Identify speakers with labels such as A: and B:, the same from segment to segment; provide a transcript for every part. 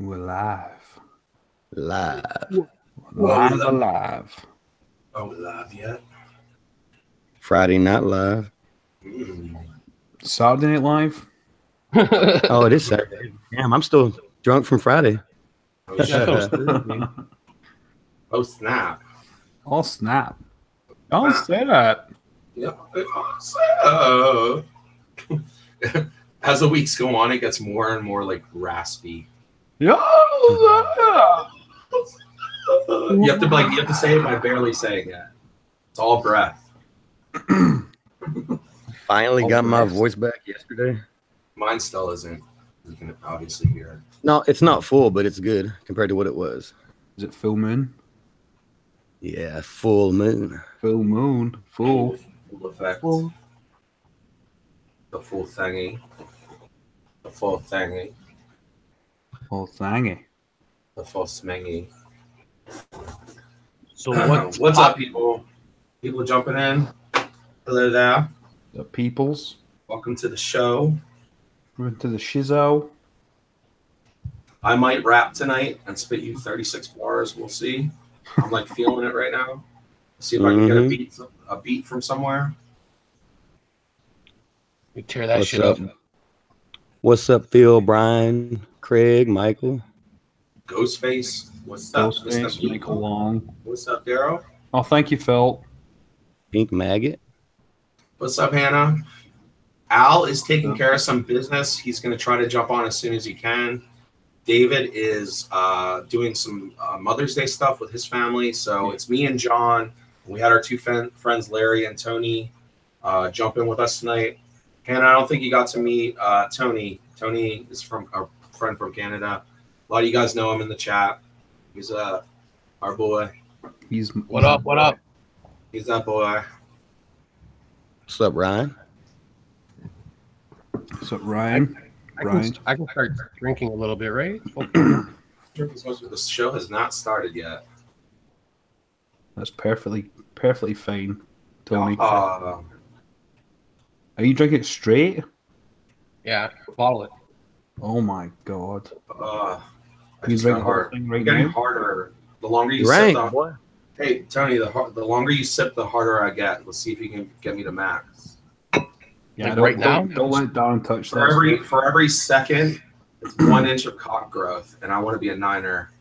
A: We're live.
B: Live.
A: Live alive.
C: Are we live yet?
B: Friday Night Live.
A: Saturday Night Live.
B: Oh, it is Saturday. Damn, I'm still drunk from Friday.
C: Oh, shit. Oh, snap.
A: Oh, snap. Don't say that.
C: Yeah. As the weeks go on, it gets more and more like raspy.
A: Yeah.
C: You have to say it by barely saying it. It's all breath.
B: Finally got my voice back yesterday.
C: Mine still isn't. You can obviously hear it.
B: No, it's not full, but it's good compared to what it was.
A: Is it full moon?
B: Yeah, full moon.
A: Full moon. Full.
C: Full effect.
A: Full.
C: The full thingy. The full thingy.
A: Full thingy.
C: The full smingy.
D: So
C: what's up, people? People jumping in. Hello there.
A: The peoples.
C: Welcome to the show.
A: We're into the shizzo.
C: I might rap tonight and spit you 36 bars. We'll see. I'm like feeling it right now. See if I can get a beat from somewhere.
D: You tear that shit up.
B: What's up, Phil, Brian, Craig, Michael?
C: Ghostface. What's up?
A: Ghostface, Michael Long.
C: What's up, Daryl?
A: Oh, thank you, Phil.
B: Pink Maggot.
C: What's up, Hannah? Al is taking care of some business. He's going to try to jump on as soon as he can. David is doing some Mother's Day stuff with his family. So it's me and John. We had our two friends, Larry and Tony, jump in with us tonight. Hannah, I don't think you got to meet Tony. Tony is from our friend from Canada. A lot of you guys know him in the chat. He's our boy.
D: What up? What up?
C: He's that boy.
B: What's up, Ryan?
A: What's up, Ryan?
D: I can start drinking a little bit, right?
C: The show has not started yet.
A: That's perfectly fine, Tony.
C: Are
A: you drinking it straight?
D: Yeah, bottle it.
A: Oh my god.
C: You
A: drinking
C: hard.
A: Right
C: getting
A: now?
C: harder. The longer you sip Hey, Tony, the longer you sip, the harder I get. Let's see if you can get me to max.
A: Yeah,
D: like now?
A: Don't let Darren touch
C: For
A: that.
C: For every second, it's 1 inch of cock growth, and I want to be a niner.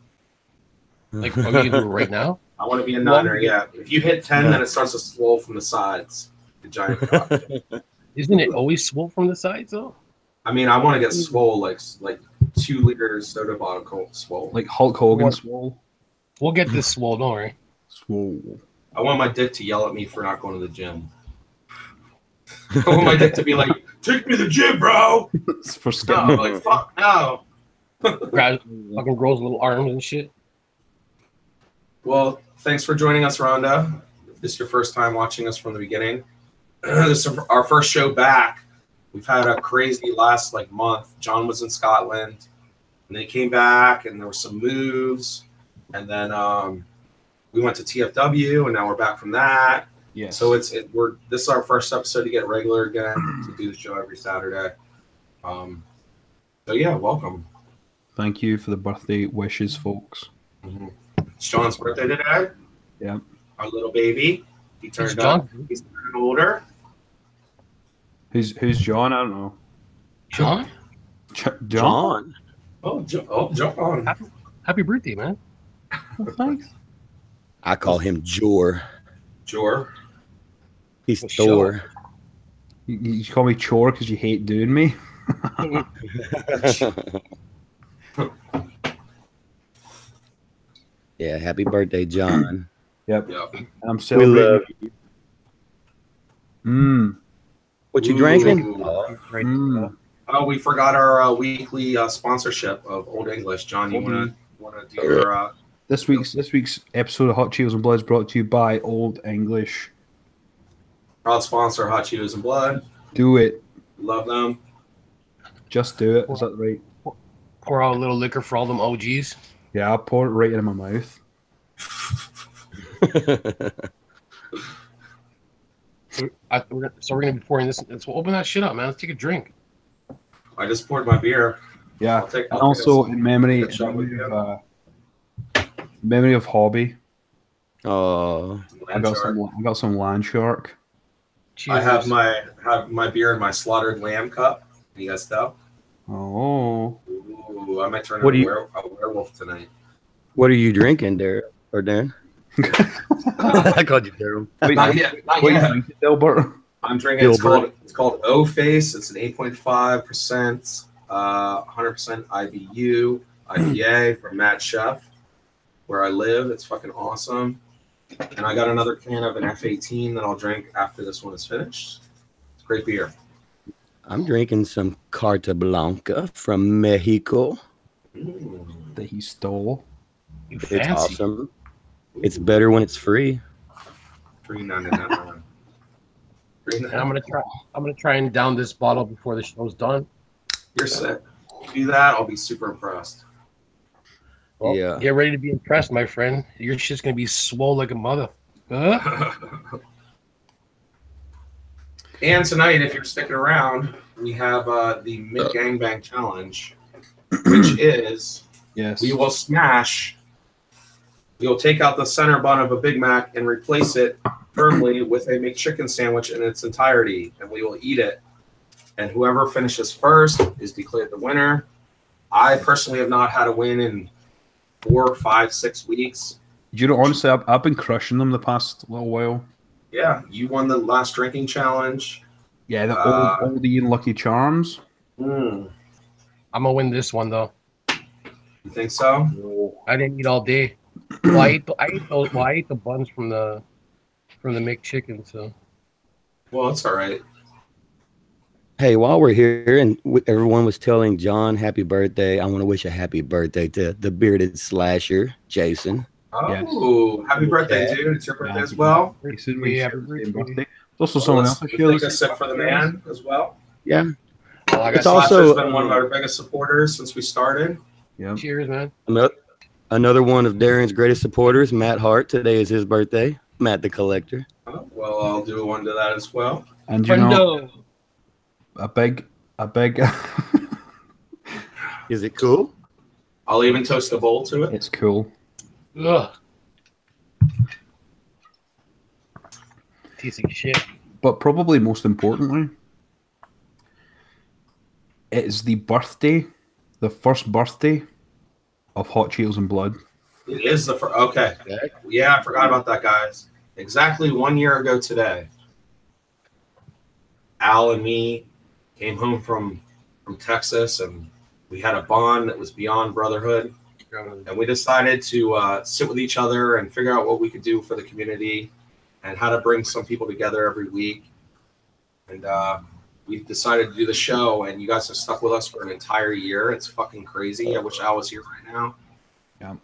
D: Like, are you do it right now?
C: I want to be a niner, yeah. If you hit 10, then it starts to swell from the sides. The giant cock.
D: Isn't it always swole from the sides, though?
C: I mean, I want to get swole like 2 liters soda bottle swole.
A: Like Hulk Hogan swole.
D: We'll get this swole, don't worry.
A: Swole.
C: I want my dick to yell at me for not going to the gym. I want my dick to be like, take me to the gym, bro.
A: It's for
C: No, like, fuck no.
D: Fucking grows little arms and shit.
C: Well, thanks for joining us, Rhonda. If this is your first time watching us from the beginning, this is our first show back. We've had a crazy last month. John was in Scotland, and they came back, and there were some moves, and then we went to TFW, and now we're back from that.
A: Yeah.
C: So this is our first episode to get regular again to do the show every Saturday. So yeah, welcome.
A: Thank you for the birthday wishes, folks.
C: Mm-hmm. It's John's birthday today.
A: Yeah.
C: Our little baby. He turned up. He's turning older.
A: Who's John? I don't know.
D: John?
A: John?
C: Oh, John.
D: Happy birthday, man.
A: Well, thanks.
B: I call him Jor.
C: Jor.
B: He's Thor.
A: You call me Chore because you hate doing me?
B: Yeah, happy birthday, John.
A: Yep. I'm
B: We
A: celebrating.
B: love you. What you drinking?
C: Oh, we forgot our weekly sponsorship of Old English. John, you want to do your
A: This week's episode of Hot Cheetos and Blood is brought to you by Old English.
C: proud sponsor, Hot Cheetos and Blood.
A: Do it.
C: Love them.
A: Just do it. Is that right?
D: Pour out a little liquor for all them OGs.
A: Yeah, I'll pour it right into my mouth.
D: So we're gonna be pouring this. Let's open that shit up, man. Let's take a drink.
C: I just poured my beer.
A: Yeah,
C: I'll take
A: and also in memory,
C: good shot with you.
A: memory of hobby.
B: Oh,
A: I got some land shark.
C: I have
D: Cheers.
C: my beer in my slaughtered lamb cup. Can you guys tell?
A: Oh,
C: Ooh, I might turn
B: What do
C: into
B: you-
C: a werewolf tonight.
B: what are you drinking, Darren? Or Darren? I called you Darren.
A: wait,
C: Not yet. Not
A: what are you
C: yet.
A: drinking, Dilbert?
C: I'm drinking.
B: Gilbert.
C: It's called O Face. It's an 8.5%, 100% IBU IPA from Matt Chef, where I live. It's fucking awesome. And I got another can of an F18 that I'll drink after this one is finished. It's great beer.
B: I'm drinking some Carta Blanca from Mexico.
A: That he stole.
D: You
B: It's
D: fancy.
B: awesome. It's better when it's free.
C: $3.99.
D: And I'm gonna try and down this bottle before the show's done.
C: You're sick. If you do that, I'll be super impressed.
D: Well,
B: Yeah.
D: Get ready to be impressed, my friend. Your shit's gonna be swole like a mother.
C: And tonight, if you're sticking around, we have the Mid Gangbang Challenge, which is
A: Yes.
C: we will take out the center bun of a Big Mac and replace it firmly with a McChicken sandwich in its entirety, and we will eat it. And whoever finishes first is declared the winner. I personally have not had a win in 4, 5, 6 weeks.
A: You know, honestly, I've been crushing them the past little while.
C: Yeah, you won the last drinking challenge.
A: Yeah, the old Ian Lucky Charms.
C: Mm,
D: I'm gonna win this one though.
C: you think so?
D: I didn't eat all day. Well, I ate the buns from the McChicken. So
C: Well, it's all right.
B: Hey, while we're here and everyone was telling John happy birthday, I want to wish a happy birthday to the bearded slasher, Jason.
C: Oh, happy birthday, dude. It's your birthday as well.
A: Jason,
D: We
A: we
D: have
A: share
D: a
A: the same
D: birthday.
A: birthday. There's also someone else.
C: Let's take a sip for the man as well.
B: Yeah.
D: well, I got
B: It's also-
C: Slasher's been one of our biggest supporters since we started.
A: Yeah.
D: cheers, man.
B: Another one of Darren's greatest supporters, Matt Hart. Today is his birthday. Matt the Collector.
C: Well, I'll do one to that as well.
A: And you know,
D: Friendo.
A: a big.
B: Is it cool?
C: I'll even toast a bowl to it.
A: It's cool.
D: Ugh. Piece of shit.
A: But probably most importantly, it is the first birthday of Hot Cheetos and Blood.
C: It is the first. Okay. Yeah, I forgot about that, guys. Exactly 1 year ago today, Al and me came home from Texas, and we had a bond that was beyond brotherhood. And we decided to sit with each other and figure out what we could do for the community and how to bring some people together every week. And we decided to do the show, and you guys have stuck with us for an entire year. It's fucking crazy. I wish Al was here right now.
A: Yeah.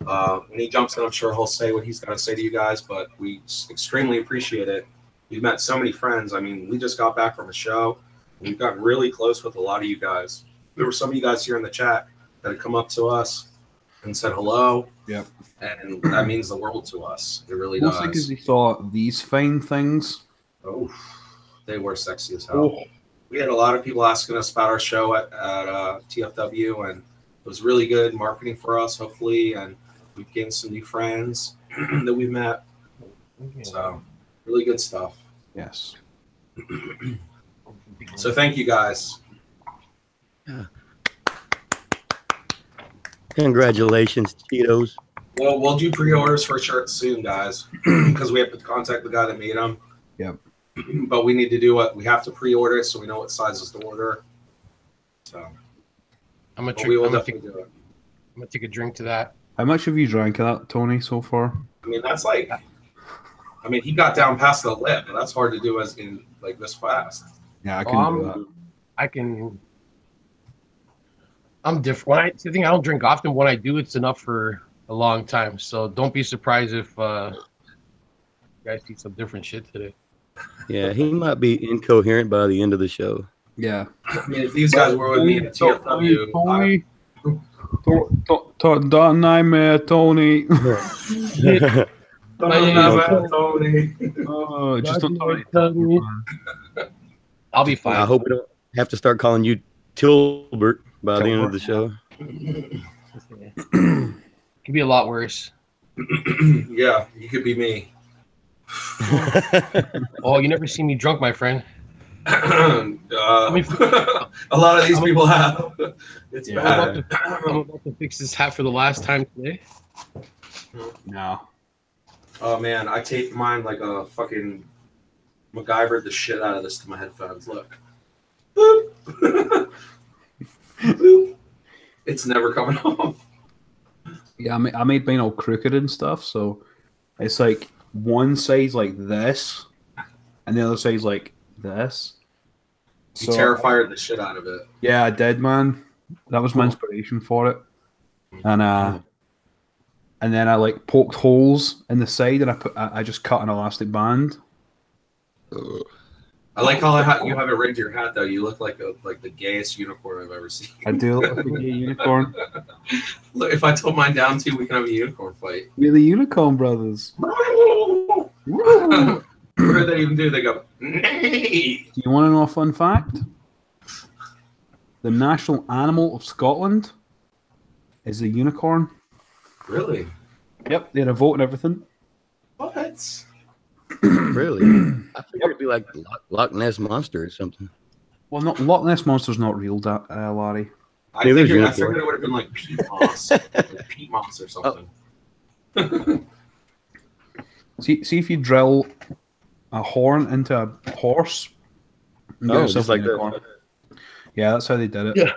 C: When he jumps in, I'm sure he'll say what he's got to say to you guys, but we extremely appreciate it. We've met so many friends. I mean, we just got back from a show. We've gotten really close with a lot of you guys. There were some of you guys here in the chat that had come up to us and said hello.
A: Yep.
C: And that means the world to us. It really
A: Mostly because
C: does.
A: he saw these fine things.
C: Oh, they were sexy as hell. We had a lot of people asking us about our show at TFW, and it was really good marketing for us, hopefully. And we've gained some new friends that we've met. So, really good stuff.
A: Yes.
C: So, thank you guys.
B: Congratulations, Cheetos.
C: Well, we'll do pre-orders for shirts soon, guys, because we have to contact the guy that made them.
A: Yep.
C: But we need to do what we have to pre-order it so we know what sizes to order. So,
D: I'm gonna
C: we will definitely do it.
D: I'm gonna take a drink to that.
A: How much have you drank of that, Tony, so far?
C: I mean, that's like, I mean, he got down past the lip, and that's hard to do as in like this fast.
A: Yeah, I can do that.
D: I can. I'm different. The thing I don't drink often. When I do, it's enough for a long time. So don't be surprised if you guys see some different shit today.
B: Yeah, he might be incoherent by the end of the show.
A: Yeah.
C: I mean, if these guys were with me at TFW,
A: Tony. Don't I, man, Tony.
C: Tony.
A: Oh, just don't
D: I'll be fine.
B: I hope we don't have to start calling you Tilbert by the end of the show.
D: Could be a lot worse.
C: Yeah, you could be me.
D: Oh, you never seen me drunk, my friend.
C: A lot of these people have. It's
A: Yeah.
C: bad.
D: I'm about to fix this hat for the last time today.
A: No.
C: Oh man, I taped mine like a fucking MacGyvered the shit out of this to my headphones. Look. Boop. Boop. It's never coming off.
A: Yeah, I made mine all crooked and stuff, so it's like one side's like this, and the other side's like this.
C: You terrified the shit out of it.
A: Yeah, I did, man. That was my inspiration for it. And then I like poked holes in the side, and I just cut an elastic band.
C: I like how you have it rigged to your hat though. You look like the gayest unicorn I've ever seen.
A: I do look like a gay unicorn.
C: Look, if I told mine down too, we can have a unicorn fight.
A: We're the Unicorn Brothers.
C: What do they even do? They go, nay.
A: Do you want to know a fun fact? The national animal of Scotland is the unicorn.
C: Really?
A: Yep, they had a vote and everything.
C: What?
B: Really? I figured it'd be like Loch Ness Monster or something.
A: Well, Loch Ness Monster's not real, Larry.
C: I figured it would have been like peat moss. Like peat moss or something.
A: See if you drill a horn into a horse. and get
B: Oh,
A: yourself
B: just like
A: a
B: that.
A: unicorn. Yeah, that's how they did it.
D: Yeah.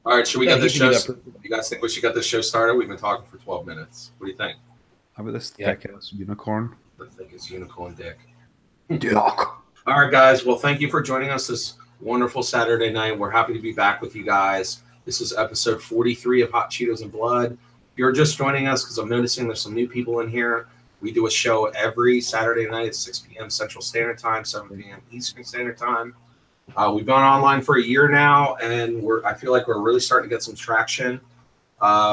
C: All right, should we get
D: Yeah,
C: this
D: you
C: show?
D: can do that.
C: You guys think we should get this show started? We've been talking for 12 minutes. What do you think?
A: How about this
D: Yeah.
A: thick-ass unicorn?
C: I think it's unicorn dick.
A: Duck.
C: All right, guys. Well, thank you for joining us this wonderful Saturday night. We're happy to be back with you guys. This is episode 43 of Hot Cheetos and Blood. If you're just joining us, because I'm noticing there's some new people in here, we do a show every Saturday night at 6 p.m. Central Standard Time, 7 p.m. Eastern Standard Time. We've gone online for a year now, and I feel like we're really starting to get some traction.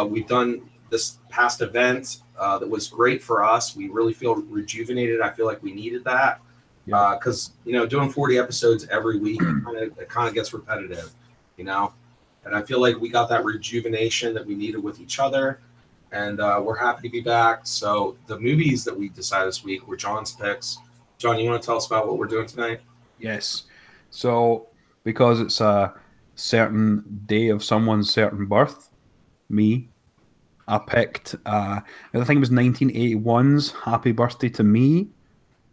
C: We've done this past event that was great for us. We really feel rejuvenated. I feel like we needed that because doing 40 episodes every week it kind of gets repetitive, And I feel like we got that rejuvenation that we needed with each other, and we're happy to be back. So the movies that we decided this week were John's picks. John, you want to tell us about what we're doing tonight?
A: Yes. So, because it's a certain day of someone's certain birth, I picked, I think it was 1981's Happy Birthday to Me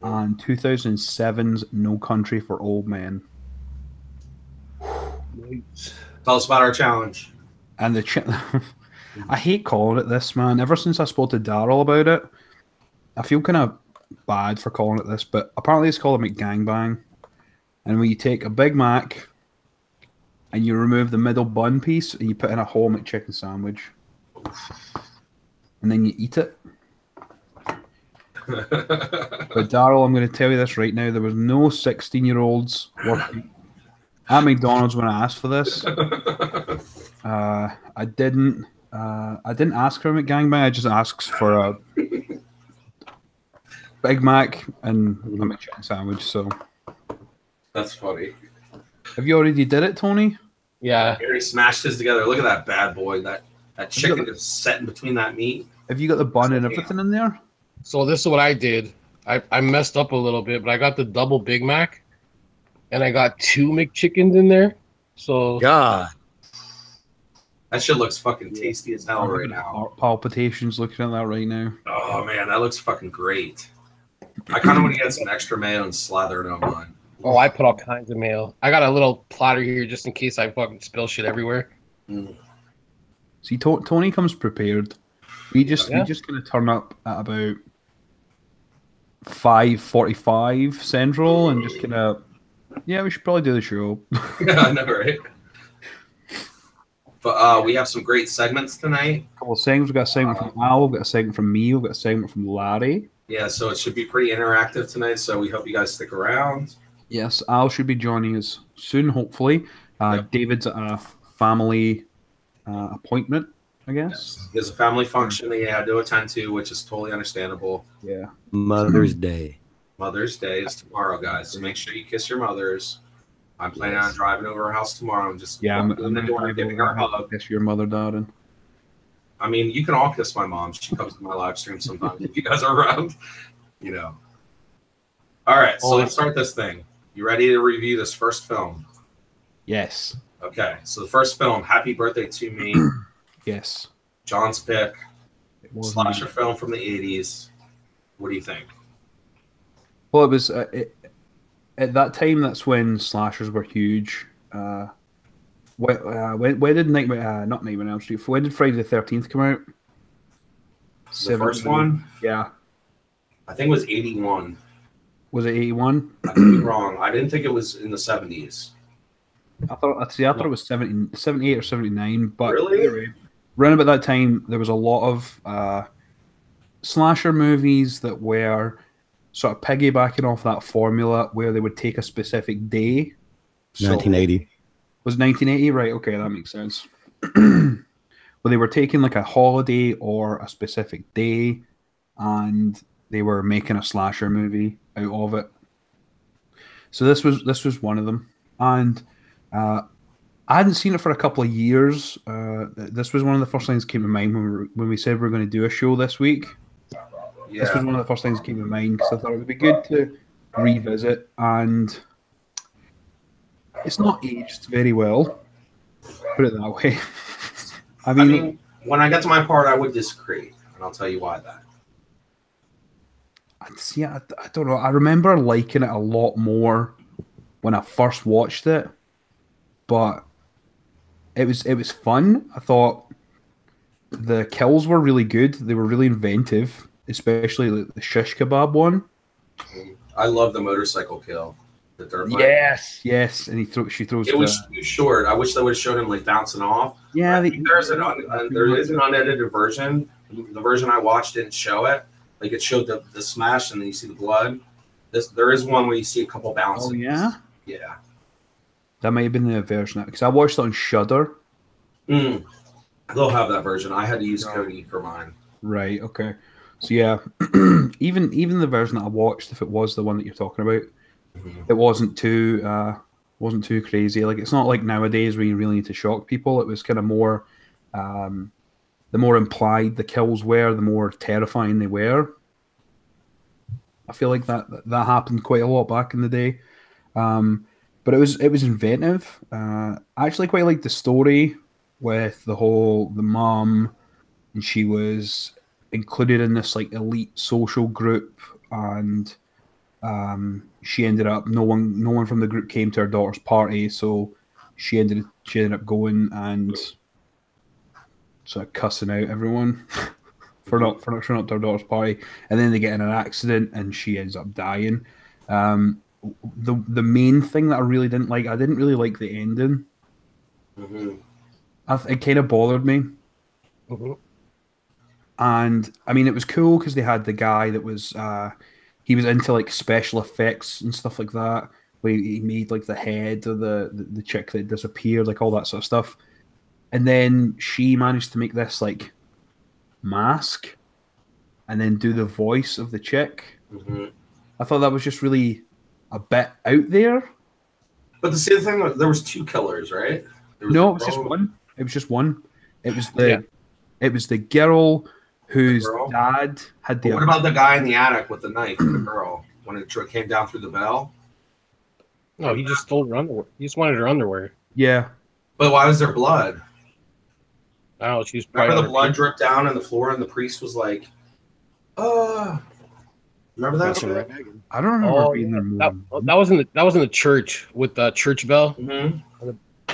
A: and 2007's No Country for Old Men.
C: Tell us about our challenge.
A: And I hate calling it this, man. Ever since I spoke to Daryl about it, I feel kind of bad for calling it this, but apparently it's called a McGangbang. And when you take a Big Mac and you remove the middle bun piece and you put in a whole McChicken sandwich, and then you eat it. But Daryl, I'm going to tell you this right now: there was no 16-year-olds working at McDonald's when I asked for this. I didn't ask for a McGangbang. I just asked for a Big Mac and a McChicken sandwich. So.
C: That's funny.
A: Have you already did it, Tony?
D: Yeah.
C: He already smashed his together. Look at that bad boy. That chicken just set in between that meat.
A: Have you got the bun and everything in there?
D: So this is what I did. I messed up a little bit, but I got the double Big Mac, and I got 2 McChickens in there. So
B: God.
C: That shit looks fucking tasty as hell right now.
A: Heart palpitations looking at that right now.
C: Oh man, that looks fucking great. I kind of want to get some extra mayo and slather it on mine.
D: Oh, I put all kinds of mayo. I got a little platter here just in case I fucking spill shit everywhere.
C: Mm.
A: See, Tony comes prepared. We just gonna turn up at about 5:45 Central and just gonna we should probably do the show.
C: Yeah, I know, right? But we have some great segments tonight.
A: A couple of segments. We've got a segment from Al, we've got a segment from me, we've got a segment from Larry.
C: Yeah, so it should be pretty interactive tonight, so we hope you guys stick around.
A: Yes, Al should be joining us soon, hopefully.
C: Yep.
A: David's at a family appointment, I guess.
C: Yes. He has a family function that he had to attend to, which is totally understandable.
A: Yeah.
B: Mother's Day.
C: Mother's Day is tomorrow, guys, so make sure you kiss your mothers. I'm planning on driving over her house tomorrow and just
A: Yeah,
C: walking in the door and giving her a hug.
A: Kiss your mother, darling.
C: I mean, you can all kiss my mom. She comes to my live stream sometimes if you guys are around. You know. All right, so let's start this thing. You ready to review this first film?
A: Yes.
C: Okay, so the first film, Happy Birthday to Me.
A: Yes.
C: John's pick. Slasher
A: Indeed.
C: film from the 80s. What do you think?
A: Well, it was at that time. That's when slashers were huge. When did Nightmare? Not Nightmare on Elm Street. When did Friday the 13th come out?
C: The first one?
A: Yeah.
C: I think it was 81.
A: Was it 81?
C: I could be wrong. I didn't think it was in the 70s.
A: I thought it was 78 or 79. But
C: really?
A: Anyway, around about that time, there was a lot of slasher movies that were sort of piggybacking off that formula where they would take a specific day.
B: 1980.
A: Was 1980? Right, okay, that makes sense. Well, they were taking like a holiday or a specific day and they were making a slasher movie out of it. So this was one of them. And I hadn't seen it for a couple of years. This was one of the first things that came to mind when we said we were going to do a show this week.
C: Yeah.
A: This was one of the first things that came to mind because I thought it would be good to revisit, and it's not aged very well. Put it that way. I mean,
C: when I get to my part, I would disagree, and I'll tell you why that.
A: I don't know. I remember liking it a lot more when I first watched it, but it was fun. I thought the kills were really good. They were really inventive, especially the shish kebab one.
C: I love the motorcycle kill. The dirt bike.
A: Yes, and she throws.
C: It was too short. I wish they would have showed him like bouncing off.
A: Yeah,
C: there is an unedited version. The version I watched didn't show it. Like it showed the smash, and then you see the blood. There is one where you see a couple bouncing.
A: Oh yeah,
C: yeah.
A: That might have been the version because I watched it on Shudder.
C: They'll have that version. I had to use Kodi for mine.
A: Right. Okay. So yeah, even the version that I watched, if it was the one that you're talking about, it wasn't too crazy. Like it's not like nowadays where you really need to shock people. It was kind of more, the more implied the kills were, the more terrifying they were. I feel like that happened quite a lot back in the day. But it was inventive. I actually quite liked the story with the mom, and she was included in this like elite social group, and she ended up no one from the group came to her daughter's party, so she ended up going and sort of cussing out everyone for not showing up to her daughter's party, and then they get in an accident and she ends up dying. The main thing that I really didn't like, I didn't really like the ending. It kind of bothered me. And I mean, it was cool because they had the guy that was he was into like special effects and stuff like that. Where he made like the head of the chick that disappeared, like all that sort of stuff. And then she managed to make this like mask, and then do the voice of the chick. I thought that was just really a bit out there.
C: But the same thing, there was two killers, right?
A: No, it was just one. It was just one. It was the girl whose dad had the.
C: What about the guy in the attic with the knife, the girl, when it came down through the bell?
D: No, he just stole her underwear. He just wanted her underwear.
A: Yeah.
C: But why was there blood?
D: I don't know. She was
C: remember the blood dripped down on the floor, and the priest was like, remember that?
A: I don't remember being there.
D: That was in the church with the church bell. And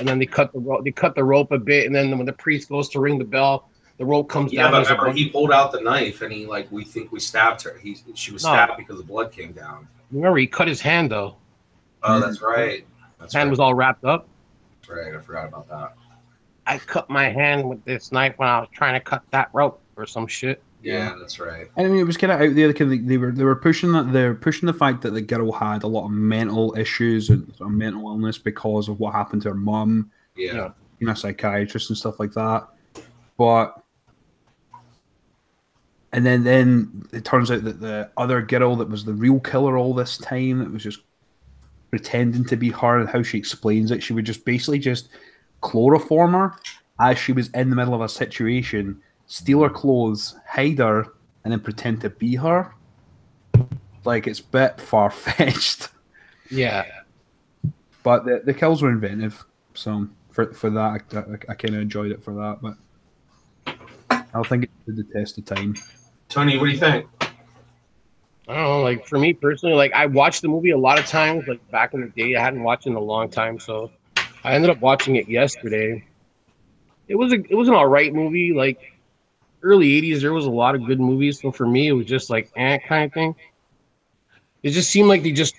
D: then they cut the rope a bit, and then when the priest goes to ring the bell, the rope comes down.
C: Yeah, but remember he pulled out the knife, and we think we stabbed her. She was stabbed because the blood came down.
D: Remember, he cut his hand though.
C: Oh, that's right.
D: His hand was all wrapped up.
C: That's right. I forgot about that.
D: I cut my hand with this knife when I was trying to cut that rope or some shit.
C: Yeah, that's right.
A: I mean, it was kind of out there. They were pushing that. They're pushing the fact that the girl had a lot of mental issues and sort of mental illness because of what happened to her mum.
C: Yeah,
A: you know, psychiatrist and stuff like that. But and then it turns out that the other girl that was the real killer all this time, that was just pretending to be her and how she explains it. She would just basically just chloroform her as she was in the middle of a situation, steal her clothes, hide her, and then pretend to be her. Like, it's a bit far-fetched.
D: Yeah.
A: But the kills were inventive, so for that, I kind of enjoyed it for that. But I don't think it stood the test of time.
C: Tony, what do you think?
D: I don't know. Like for me personally, like I watched the movie a lot of times. Like back in the day, I hadn't watched it in a long time, so I ended up watching it yesterday. It was an all right movie. Like early '80s, there was a lot of good movies. So for me, it was just like kind of thing. It just seemed like they just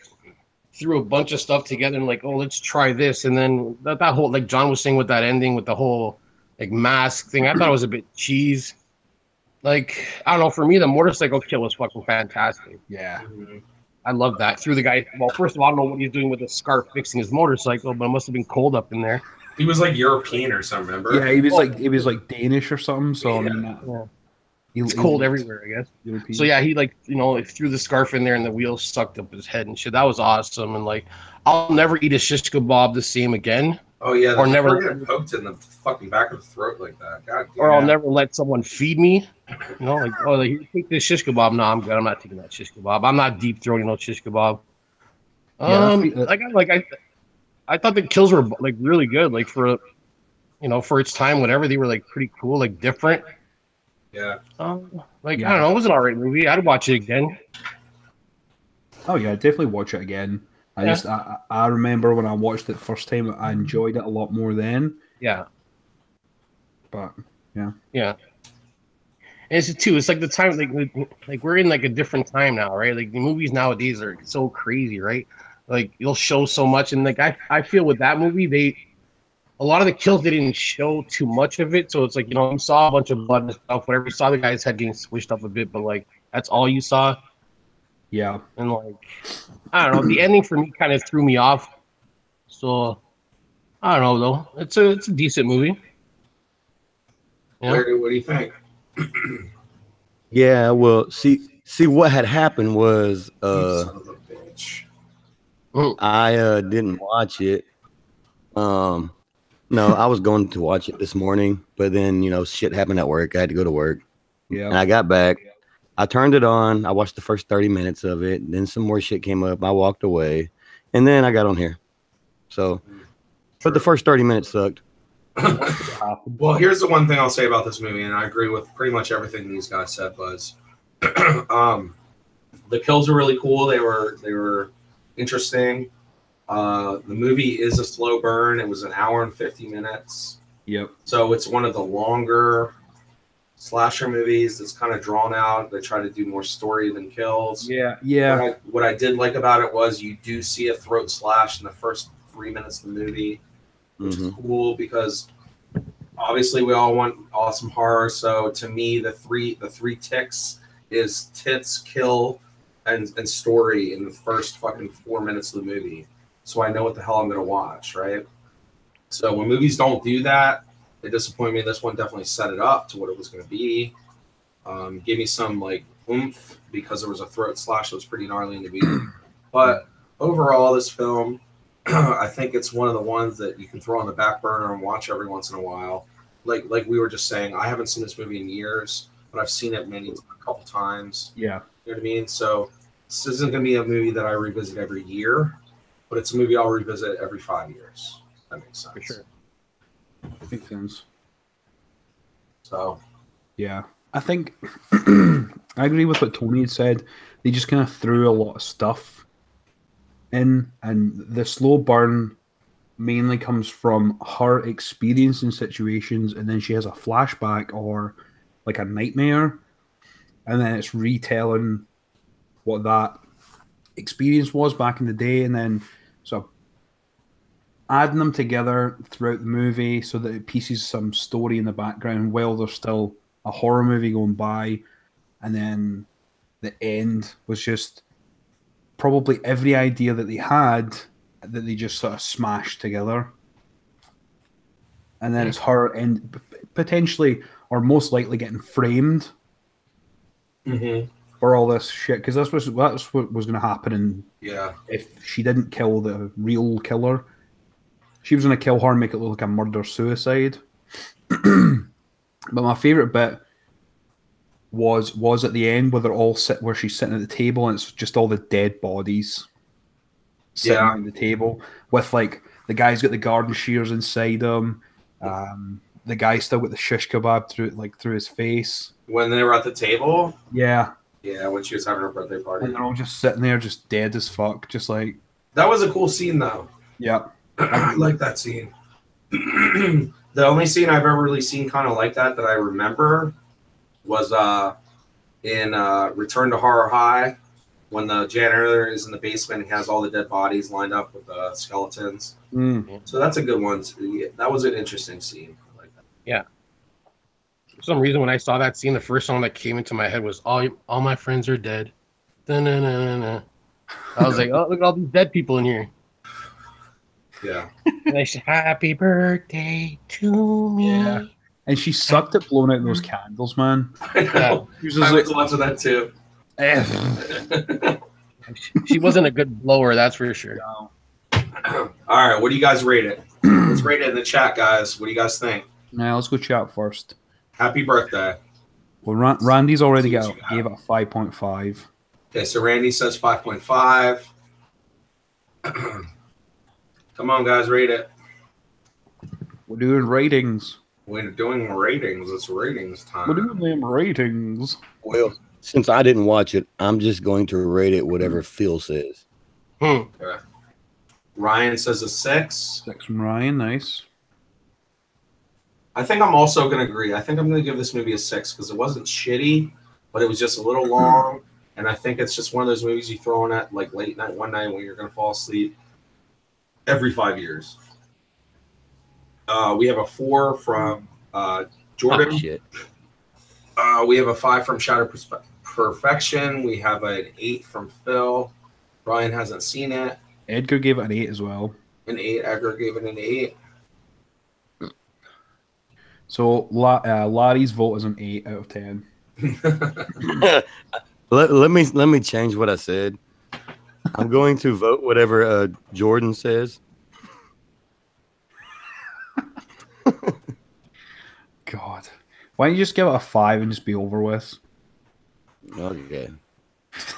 D: threw a bunch of stuff together and like, oh, let's try this, and then that whole like John was saying with that ending with the whole like mask thing, I thought it was a bit cheese. Like I don't know, for me the motorcycle kill was fucking fantastic.
A: Yeah.
D: I love that. Threw the guy. Well, first of all, I don't know what he's doing with the scarf fixing his motorcycle, but it must have been cold up in there.
C: He was like European or something, remember?
A: Yeah, he was like Danish or something. So I mean,
D: It's cold everywhere, I guess.
A: European.
D: So yeah, he like like threw the scarf in there and the wheels sucked up his head and shit. That was awesome. And like, I'll never eat a shish kebab the same again.
C: Oh yeah,
D: or never
C: getting poked in the fucking back of the throat like that. God damn.
D: Or I'll never let someone feed me. Like, oh, like, here, take this shish kebab. No, I'm good. I'm not taking that shish kebab. I'm not deep throating no shish kebab. I thought the kills were like really good. Like for for its time, whatever, they were like pretty cool, like different.
C: Yeah.
D: I don't know. It was an alright movie. I'd watch it again.
A: Oh yeah, definitely watch it again. I remember when I watched it first time, I enjoyed it a lot more then.
D: Yeah.
A: But yeah.
D: Yeah. And it's too. It's like the time, like we're in like a different time now, right? Like the movies nowadays are so crazy, right? Like you'll show so much, and like I feel with that movie, a lot of the kills they didn't show too much of it, so it's like you saw a bunch of blood and stuff, whatever. You saw the guy's head getting squished up a bit, but like that's all you saw.
A: Yeah.
D: And like I don't know, the ending for me kind of threw me off. So I don't know though. It's a decent movie.
C: Yeah. Larry, what do you think?
B: Yeah, well, see what had happened was
C: son of a bitch.
B: I didn't watch it. No, I was going to watch it this morning, but then shit happened at work. I had to go to work.
A: Yeah.
B: And I got back. I turned it on. I watched the first 30 minutes of it. Then some more shit came up. I walked away. And then I got on here. So, but the first 30 minutes sucked.
C: Well, here's the one thing I'll say about this movie, and I agree with pretty much everything these guys said, Buzz. The kills were really cool. They were interesting. The movie is a slow burn. It was an hour and 50 minutes.
A: Yep.
C: So it's one of the longer slasher movies that's kind of drawn out. They try to do more story than kills.
A: Yeah.
C: What I did like about it was you do see a throat slash in the first 3 minutes of the movie, which is cool because obviously we all want awesome horror. So to me, the three ticks is tits, kill, and story in the first fucking 4 minutes of the movie. So I know what the hell I'm going to watch, right? So when movies don't do that, it disappointed me. This one definitely set it up to what it was going to be. Gave me some like oomph because there was a throat slash that was pretty gnarly in the beginning. But overall, this film, I think it's one of the ones that you can throw on the back burner and watch every once in a while. Like we were just saying, I haven't seen this movie in years, but I've seen it a couple times.
A: Yeah.
C: You know what I mean? So this isn't going to be a movie that I revisit every year, but it's a movie I'll revisit every 5 years. That makes sense.
D: For sure.
A: Makes sense.
C: So,
A: yeah. I think I agree with what Tony had said. They just kind of threw a lot of stuff in, and the slow burn mainly comes from her experiencing situations, and then she has a flashback or like a nightmare, and then it's retelling what that experience was back in the day, and then so adding them together throughout the movie so that it pieces some story in the background while there's still a horror movie going by. And then the end was just probably every idea that they had that they just sort of smashed together. And then it's her and potentially or most likely getting framed.
C: mm-hmm.
A: for all this shit, because that's what was going to happen, and
C: Yeah.
A: if she didn't kill the real killer, she was going to kill her and make it look like a murder-suicide. But my favorite bit was at the end where they're all where she's sitting at the table and it's just all the dead bodies sitting
C: Yeah.
A: around the table with like the guy's got the garden shears inside him, the guy's still got the shish kebab through his face.
C: When they were at the table.
A: Yeah,
C: when she was having her birthday party.
A: and they're all just sitting there, just dead as fuck, just like.
C: That was a cool scene, though.
A: Yeah,
C: I like that scene. The only scene I've ever really seen kind of like that I remember was in Return to Horror High, when the janitor is in the basement and has all the dead bodies lined up with the skeletons. So that's a good one. That was an interesting scene. I like that.
D: Yeah. For some reason, when I saw that scene, the first song that came into my head was "All My Friends Are Dead." Da-na-na-na-na. I was like, "Oh, look at all these dead people in here."
C: Yeah.
D: And I said, "Happy birthday to me."
A: yeah. And she sucked at blowing out those candles, man.
C: I know.
A: She was
C: I
A: just
C: was watching that too.
A: like,
D: She wasn't a good blower, that's for sure.
A: no.
C: All right, what do you guys rate it? Let's rate it in the chat, guys. What do you guys think?
A: Now let's go chat first.
C: Happy birthday.
A: Well, Randy's already
C: See what you
A: gave it a 5.5.
C: Okay, so Randy says 5.5. Come on, guys, rate it.
A: We're doing ratings.
C: We're doing ratings. It's ratings time.
A: We're doing them ratings.
B: Well, since I didn't watch it, I'm just going to rate it whatever Phil says.
C: Okay. Ryan says a 6.
A: 6 from Ryan, nice.
C: I think I'm also going to agree. I think I'm going to give this movie a 6 because it wasn't shitty, but it was just a little long. And I think it's just one of those movies you throw in at like late night, one night when you're going to fall asleep every 5 years. We have a 4 from Jordan.
B: Oh, shit.
C: We have a 5 from Shadow Perfection. We have an 8 from Phil. Brian hasn't seen it.
A: Edgar gave it an 8 as well.
C: An 8. Edgar gave it an 8.
A: So Larry's vote is an 8 out of 10.
B: let me change what I said. I'm going to vote whatever Jordan says.
A: God. Why don't you just give it a 5 and just be over with?
B: Okay.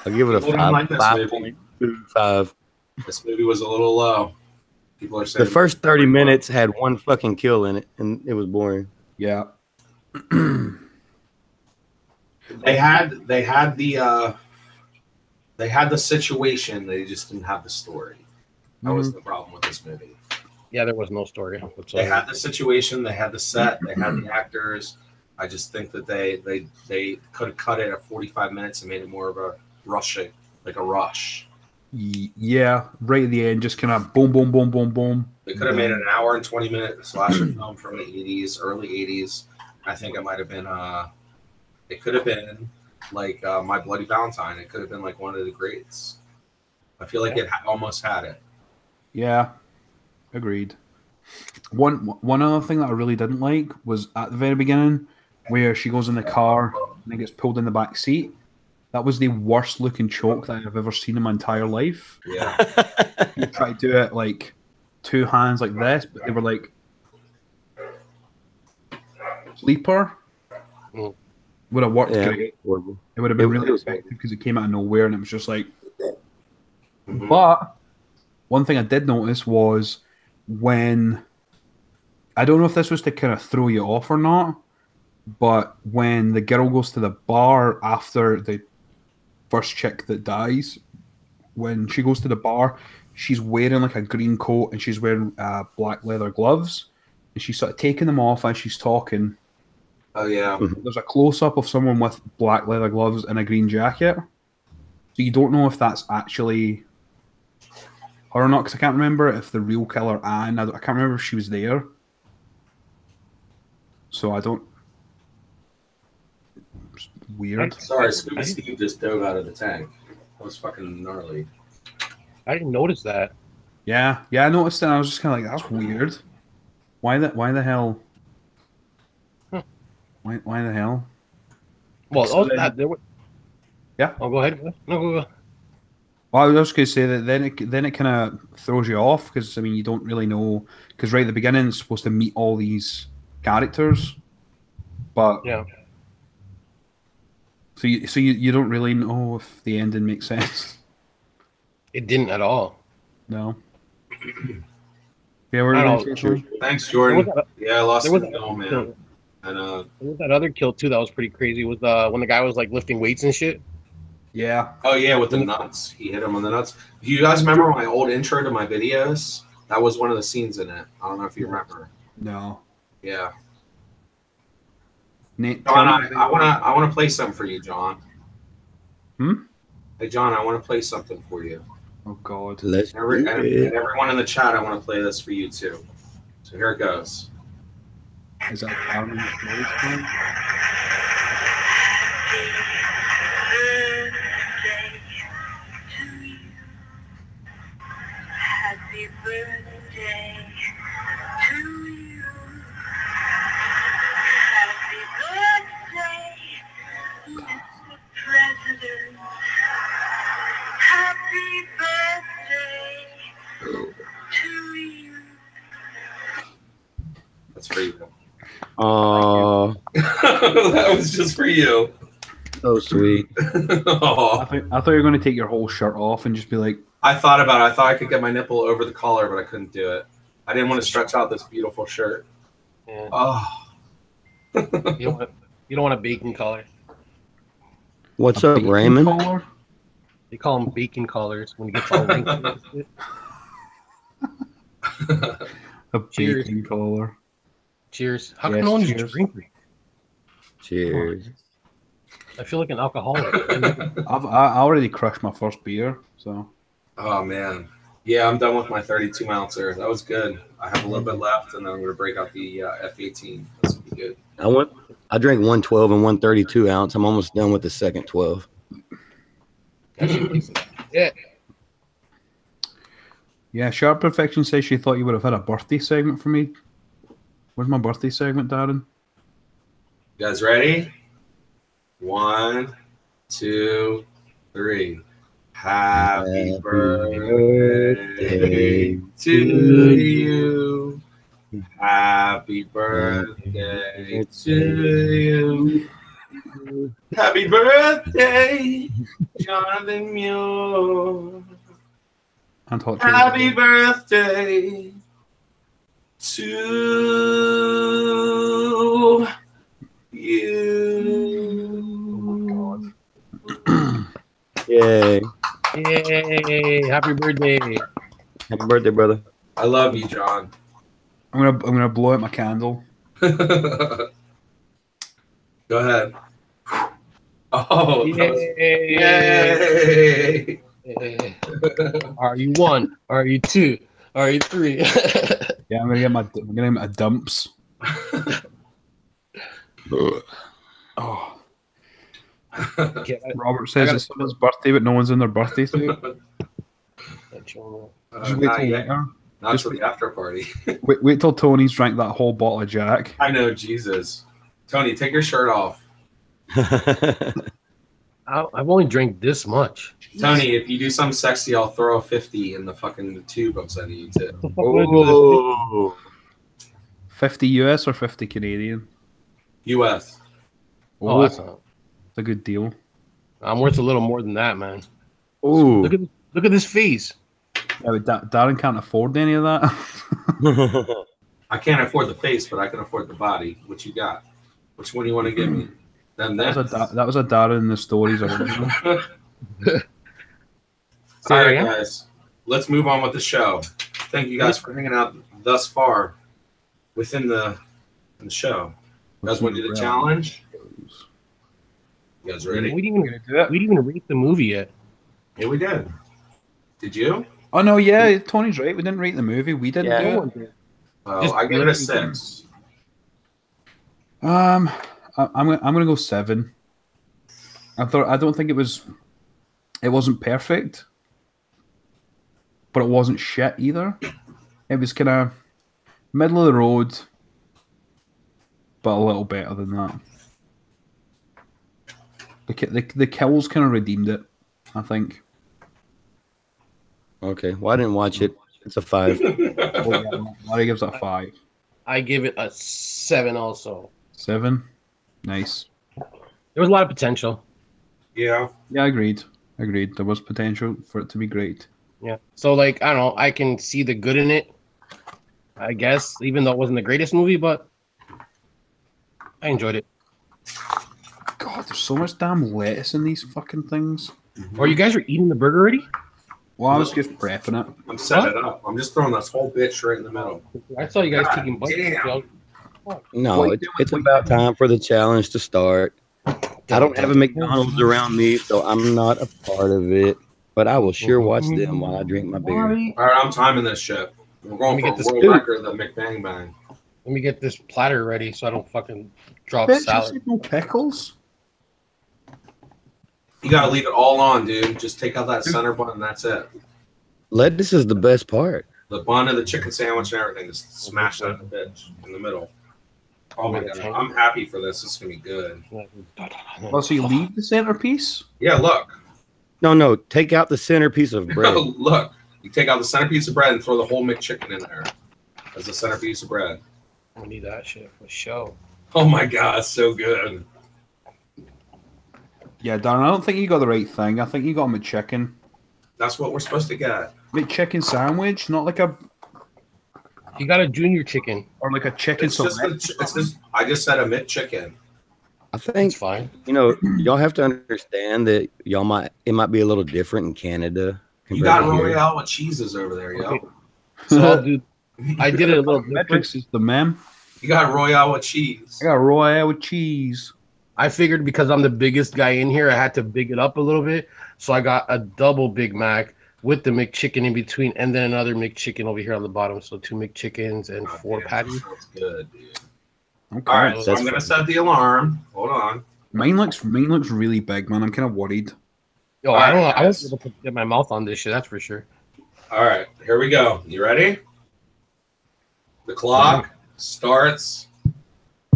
B: I'll give it a
C: People don't like this
B: 5.25.
C: This movie was a little low. People are saying
B: The first 30 minutes had one fucking kill in it, and it was boring.
A: Yeah.
C: they had the situation. They just didn't have the story. That was the problem with this movie.
D: Yeah, there was no story.
C: They had the situation. They had the set. They had the actors. I just think that they could have cut it at 45 minutes and made it more of a rushing, like a rush.
A: Yeah, right at the end, just kind of boom, boom, boom, boom, boom.
C: They could have made an hour and 20-minute slasher film from the 80s, early 80s. I think it might have been, it could have been like My Bloody Valentine. It could have been like one of the greats. I feel like it almost had it.
A: Yeah, agreed. One other thing that I really didn't like was at the very beginning, where she goes in the car and then gets pulled in the back seat. That was the worst looking choke that I've ever seen in my entire life.
C: Yeah.
A: You try to do it like two hands like this, but they were like sleeper.
D: Mm.
A: Would have worked
B: Yeah,
A: great.
B: horrible.
A: It would have been
B: It
A: really
B: was-
A: effective because it came out of nowhere and it was just like. But one thing I did notice was when I don't know if this was to kind of throw you off or not, but when the girl goes to the bar after the first chick that dies, when she goes to the bar, she's wearing like a green coat and she's wearing black leather gloves, and she's sort of taking them off as she's talking.
C: Oh, yeah.
A: There's a close-up of someone with black leather gloves and a green jacket. So you don't know if that's actually her or not, because I can't remember if the real killer, Anne, I can't remember if she was there. So I don't... It's weird.
C: Sorry, Scooby Steve just dove out of the tank. That was fucking gnarly.
D: I didn't notice that.
A: Yeah, I noticed it and I was just kind of like, that's weird. Why the hell?
D: Huh.
A: Why the hell?
D: Well,
A: So
D: there
A: Yeah.
D: Oh, go ahead. No, go.
A: Well, I was just going to say that then it kind of throws you off because I mean you don't really know because right at the beginning it's supposed to meet all these characters, but
D: Yeah.
A: so you don't really know if the ending makes sense.
D: It didn't at all.
A: No. Yeah, we're
D: I
A: going
D: don't
A: to
D: know.
A: say something.
C: Thanks,
D: There
C: Jordan.
D: was that,
C: Yeah, I lost
D: there was
C: the
D: that
C: film, man.
D: kill.
C: And
D: There was that other kill too that was pretty crazy. Was when the guy was like lifting weights and shit.
A: Yeah.
C: oh yeah, with the nuts. He hit him on the nuts. Do you guys remember my old intro to my videos? That was one of the scenes in it. I don't know if you remember.
A: No.
C: Yeah.
A: Nate,
C: John, I wanna play something for you, John.
A: Hmm?
C: Hey John, I wanna play something for you.
A: Oh God.
B: Let's
C: And
B: do it.
C: everyone in the chat, I want to play this for you too. So here it goes.
A: Is that Armin Floyd's thing?
E: Happy birthday to you. Happy birthday, Mr. President. Happy birthday to you.
C: That's for you.
B: Oh,
C: That was just for you.
B: so sweet.
C: Aw.
A: I thought you were going to take your whole shirt off and just be like,
C: I thought about it. I thought I could get my nipple over the collar, but I couldn't do it. I didn't want to stretch out this beautiful shirt.
D: Yeah.
C: Oh,
D: You don't want a bacon collar.
B: What's
A: a
B: up,
A: bacon
B: Raymond?
A: collar?
D: They call them bacon collars when it gets all wrinkled. And shit.
A: A
D: Cheers.
A: bacon collar.
D: Cheers. How
A: Yes,
D: come no one's
A: cheers.
D: drinking?
B: Cheers.
D: I feel like an alcoholic.
A: I already crushed my first beer, so
C: oh man. Yeah, I'm done with my 32 ouncer. That was good. I have a little bit left, and then I'm going to break out the F18. That's going to be good.
B: I drank 112 and 132 ounce. I'm almost done with the second 12.
D: Yeah.
A: yeah. Sharp Perfection says she thought you would have had a birthday segment for me. Where's my birthday segment, Darren?
C: You guys ready? 1, 2, 3. Happy birthday to you. Happy birthday to you. Happy birthday, Jonathan Muir.
A: And talk
C: Happy birthday to you.
A: Oh my God.
B: Yay.
D: Yay! Happy birthday!
B: Happy birthday, brother.
C: I love you, John.
A: I'm gonna blow out my candle.
C: Go ahead. Oh,
D: Yay!
C: yay!
D: Are you one? Are you two? Are you three?
A: Yeah, I'm gonna get my dumps. Oh,
D: Okay,
A: Robert says it's someone's birthday, but no one's in their birthday suit. Just wait
C: Not
A: till
C: yet.
A: later.
C: Not
A: Just
C: till the after party.
A: Wait till Tony's drank that whole bottle of Jack.
C: I know, Jesus. Tony, take your shirt off.
D: I've only drank this much.
C: Tony, if you do something sexy, I'll throw a 50 in the fucking tube I'm sending you to.
B: Oh.
A: 50 US or 50 Canadian?
C: US.
D: Oh, that's not.
A: It's a good deal.
D: I'm worth a little more than that, man.
B: Ooh.
D: Look at this face.
A: Yeah, but Darren can't afford any of that.
C: I can't afford the face, but I can afford the body. What you got? Which one do you want to give me? Then
A: That was a Darren in the stories original.
C: All right, guys. Let's move on with the show. Thank you guys for hanging out thus far within the show. You guys want to do the challenge? You guys ready?
D: We didn't even rate the movie yet.
C: Yeah, we did. Did you?
A: Oh no, yeah, Tony's right. We didn't rate the movie. We didn't
B: Yeah.
A: do it.
C: Oh, I give it a 6.
A: I'm gonna go 7. I don't think it wasn't perfect, but it wasn't shit either. It was kind of middle of the road, but a little better than that. The kills kind of redeemed it, I think.
B: Okay, well I didn't watch it. It's a 5.
A: Oh, yeah, Larry gives it a 5.
D: I give it a 7 also.
A: 7. Nice.
D: There was a lot of potential.
C: Yeah.
A: Yeah, agreed. There was potential for it to be great.
D: Yeah. So like I don't know, I can see the good in it. I guess, even though it wasn't the greatest movie, but I enjoyed it.
A: God, there's so much damn lettuce in these fucking things.
D: Or you guys are eating the burger already?
A: Well, I was just prepping it.
C: I'm setting it up. I'm just throwing this whole bitch right in the middle.
D: I saw you guys
C: God
D: taking bites.
C: damn.
B: No, it's about time for the challenge to start. I don't have a McDonald's around me, so I'm not a part of it. But I will sure watch them while I drink my beer.
C: All right, I'm timing this shit. We're going
D: Let me
C: for
D: get
C: a
D: this
C: world record of the McBang Bang.
D: Let me get this platter ready so I don't fucking drop
A: Bitch,
D: salad.
A: no pickles.
C: You gotta leave it all on, dude. Just take out that center bun and that's it.
B: Lettuce is the best part.
C: The bun of the chicken sandwich and everything. Just smash that bitch in the middle. Oh my god, I'm happy for this. This is gonna be good.
A: Well, so you leave the centerpiece?
C: Yeah, look.
B: No, take out the centerpiece of bread.
C: Look. You take out the centerpiece of bread and throw the whole McChicken in there as a centerpiece of bread.
D: I need that shit for show.
C: Oh my god, it's so good.
A: Yeah, Darren, I don't think you got the right thing. I think you got a McChicken.
C: That's what we're supposed to get.
A: McChicken sandwich, not like a...
D: You got a junior chicken.
A: Or like a chicken
C: It's just I just said a McChicken.
B: I think
D: It's fine.
B: y'all have to understand that it might be a little different in Canada.
C: You got Royale with cheeses over there, yo.
D: Okay. So, dude, I did it a little different.
A: Metrics is the mem.
C: You got Royale with cheese.
A: I got Royale with cheese.
D: I figured because I'm the biggest guy in here, I had to big it up a little bit. So I got a double Big Mac with the McChicken in between, and then another McChicken over here on the bottom. So 2 McChickens and 4 patties.
C: That's good, dude.
A: Okay.
C: All right, so I'm gonna set the alarm. Hold on.
A: Mine looks really big, man. I'm kind of worried.
D: Yo, I don't know. I won't be able to get my mouth on this shit. That's for sure.
C: All right, here we go. You ready? The clock starts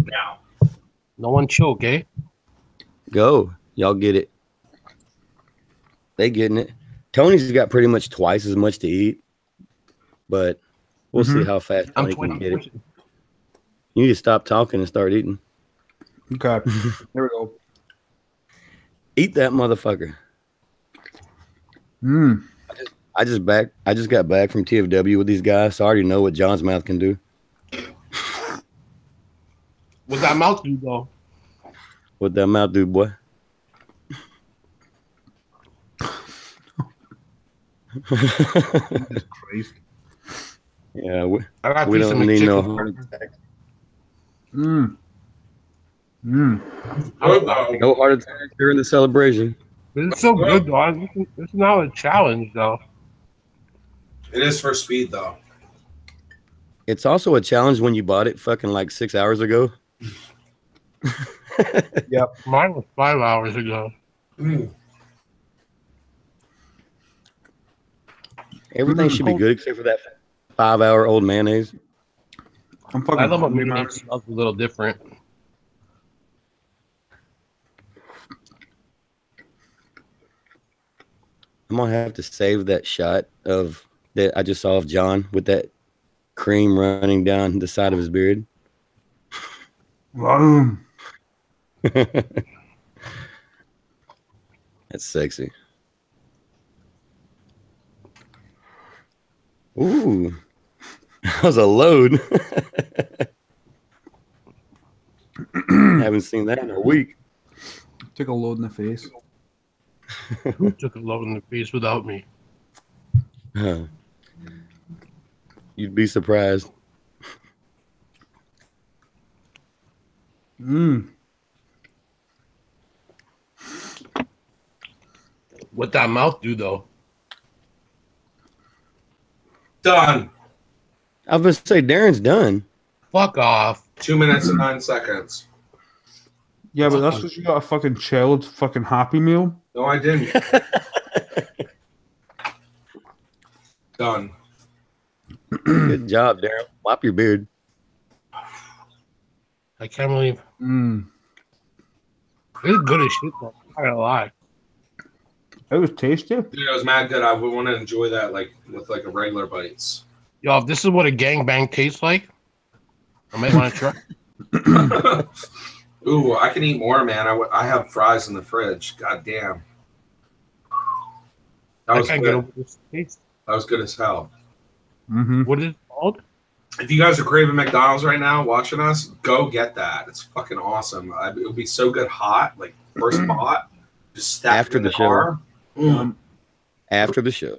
C: now.
D: No one choke, eh?
B: Go. Y'all get it. They getting it. Tony's got pretty much twice as much to eat, but we'll see how fast
D: I'm
B: Tony can
D: 20.
B: get it. You need to stop talking and start eating.
A: Okay. Here we go.
B: Eat that motherfucker. I just got back from TFW with these guys, so I already know what John's mouth can do.
D: What's that mouth do, though?
B: What that mouth do, boy?
A: Jesus Christ.
B: Yeah, we
D: I got
B: don't need no heart attack. No heart attack during the celebration.
D: It's so good, dog. It's not a challenge, though.
C: It is for speed, though.
B: It's also a challenge when you bought it fucking like 6 hours ago.
A: Yep.
D: Mine was 5 hours ago.
B: Everything should be good except for that 5-hour-old mayonnaise.
A: I'm fucking
D: I love what
A: hungry,
D: maybe
A: man.
D: it smells a little different.
B: I'm gonna have to save that shot of that I just saw of John with that cream running down the side of his beard.
A: Boom.
B: That's sexy. Ooh, that was a load. Haven't seen that in a week.
A: Took a load in the face.
D: Who took a load in the face without me?
B: Huh. You'd be surprised.
D: What that mouth do, though?
C: Done.
B: I was going to say Darren's done.
D: Fuck off.
C: 2 minutes and 9 seconds.
A: Yeah, but that's because you got a fucking chilled, fucking Happy Meal.
C: No, I didn't. Done.
B: Good job, Darren. Wipe your beard.
D: I can't believe
A: Mm.
D: it's good as shit, though. I gotta lie.
A: It was tasty.
C: Dude, it was mad good. I would want to enjoy that like with like a regular bites.
D: Yo, if this is what a gangbang tastes like, I might want to try.
C: Ooh, I can eat more, man. I have fries in the fridge. God damn. That
D: I
C: was
D: can't
C: good.
D: get over this taste.
C: That was good as hell.
A: Mm-hmm.
D: What is it called?
C: If you guys are craving McDonald's right now, watching us, go get that. It's fucking awesome. It would be so good hot, like first spot, just stack
B: After
C: it in
B: the
C: the
B: show.
C: car.
B: After the show.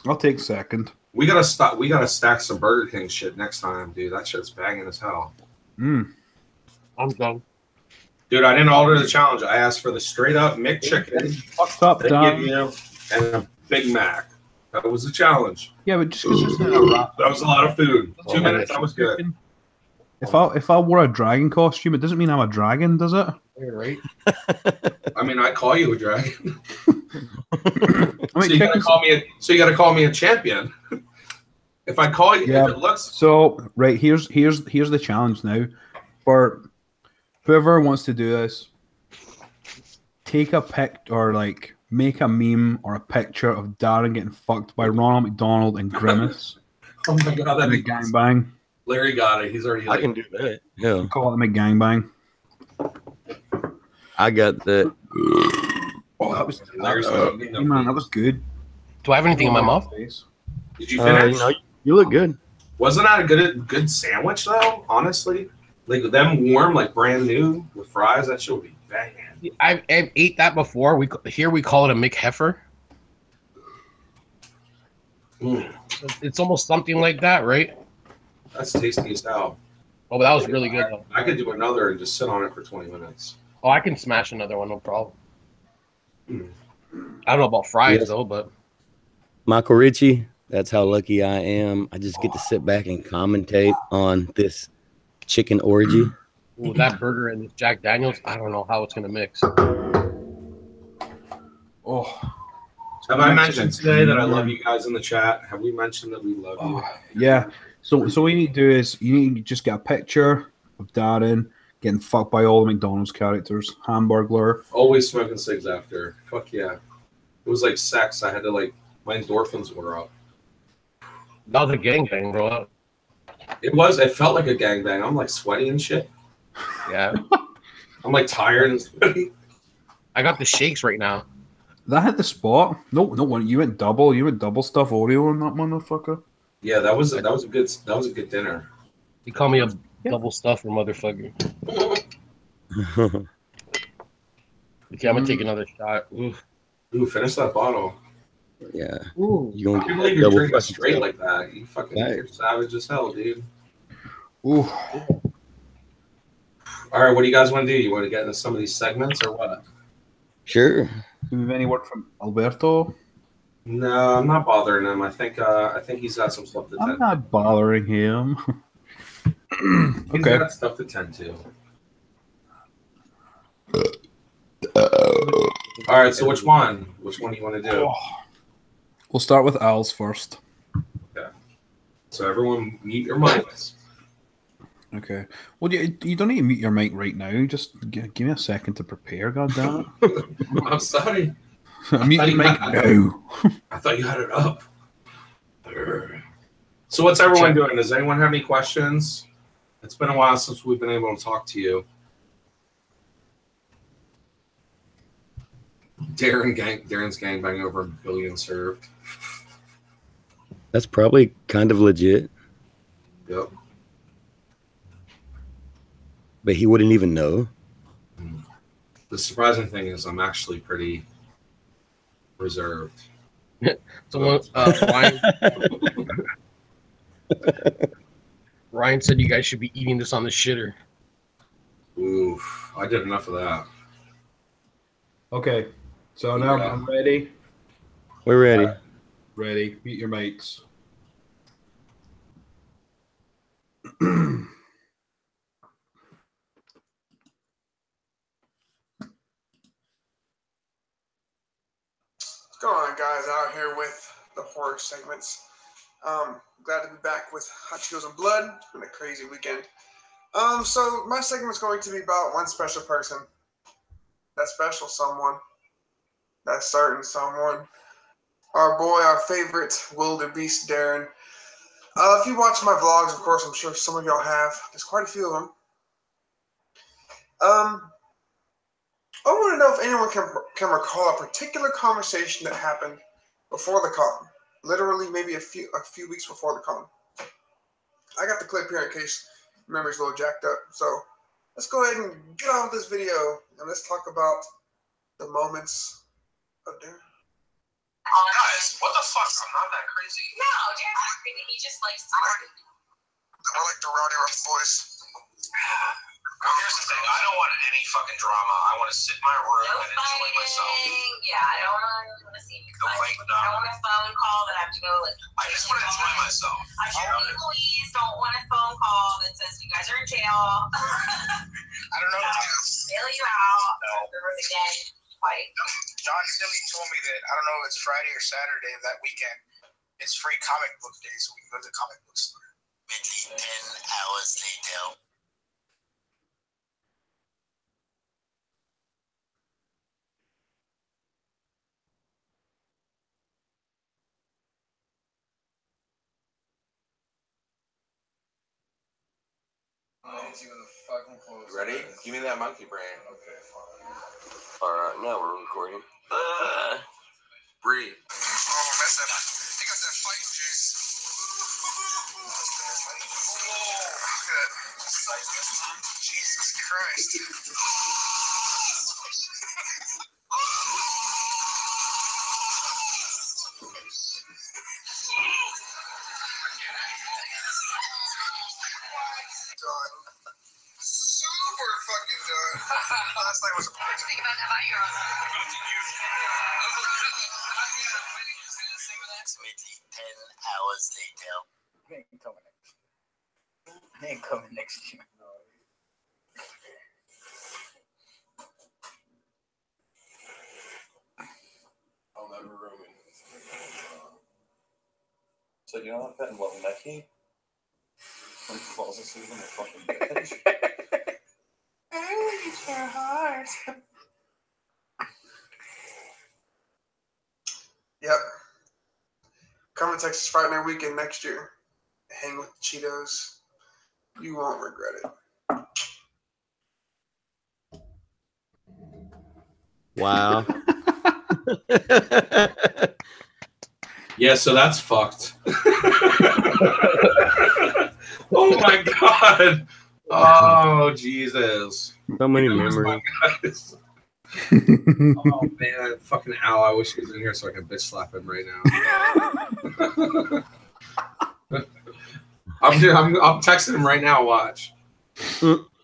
A: I'll take second.
C: We gotta stop. We gotta stack some Burger King shit next time, dude. That shit's banging as hell.
A: Mm.
D: I'm done.
C: Dude, I didn't order the challenge. I asked for the straight up McChicken.
A: Fucked up,
C: They
A: Dan.
C: give you and a Big Mac. That was the challenge.
A: Yeah, but just because it's in a wrap.
C: That was a lot of food. 2 minutes. That was good.
A: If I wore a dragon costume, it doesn't mean I'm a dragon, does it?
D: You're right.
C: I mean, I call you a dragon.
A: I
C: So
A: mean,
C: you gotta call me a champion. If I call you,
A: Yeah.
C: if it looks
A: So right, here's the challenge now. For whoever wants to do this, take a pic or like make a meme or a picture of Darren getting fucked by Ronald McDonald and Grimace
C: oh my god,
A: in
C: that'd
A: the
C: be
A: gangbang.
C: Larry got it. He's already
B: I
C: like,
B: can do that. Yeah.
A: Call it the McGangbang.
B: I got that.
A: Oh, that was
C: Larry's
A: man, that was good.
D: Do I have anything in my mouth?
C: Did you finish?
B: You look good.
C: Wasn't that a good sandwich though? Honestly, like them warm, like brand new with fries. That shit would be banging.
D: I've ate that before. We call it a McHeifer.
C: Mm,
D: It's almost something like that, right?
C: that's tasty as hell.
D: Oh, but that was really good though.
C: I could do another and just sit on it for 20 minutes.
D: Oh, I can smash another one, no problem.
C: Mm.
D: I don't know about fries
B: Yes.
D: though, but
B: Michael Ritchie, that's how lucky I am. I just get to sit back and commentate on this chicken orgy.
D: ooh, that burger and this Jack Daniels, I don't know how it's gonna mix.
A: Oh,
C: Have I mentioned today that I love you guys in the chat? Have we mentioned that we love you?
A: yeah. So what you need to do is you need to just get a picture of Darren getting fucked by all the McDonald's characters. Hamburglar.
C: Always smoking cigs after. Fuck yeah. It was like sex. I had to like my endorphins were up.
D: That was a gangbang, bro.
C: It felt like a gangbang. I'm like sweaty and shit.
D: Yeah,
C: I'm like tired and sweaty.
D: I got the shakes right now.
A: That hit the spot. No one. You went double. You went double stuff Oreo on that motherfucker.
C: Yeah, that was a good dinner.
D: You call me a double stuffer, motherfucker. Okay, I'm gonna take another shot. Oof.
C: Ooh, finish that bottle.
B: Yeah.
D: Ooh.
B: You
C: I
B: gonna
C: can't
B: get
C: believe you're
B: double
C: drinking
B: fucking
C: straight
B: stuff.
C: like that. You fucking
B: Right.
C: you're savage as hell, dude.
A: Ooh.
C: All right, what do you guys want to do? You want to get into some of these segments or what?
B: Sure.
A: Do we have any word from Alberto?
C: No, I'm not bothering him. I think he's got some stuff to
A: I'm
C: tend.
A: not bothering him.
C: He's
A: Okay.
C: got stuff to tend to. All right, so which one? Which one do you want to do?
A: We'll start with Al's first.
C: So everyone mute your mics.
A: Okay. Well, you don't need to mute your mic right now. Just give me a second to prepare, goddammit.
C: I'm sorry.
A: Mute your mic now.
C: I thought you had it up. So what's everyone doing? Does anyone have any questions? It's been a while since we've been able to talk to you. Darren's gangbang over a billion served.
B: That's probably kind of legit,
C: Yep.
B: but he wouldn't even know.
C: The surprising thing is I'm actually pretty reserved.
D: So Ryan said you guys should be eating this on the shitter.
C: Oof, I did enough of that.
A: Okay. So now I'm ready.
B: We're ready.
A: Ready. Mute your mics.
F: What's going on, guys? Out here with the horror segments. Glad to be back with Hot Cheetos and Blood. It's been a crazy weekend. So my segment's going to be about one special person that special someone, that certain someone. Our boy, our favorite wildebeest Darren. If you watch my vlogs, of course, I'm sure some of y'all have. There's quite a few of them. I want to know if anyone can recall a particular conversation that happened before the con. Literally, maybe a few weeks before the con. I got the clip here in case memory's a little jacked up. So let's go ahead and get on with this video and let's talk about the moments of Darren.
C: Guys, what the fuck? I'm not that crazy.
G: No, Darren's not crazy. He just likes to party.
F: I like the rowdy rough voice.
C: Here's the thing. I don't want any fucking drama. I want to sit in my room
G: No
C: and enjoy myself.
G: fighting. Yeah, I don't really want to see you
C: No
G: fight.
C: fighting,
G: I don't want a phone call that I have to go like.
C: I just want to enjoy myself.
G: I'm sure the police don't want a phone call that says you guys are in jail.
H: I don't know.
G: Bail you out.
H: No.
G: There was a gang fight.
H: John Silly told me that, I don't know if it's Friday or Saturday of that weekend, it's free comic book day, so we can go to the comic book store.
I: 10 hours later.
C: Ready? Give me that monkey brain.
I: Okay, fine. Alright, now we're recording.
C: Breathe.
H: Oh, that's that. They got that fighting juice. Look at that. Jesus Christ. Done. Super fucking done. Last night was a party.
G: Think about that by your own.
I: 10 hours later.
J: He ain't coming next year.
K: I'll never ruin. So you know that in Love Necki? When he falls asleep on the fucking bed.
F: It's your heart. Yep. Come to Texas Fight Night Weekend next year. Hang with the Cheetos. You won't regret it.
B: Wow.
C: Yeah, so that's fucked. Oh my god. Oh Jesus.
B: So many memories.
C: Oh man, fucking Al, I wish he was in here so I could bitch slap him right now. I'm texting him right now, watch.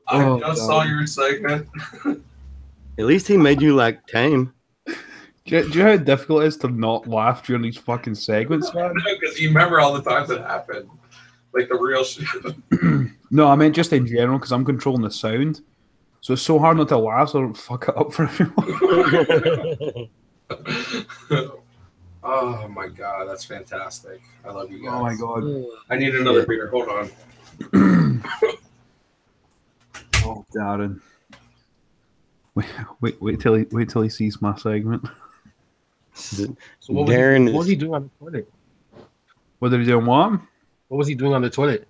C: I just saw your segment.
B: At least he made you like tame.
A: Do you know how difficult it is to not laugh during these fucking segments, man?
C: Because you remember all the times it happened. Like the real shit.
A: No, I meant just in general because I'm controlling the sound. So it's so hard not to laugh so I don't fuck it up for everyone.
C: Oh my god, that's fantastic. I love you guys.
A: Oh my god.
C: I need another beer. Hold on.
A: Oh, Darren. Wait till he sees my segment.
D: So what
B: Darren
D: was he doing on the toilet?
A: What did he do? What?
D: What was he doing on the toilet?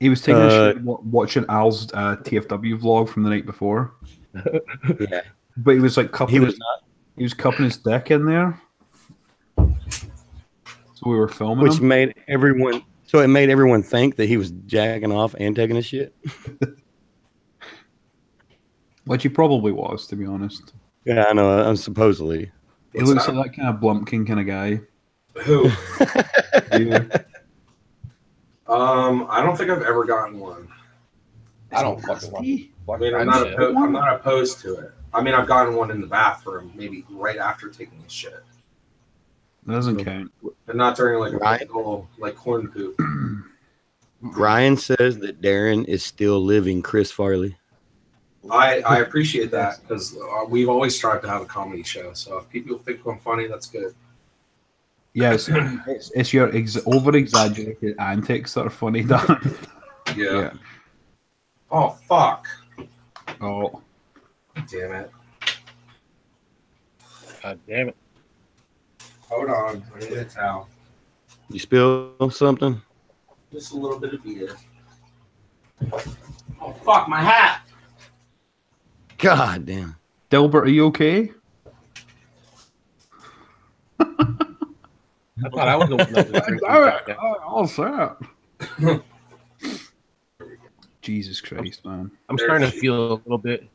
A: He was taking a shit watching Al's TFW vlog from the night before.
B: Yeah.
A: But he was like cupping
B: He was not.
A: He was cupping his dick in there. So we were filming
B: Which
A: him.
B: made everyone. So it made everyone think that he was jacking off and taking a shit.
A: Which he probably was, to be honest.
B: Yeah, I know. Supposedly.
A: He looks like that kind of Blumpkin kind of guy.
C: Who?
A: Yeah.
C: I don't think I've ever gotten one.
D: I don't fucking want.
C: I mean, I'm not opposed to it. I mean, I've gotten one in the bathroom, maybe right after taking a shit.
A: That doesn't count.
C: But not during like a
B: Right.
C: physical, like corn poop.
B: Ryan says that Darren is still living Chris Farley.
C: I appreciate that because we've always strived to have a comedy show. So if people think I'm funny, that's good.
A: Yeah, it's your over-exaggerated antics that are funny, Dan.
C: Yeah. Oh fuck!
A: Oh.
C: Damn it!
D: God damn it.
C: Hold on. I need a towel.
B: You spill something?
C: Just a little bit of beer. Oh, fuck, my hat.
B: God damn.
A: Dilbert, are you okay?
D: I thought I was the one that was drinking. Goddamn.
A: All that. Jesus Christ, man.
D: I'm starting to feel a little bit.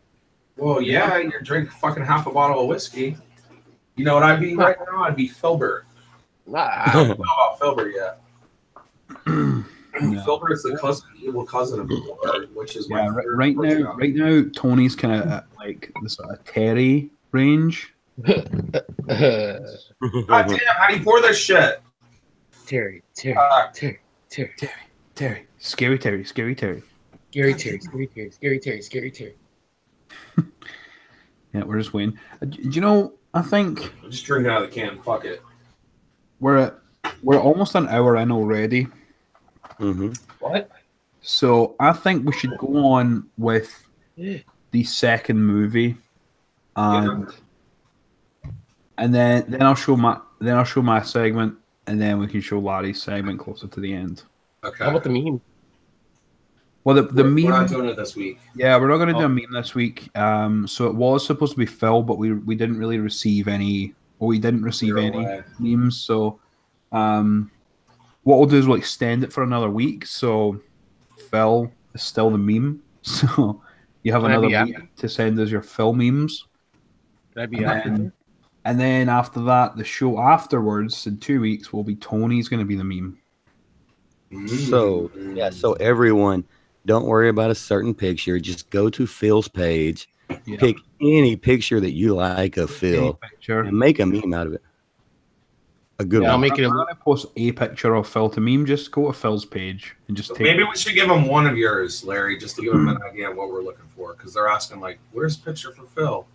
C: Well, yeah, you're drinking fucking half a bottle of whiskey. You know what I'd be right now? I'd be Filbert. I don't know about Filbert yet. Filbert is the evil cousin of Filbert, which is my favorite.
A: Right now, Tony's kind of at like the sort of Terry range.
C: God damn, how do you pour this shit?
D: Terry.
A: Scary Terry.
D: Scary Terry.
A: Yeah, we're just waiting. Do you know, I think
C: I'm just drinking out of the can. Fuck it.
A: We're almost an hour in already.
B: Mm-hmm.
D: What?
A: So I think we should go on with the second movie, and then I'll show my segment, and then we can show Larry's segment closer to the end.
C: Okay.
D: How about the meme?
A: Well, the meme.
C: We're not doing it this week.
A: Yeah, we're not going to do a meme this week. So it was supposed to be Phil, but we didn't really receive any. Well, we didn't receive any memes. So, what we'll do is we'll extend it for another week. So, Phil is still the meme. So you have another week to send us your Phil memes.
D: Can I be after?
A: And then after that, the show afterwards in 2 weeks will be Tony's going to be the meme.
B: So everyone, don't worry about a certain picture. Just go to Phil's page, pick any picture that you like of Phil, and make a meme out of it. A good one.
A: I'm going to post a picture of Phil to meme. Just go to Phil's page and just take.
C: Maybe we should give them one of yours, Larry, just to give them an idea of what we're looking for, because they're asking like, "Where's the picture for Phil?"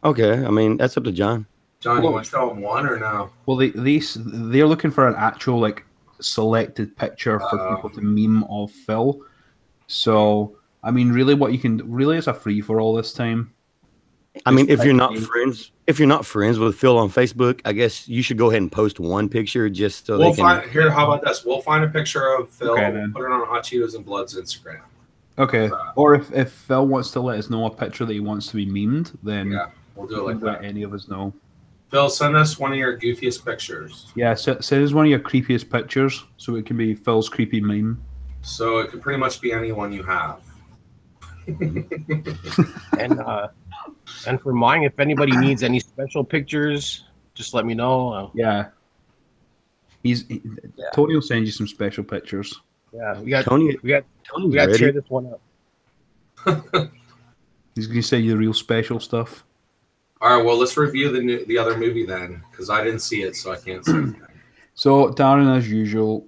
B: Okay, I mean that's up to John.
C: John, you want to show them one or no?
A: Well, they're looking for an actual like selected picture for people to meme of Phil. So, I mean, really, what you can really is a free for all this time.
B: I mean, if you're not friends with Phil on Facebook, I guess you should go ahead and post one picture just so they can.
C: How about this? We'll find a picture of Phil, put it on Hot Cheetos and Blood's Instagram.
A: Okay. Or if Phil wants to let us know a picture that he wants to be memed, then
C: we'll do it like that.
A: Let any of us know.
C: Phil, send us one of your goofiest pictures.
A: Yeah, send us one of your creepiest pictures, so it can be Phil's creepy meme.
C: So it could pretty much be anyone you have.
D: And for mine, if anybody needs any special pictures, just let me know.
A: Yeah. Tony will send you some special pictures.
D: Yeah, we got
B: Tony.
D: We got to tear this one up.
A: He's going to say you the real special stuff.
C: All right, well, let's review the other movie then, because I didn't see it, so I can't say anything.
A: So Darren, as usual,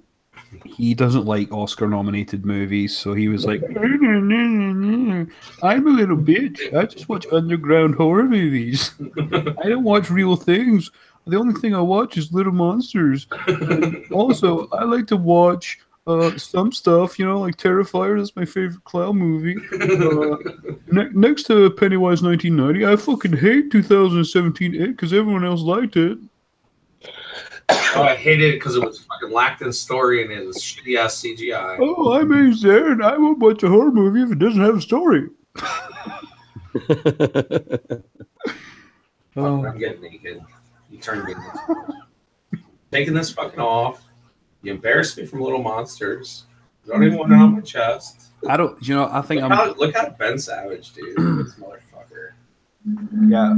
A: he doesn't like Oscar-nominated movies, so he was like, I'm a little bitch. I just watch underground horror movies. I don't watch real things. The only thing I watch is Little Monsters. And also, I like to watch some stuff, like Terrifier. That's my favorite clown movie. Next to Pennywise 1990, I fucking hate 2017 It because everyone else liked it.
C: Oh, I hated it because it was fucking lacked in story and it was shitty ass CGI.
A: Oh, I'm Aaron, and I won't watch a horror movie if it doesn't have a story.
C: I'm getting naked. You turned me into taking this fucking off. You embarrassed me from Little Monsters. You don't even want it on my chest.
A: I don't. I think
C: look at Ben Savage, dude. This motherfucker.
A: Yeah.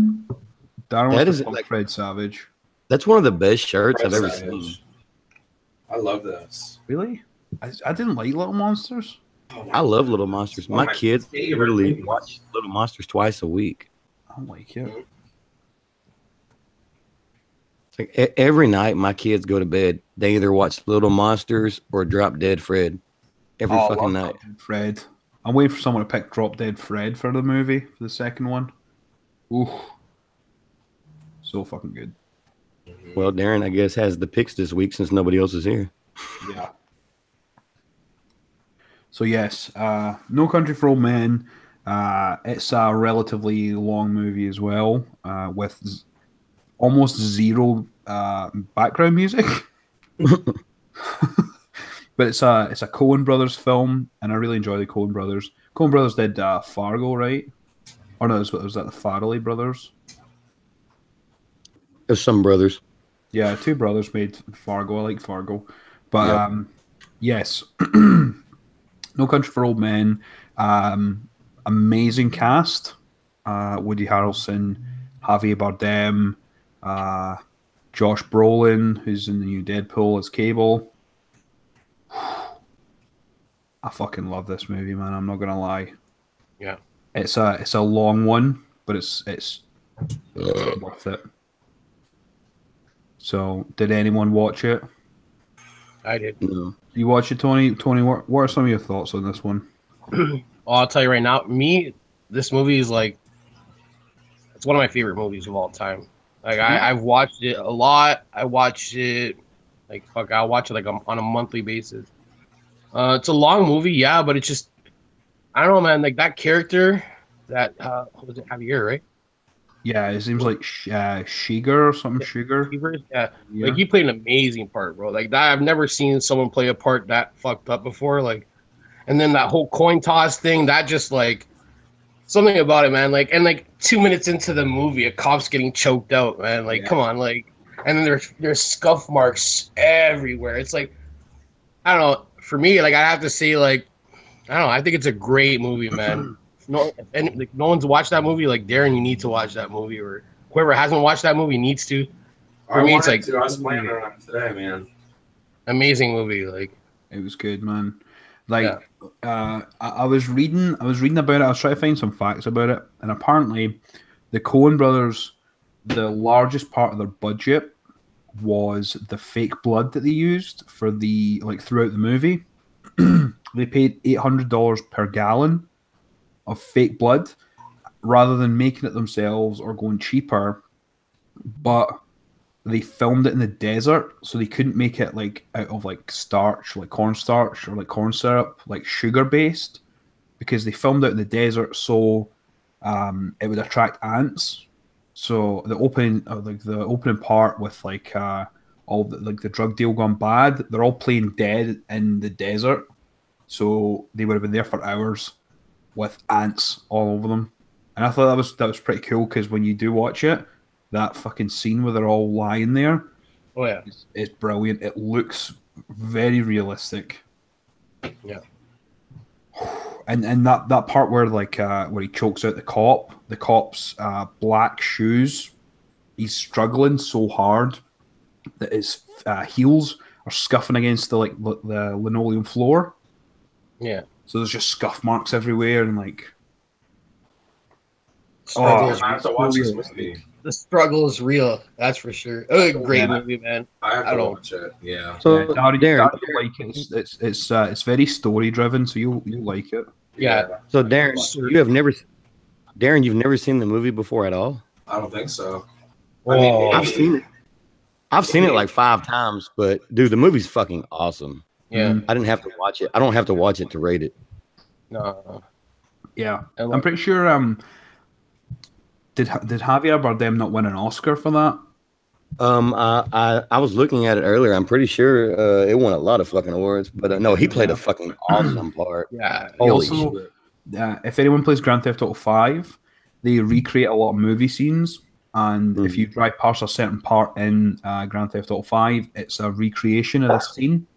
B: That is
A: like Fred Savage.
B: That's one of the best shirts I've ever seen.
C: I love this.
A: Really? I didn't like Little Monsters.
B: I love Little Monsters. My kids literally watch Little Monsters twice a week.
A: I don't like it.
B: It's like every night my kids go to bed, they either watch Little Monsters or Drop Dead Fred. Every fucking night.
A: Fred. I'm waiting for someone to pick Drop Dead Fred for the movie, for the second one. Ooh. So fucking good.
B: Well, Darren, I guess, has the picks this week since nobody else is here.
A: Yeah. So, yes, No Country for Old Men. It's a relatively long movie as well, with almost zero background music. But it's a Coen Brothers film, and I really enjoy the Coen Brothers. Coen Brothers did Fargo, right? Or no, was that the Farrelly brothers?
B: There's some brothers.
A: Yeah, two brothers made Fargo. I like Fargo, but
B: Yep.
A: yes, No Country for Old Men. Amazing cast: Woody Harrelson, Javier Bardem, Josh Brolin, who's in the new Deadpool as Cable. I fucking love this movie, man. I'm not gonna lie.
D: Yeah,
A: it's a long one, but it's worth it. So, did anyone watch it?
D: I did.
B: No.
A: You watch it, Tony? Tony, what are some of your thoughts on this one?
D: Well, I'll tell you right now, this movie is like, it's one of my favorite movies of all time. Like I've watched it a lot. I watched it I'll watch it like on a monthly basis. It's a long movie, yeah, but it's just, I don't know, man. Like that character, that was it Javier, right?
A: Yeah, it seems like Shiger or something. Sugar.
D: Yeah, like he played an amazing part, bro. Like that, I've never seen someone play a part that fucked up before. Like, and then that whole coin toss thing, that just like something about it, man. Like, and like 2 minutes into the movie, a cop's getting choked out, man. Like, come on, like, and then there's scuff marks everywhere. It's like, I don't know. For me, like, I have to say, like, I don't know. I think it's a great movie, man. No one's watched that movie. Like Darren, you need to watch that movie, or whoever hasn't watched that movie needs to. For me, it's like
C: I was planning on it today, man.
D: Amazing movie. Like
A: it was good, man. Like I was reading about it. I was trying to find some facts about it, and apparently, the Coen brothers, the largest part of their budget was the fake blood that they used for the throughout the movie. They paid $800 per gallon of fake blood rather than making it themselves or going cheaper, but they filmed it in the desert, so they couldn't make it like out of like starch, like cornstarch or like corn syrup, like sugar based, because they filmed it in the desert, so it would attract ants. So the opening part with like all the drug deal gone bad, they're all playing dead in the desert, so they would have been there for hours with ants all over them. And I thought that was pretty cool, because when you do watch it, that fucking scene where they're all lying there,
D: oh yeah,
A: it's brilliant. It looks very realistic.
D: Yeah.
A: And that part where where he chokes out the cop's black shoes, he's struggling so hard that his heels are scuffing against the linoleum floor.
D: Yeah.
A: So there's just scuff marks everywhere, and like,
C: I have to watch this movie.
D: The struggle is real, that's for sure. Great movie, man.
C: I have to watch it. Yeah.
B: So
A: Darren, like it's very story driven, so you'll like it.
D: Yeah.
B: So Darren, you've never seen the movie before at all?
C: I don't think so.
D: Oh.
C: I mean,
B: I've seen it. I've seen it like 5 times, but dude, the movie's fucking awesome.
D: Yeah.
B: I didn't have to watch it. I don't have to watch it to rate it.
D: No.
A: Yeah, I'm pretty sure. Did Javier Bardem not win an Oscar for that?
B: I was looking at it earlier. I'm pretty sure it won a lot of fucking awards, but no, he played a fucking awesome part.
D: Yeah.
B: Holy shit.
A: If anyone plays Grand Theft Auto 5, they recreate a lot of movie scenes, and if you drive past a certain part in Grand Theft Auto 5, it's a recreation of the scene.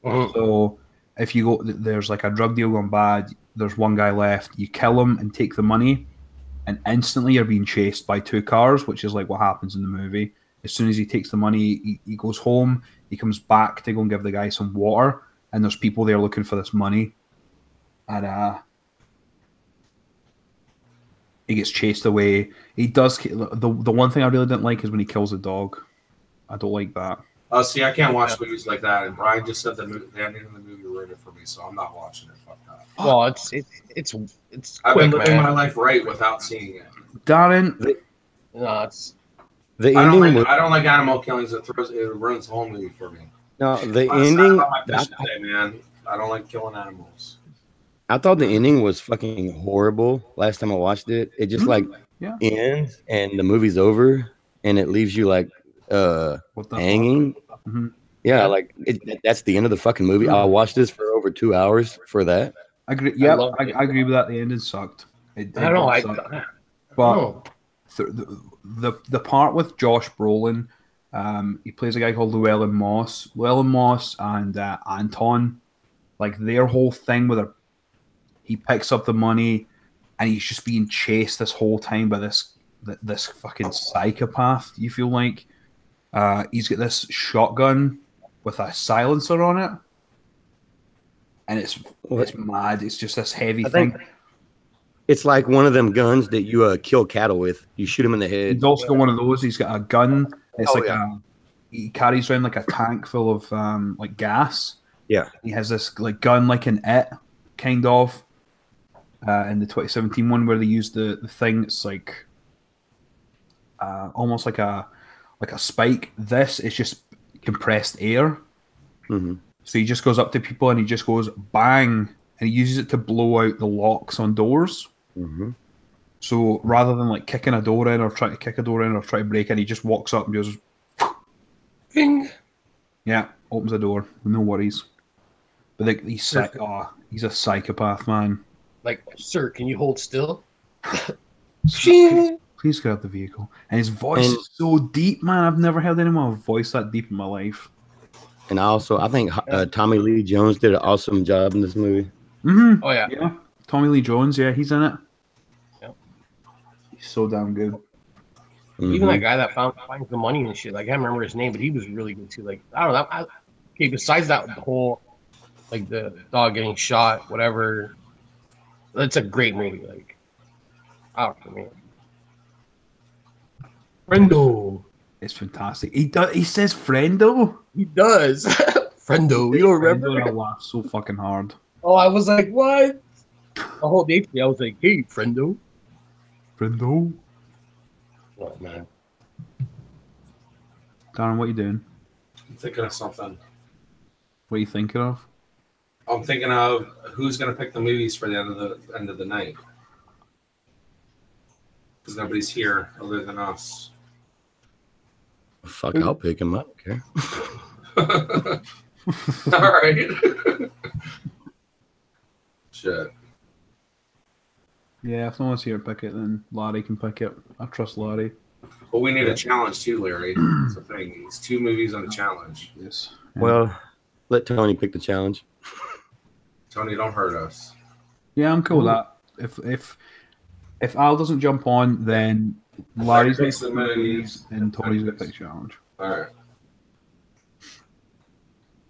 A: So if you go, there's like a drug deal gone bad, there's one guy left, you kill him and take the money, and instantly you're being chased by 2 cars, which is like what happens in the movie. As soon as he takes the money, he goes home, he comes back to go and give the guy some water, and there's people there looking for this money, and he gets chased away. He does. The one thing I really didn't like is when he kills a dog. I don't like that.
C: Oh, see, I can't watch movies like that. And Brian just said the ending of the movie ruined it for me, so I'm not watching it. Fuck that.
D: Well, it's
C: I've
D: quick,
C: been living
D: man.
C: my life right without seeing it.
A: Darren,
D: No, it's
B: The
C: I
B: ending.
C: don't like animal killings. It ruins the whole movie for me.
B: No, the
C: I'm sad
B: ending.
C: about my fish today, man. I don't like killing animals.
B: I thought the ending was fucking horrible last time I watched it. It just like
A: Yeah.
B: ends and the movie's over, and it leaves you like hanging.
A: Mm-hmm.
B: Yeah, like that's the end of the fucking movie. I watched this for over 2 hours for that.
A: I agree. Yeah, I agree with that. The ending sucked. It
D: I don't know.
A: But the part with Josh Brolin, he plays a guy called Llewellyn Moss. Llewellyn Moss and Anton, like their whole thing with he picks up the money, and he's just being chased this whole time by this fucking psychopath. You feel like he's got this shotgun with a silencer on it, and it's mad. It's just this heavy thing.
B: It's like one of them guns that you kill cattle with. You shoot him in the head.
A: He's also got one of those. He's got a gun. It's he carries around like a tank full of like gas.
B: Yeah.
A: He has this like gun like an It kind of in the 2017 one where they used the thing that's like almost like a spike. This is just compressed air.
B: Mm-hmm.
A: So he just goes up to people and he just goes bang, and he uses it to blow out the locks on doors.
B: Mm-hmm.
A: So rather than like kicking a door in or trying to kick a door in or try to break in, he just walks up and goes,
D: Ding.
A: Yeah, opens the door, no worries. But he's a psychopath, man.
D: Like, sir, can you hold still?
A: Please get out the vehicle. And his voice is so deep, man. I've never heard anyone voice that deep in my life.
B: And I think Tommy Lee Jones did an awesome job in this movie.
A: Mm-hmm.
D: Oh yeah,
A: Tommy Lee Jones, he's in it.
D: Yep.
A: He's so damn good.
B: Mm-hmm.
D: Even that guy that finds the money and shit. Like I can't remember his name, but he was really good too. Like I don't know. Okay, besides that, the whole like the dog getting shot, whatever. That's a great movie. Like, out for me. Friendo.
A: It's fantastic. He says friendo.
D: He does. Friendo. You don't remember?
A: I laughed so fucking hard.
D: Oh, I was like, what? The whole day, I was like, hey, friendo.
A: Friendo.
D: Oh, man.
A: Darren, what are you doing?
C: I'm thinking of something.
A: What are you thinking of?
C: I'm thinking of who's going to pick the movies for the end of the night. Because nobody's here other than us.
B: Fuck, I'll pick him up. Okay.
C: All right. Shit.
A: Yeah, if no one's here to pick it, then Larry can pick it. I trust Larry.
C: But we need a challenge too, Larry. That's the thing. It's 2 movies on a challenge.
A: Yes.
B: Yeah. Well, let Tony pick the challenge.
C: Tony, don't hurt us.
A: Yeah, I'm cool with that. If Al doesn't jump on, then Larry's going to movies and Tony's going to pick challenge.
C: All right.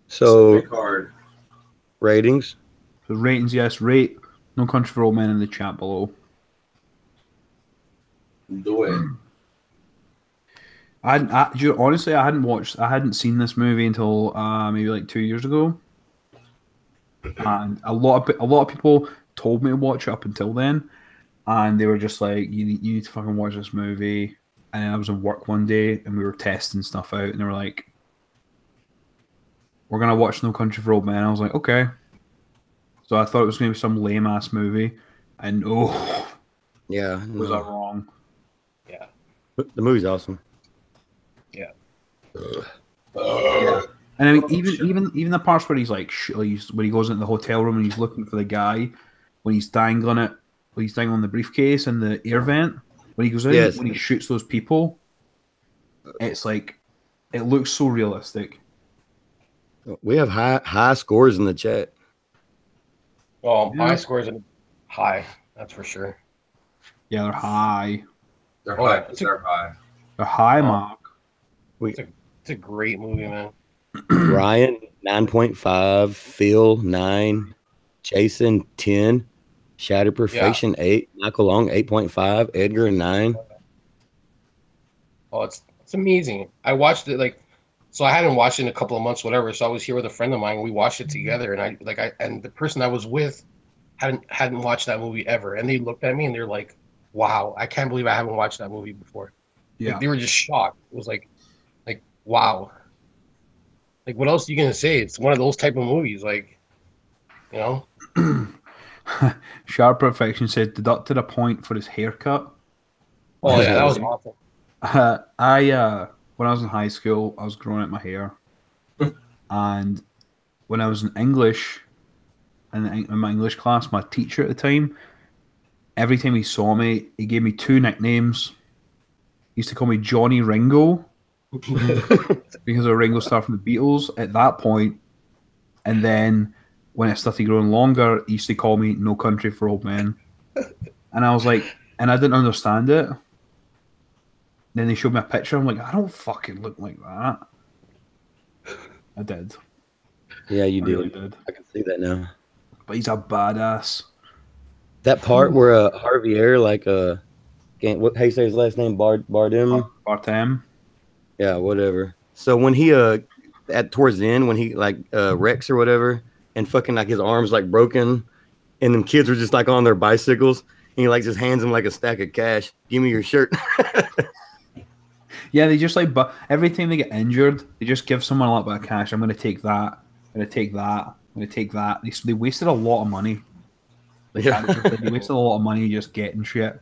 B: So, ratings?
A: So ratings, yes. Rate No Country for Old Men in the chat below.
C: Do it.
A: Honestly, I hadn't seen this movie until maybe like 2 years ago, and a lot of people told me to watch it up until then, and they were just like, "You need to fucking watch this movie." And then I was in work one day, and we were testing stuff out, and they were like, "We're gonna watch No Country for Old Men." I was like, "Okay." So I thought it was gonna be some lame ass movie, and
B: yeah,
A: was I wrong?
D: Yeah,
B: the movie's awesome.
D: Yeah.
A: Yeah. And I mean, even the parts where he's like, when he goes into the hotel room and he's looking for the guy, when he's dangling the briefcase and the air vent, when he goes in, when he shoots those people, it's like, it looks so realistic.
B: We have high scores in the chat.
D: Oh, my scores are high. That's for sure.
A: Yeah, they're high.
C: They're high. They're high.
A: They're high, Mark.
D: It's a great movie, man.
B: Ryan 9.5, Phil 9, Jason 10, Shatter Perfection 8, Michael Long 8.5, Edgar 9.
D: Oh, it's amazing. I watched it so I hadn't watched it in a couple of months, whatever. So I was here with a friend of mine. We watched it together, and the person I was with hadn't watched that movie ever, and they looked at me and they're like, "Wow, I can't believe I haven't watched that movie before."
A: Yeah,
D: like, they were just shocked. It was like, wow. Like, what else are you gonna say? It's one of those type of movies, like, you know.
A: Sharp Perfection said deducted a point for his haircut.
D: Oh yeah, that was awful.
A: When I was in high school, I was growing out my hair, and when I was in English, in my English class, my teacher at the time, every time he saw me, he gave me two nicknames. He used to call me Johnny Ringo because of Ringo Starr from the Beatles at that point, and then when it started growing longer, he used to call me No Country for Old Men, and I was like, and I didn't understand it. Then they showed me a picture. I'm like, I don't fucking look like that. I did.
B: Yeah, you
A: really
B: did. I can see that now.
A: But he's a badass.
B: That part where Javier, how you say his last name? Bardem?
A: Bartem.
B: Yeah, whatever. So when he towards the end when he wrecks or whatever, and fucking like his arms like broken, and them kids are just like on their bicycles, and he like just hands them like a stack of cash. Give me your shirt.
A: Yeah, they just but every time they get injured, they just give someone a lot of cash. I'm going to take that. I'm going to take that. I'm going to take that. They wasted a lot of money. They wasted a lot of money just getting shit.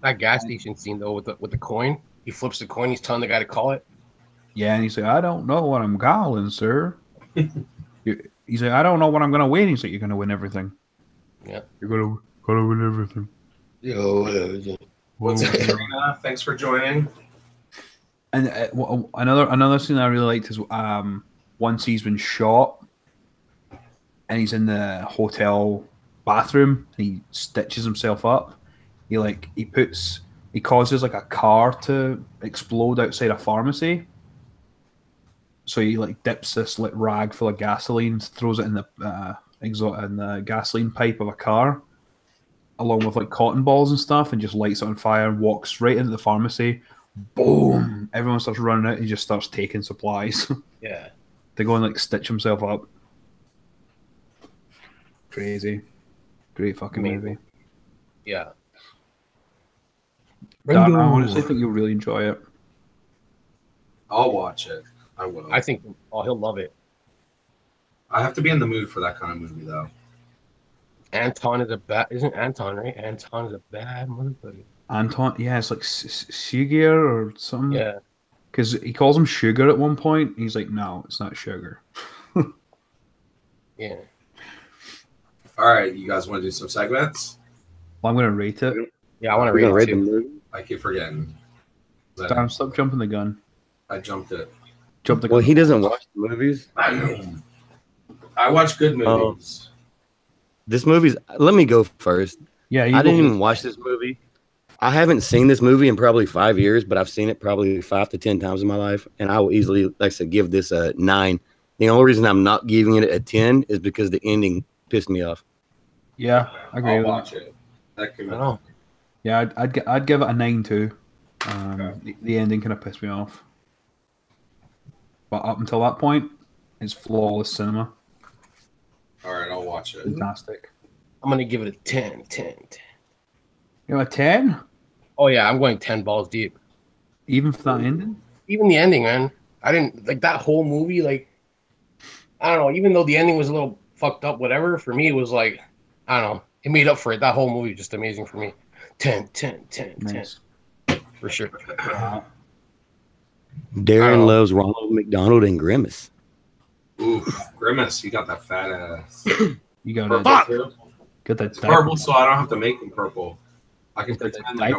D: That gas station scene though, with the coin, he flips the coin. He's telling the guy to call it.
A: Yeah, and he's like, I don't know what I'm calling, sir. He's like, I don't know what I'm going to win. He's like, you're going to win everything.
D: Yeah,
A: you're going to win everything.
C: What's up, Serena? Thanks for joining.
A: And another scene I really liked is once he's been shot and he's in the hotel bathroom and he stitches himself up. He causes like a car to explode outside a pharmacy. So he dips this rag full of gasoline, throws it in the gasoline pipe of a car, along with cotton balls and stuff, and just lights it on fire and walks right into the pharmacy. Boom! Everyone starts running out. He just starts taking supplies.
D: Yeah.
A: They go and stitch himself up. Crazy. Great fucking movie.
D: Yeah.
A: Dan, I honestly think you'll really enjoy it.
C: I'll watch it. I will.
D: I think he'll love it.
C: I have to be in the mood for that kind of movie, though.
D: Anton is isn't Anton, right? Anton is a bad motherfucker.
A: Anton, yeah, it's like Sugar or something.
D: Yeah.
A: Because he calls him Sugar at one point. He's like, no, it's not Sugar.
D: Yeah.
C: All right, you guys want to do some segments?
A: Well, I'm going to rate it.
D: Yeah, I want to rate it too.
C: I keep forgetting.
A: Dan, stop jumping the gun.
C: I jumped it.
B: Well, he doesn't watch the movies.
C: I watch good movies.
B: This movie's. Let me go first.
A: Yeah,
B: I didn't even watch this movie. I haven't seen this movie in probably 5 years, but I've seen it probably 5 to 10 times in my life, and I will easily, like I said, give this a 9. The only reason I'm not giving it a 10 is because the ending pissed me off.
A: Yeah, I agree.
C: I'll watch it. That could be.
A: Yeah, I'd give it a 9 too. The ending kind of pissed me off, but up until that point, it's flawless cinema.
C: All right, I'll watch it.
A: Fantastic.
D: I'm gonna give it a 10.
A: You know, a 10?
D: Oh yeah, I'm going 10 balls deep.
A: Even for that ending?
D: Even the ending, man. I didn't like that whole movie. Like, I don't know. Even though the ending was a little fucked up, whatever. For me, it was like, I don't know. It made up for it. That whole movie was just amazing for me. 10.
A: Nice.
D: For sure.
B: Darren loves Ronald McDonald and Grimace.
C: Oof, Grimace, you got that fat ass.
A: You got
C: purple.
A: Get that
C: purple, so I don't have to make them purple. I can pretend like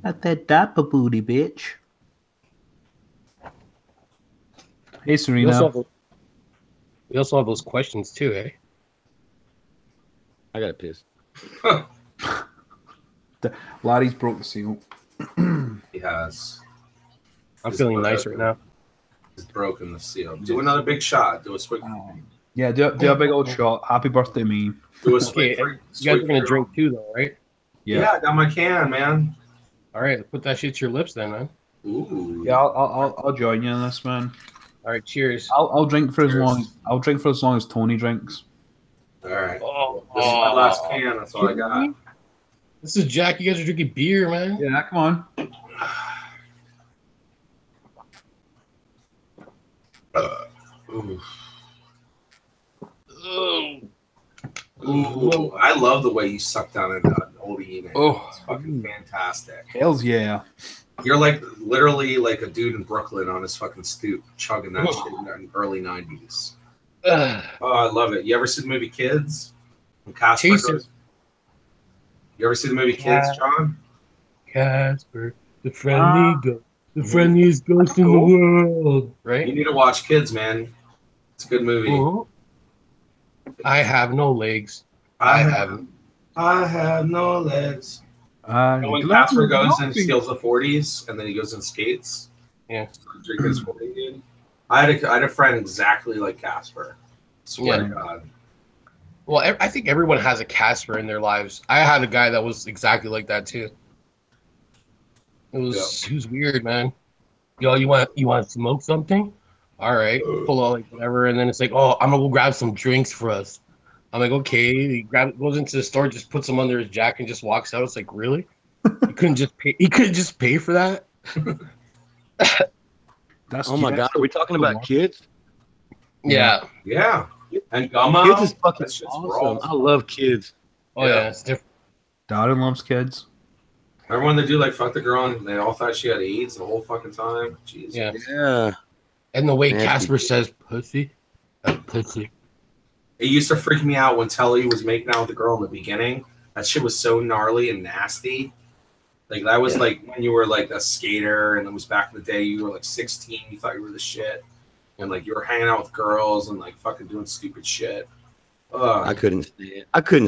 A: Not that diaper booty, bitch. Hey, Serena.
D: We also have those questions too, eh?
B: I got to piss.
A: Laddie's broke the seal.
C: He has.
D: I'm feeling nice right now.
C: He's broken the seal. Do another big shot. Do a swig.
A: Yeah, do a big old shot. Happy birthday, me.
C: Do a swig.
D: You guys are gonna drink too, though, right?
C: Yeah, I got my can, man.
D: All right, put that shit to your lips, then, man.
C: Ooh.
A: Yeah, I'll join you in this, man.
D: All right, cheers.
A: I'll drink for as long as Tony drinks.
C: All right. This is my last can. That's all I got.
D: This is Jack. You guys are drinking beer, man.
A: Yeah, come on.
C: Ooh, I love the way you suck down an oldie be, man.
A: Oh.
C: It's fucking fantastic.
A: Hells yeah.
C: You're like literally like a dude in Brooklyn on his fucking stoop chugging that shit in the early 90s. Oh, I love it. You ever see the movie Kids? When Casper goes. You ever see the movie Kids, John?
D: Casper, the friendly ghost, the friendliest ghost in the world. Right?
C: You need to watch Kids, man. It's a good movie.
D: I have no legs.
C: I have no legs. And when Casper goes and steals the 40s, and then he goes and skates, drinking his 40, dude. I had a friend exactly like Casper. Swear to God.
D: Well, I think everyone has a Casper in their lives. I had a guy that was exactly like that too. It was weird, man. Yo, you want to smoke something? All right, pull out like whatever, and then it's like, oh, I'm gonna go grab some drinks for us. I'm like, okay. He goes into the store, just puts them under his jacket, and just walks out. It's like, really? You couldn't just pay? He couldn't just pay for that?
B: Oh my God, are we talking about Kids?
D: Yeah.
C: And Gummo.
B: Kids is fucking awesome. I love Kids.
D: Oh yeah, it's different.
A: Darren loves Kids.
C: Remember when they do like fuck the girl and they all thought she had AIDS the whole fucking time? Jesus.
B: Yeah.
D: And the way Casper says pussy, pussy.
C: It used to freak me out when Telly was making out with the girl in the beginning. That shit was so gnarly and nasty. Like that was like when you were like a skater and it was back in the day, you were like 16, you thought you were the shit. And like you were hanging out with girls and like fucking doing stupid shit.
B: I couldn't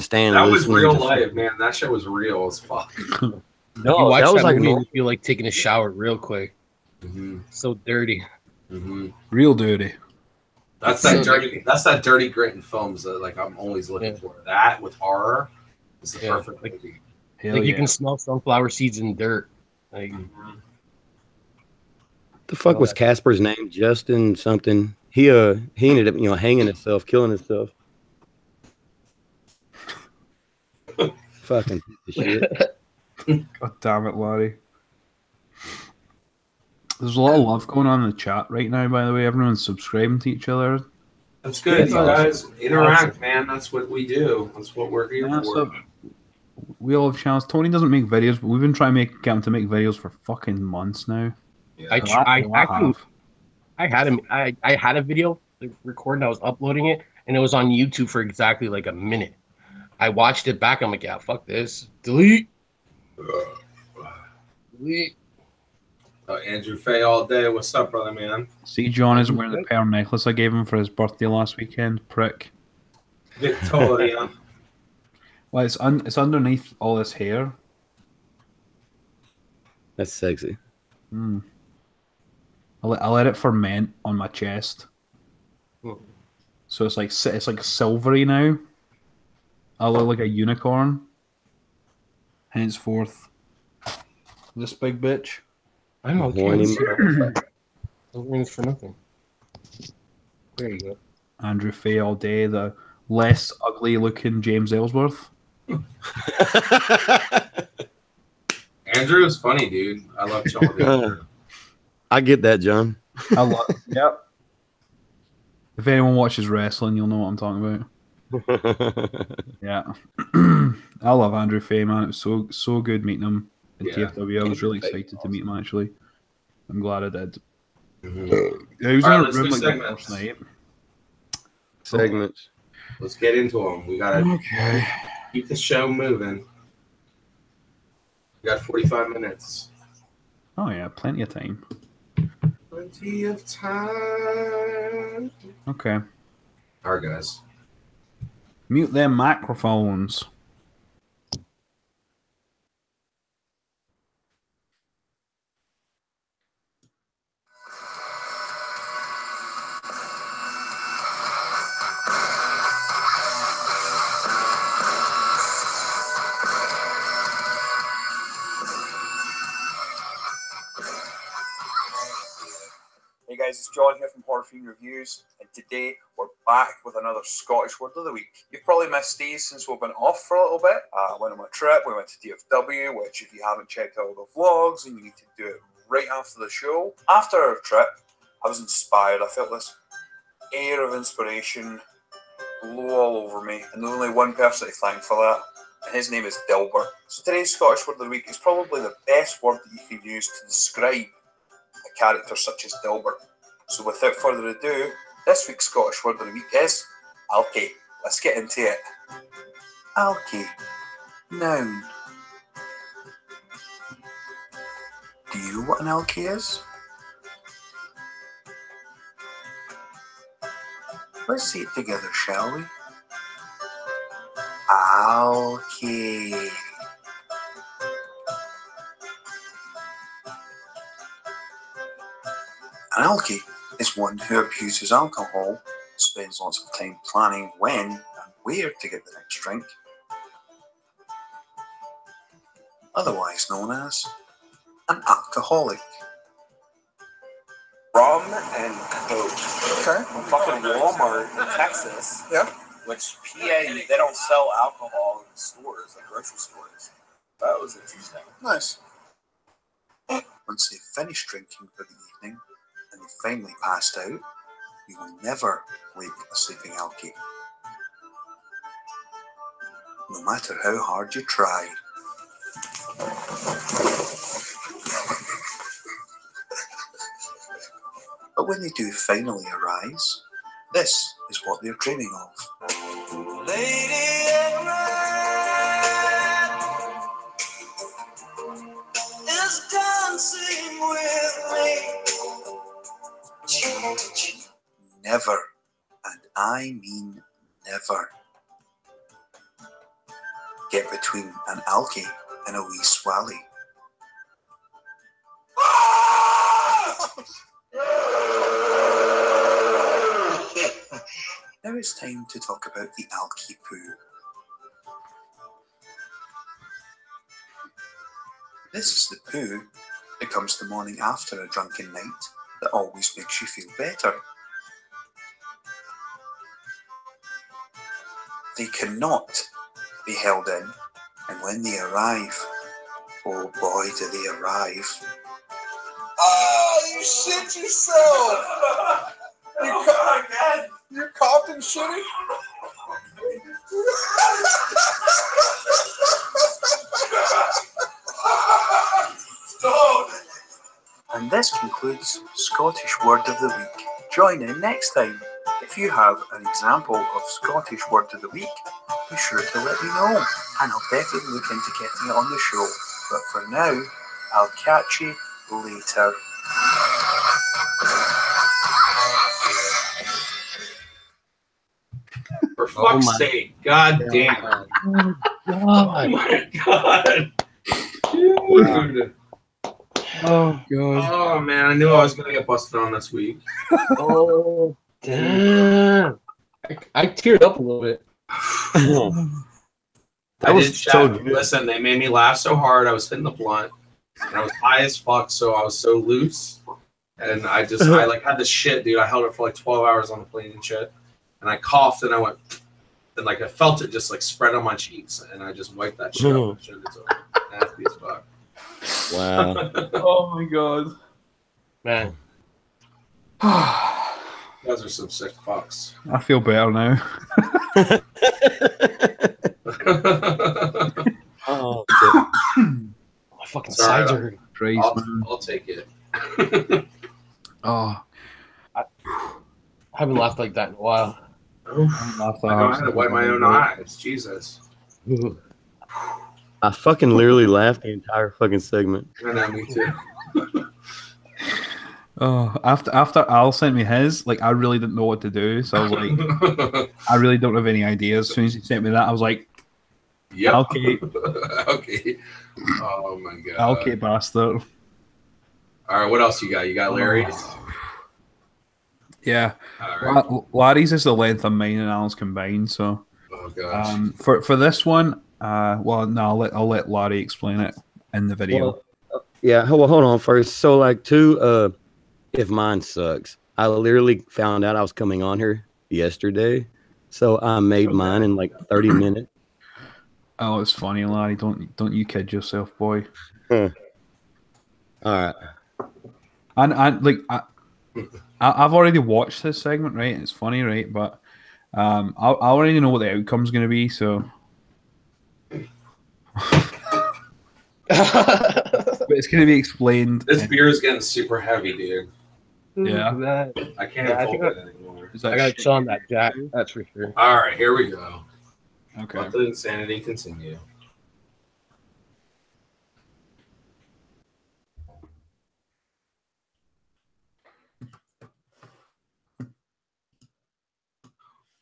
B: stand
C: that was real life, man. That shit was real as fuck.
D: No, you watch that was like movie, you feel like taking a shower real quick. So dirty.
A: Real dirty.
C: That's that dirty. That's that dirty grit in films that like I'm always looking for. That with horror is the perfect movie.
D: Like you can smell sunflower seeds in dirt. Like,
B: the fuck was Casper's name? Justin something. He ended up hanging himself, killing himself. Fucking shit.
A: God damn it, Larry. There's a lot of love going on in the chat right now, by the way. Everyone's subscribing to each other.
C: That's good, you guys. Interact, man. That's what we do. That's what we're here for.
A: So we all have channels. Tony doesn't make videos, but we've been trying to get him to make videos for fucking months now.
D: I had a video recorded. I was uploading it, and it was on YouTube for exactly like a minute. I watched it back. I'm like, yeah, fuck this. Delete. Delete.
C: Andrew Fay all day. What's up, brother, man?
A: See, John isn't wearing the pearl necklace I gave him for his birthday last weekend. Prick.
C: Victoria.
A: Well, it's underneath all this hair.
B: That's sexy.
A: I let it ferment on my chest, so it's like silvery now. I look like a unicorn. Henceforth, this big bitch.
D: I'm okay. Wins for nothing. There you go.
A: Andrew Fay all day. The less ugly looking James Ellsworth.
C: Andrew is funny, dude. I love chilling.
B: I get that, John.
A: I love. Yep. If anyone watches wrestling, you'll know what I'm talking about. Yeah. I love Andrew Fay, man. It was so good meeting him at TFW. I was really excited to meet him, actually. I'm glad I did. Yeah, he was in a room like that last night.
B: Segments.
C: Let's get into them. We gotta keep the show moving. We got 45 minutes.
A: Oh yeah, plenty of time.
C: Plenty of time.
A: Okay.
C: All right, guys.
A: Mute them microphones.
J: Hey guys, it's John here from Horror Fiend Reviews, and today we're back with another Scottish Word of the Week. You've probably missed these since we've been off for a little bit. I went on my trip, we went to DFW, which if you haven't checked out the vlogs, then you need to do it right after the show. After our trip, I was inspired. I felt this air of inspiration blow all over me, and there's only one person to thank for that, and his name is Dilbert. So today's Scottish Word of the Week is probably the best word that you could use to describe a character such as Dilbert. So without further ado, this week's Scottish Word of the Week is Alki. Let's get into it. Alki. Noun. Do you know what an alki is? Let's see it together, shall we? Alki. An alki is one who abuses alcohol, spends lots of time planning when and where to get the next drink, otherwise known as an alcoholic.
L: Rum and Coke.
F: Okay.
L: From fucking Walmart in Texas.
F: Yeah.
L: Which PA, they don't sell alcohol in stores, like grocery stores. That was interesting.
F: Nice.
J: Once they finish drinking for the evening and they finally passed out, you will never wake a sleeping alki. No matter how hard you try. But when they do finally arise, this is what they're dreaming of.
E: Lady in red is dancing with me.
J: Never, and I mean never, get between an alki and a wee swally. Now it's time to talk about the alki poo. This is the poo that comes the morning after a drunken night that always makes you feel better. They cannot be held in, and when they arrive, oh boy do they arrive.
F: Oh, you shit yourself! You coughed and shitting?
J: And this concludes Scottish Word of the Week. Join in next time. If you have an example of Scottish Word of the Week, be sure to let me know, and I'll definitely look into getting it on the show. But for now, I'll catch you later.
C: For fuck's sake. God damn.
D: Oh, God.
C: Oh my God. Dude.
A: Oh, God.
C: Oh, man. I knew I was going to get busted on this week.
D: Oh, damn. I teared up a little bit.
C: I did so good. Listen, they made me laugh so hard. I was hitting the blunt. And I was high as fuck, so I was so loose. And I like had this shit, dude. I held it for like 12 hours on the plane and shit. And I coughed and I went, and like I felt it just like spread on my cheeks. And I just wiped that shit off. It's nasty as fuck.
B: Wow.
A: Oh my God.
D: Man.
C: You guys are some sick fucks.
A: I feel better now.
B: Oh,
D: my fucking sides are hurting.
C: I'll take it.
A: Oh.
D: I haven't laughed like that in a while.
C: I had to wipe my own eyes. Jesus.
B: I fucking literally laughed the entire fucking segment.
C: I know, me too.
A: Oh, after Al sent me his, like I really didn't know what to do, so I was like, I really don't have any ideas. As soon as he sent me that, I was like,
C: yep.
A: Okay.
C: Okay. Oh my God.
A: Okay, bastard.
C: All right, what else you got? You got Larry's?
A: Yeah.
C: All right.
A: Larry's is the length of mine and Al's combined, so.
C: Oh gosh.
A: For this one, well, no, I'll let Larry explain it in the video.
B: Well, yeah, hold on first. So, like, if mine sucks, I literally found out I was coming on here yesterday, so I made mine in like 30 minutes.
A: Oh, it's funny, Larry. Don't you kid yourself, boy.
B: Huh. All right.
A: And like I've already watched this segment, right? It's funny, right? But I already know what the outcome's going to be, so But it's going to be explained.
C: This beer is getting super heavy, dude.
A: Yeah.
C: I can't
D: I
C: hold
D: think
C: it anymore.
D: I got to chill on that Jack. That's for sure.
C: All right, here we go.
A: Okay.
C: Let the insanity continue.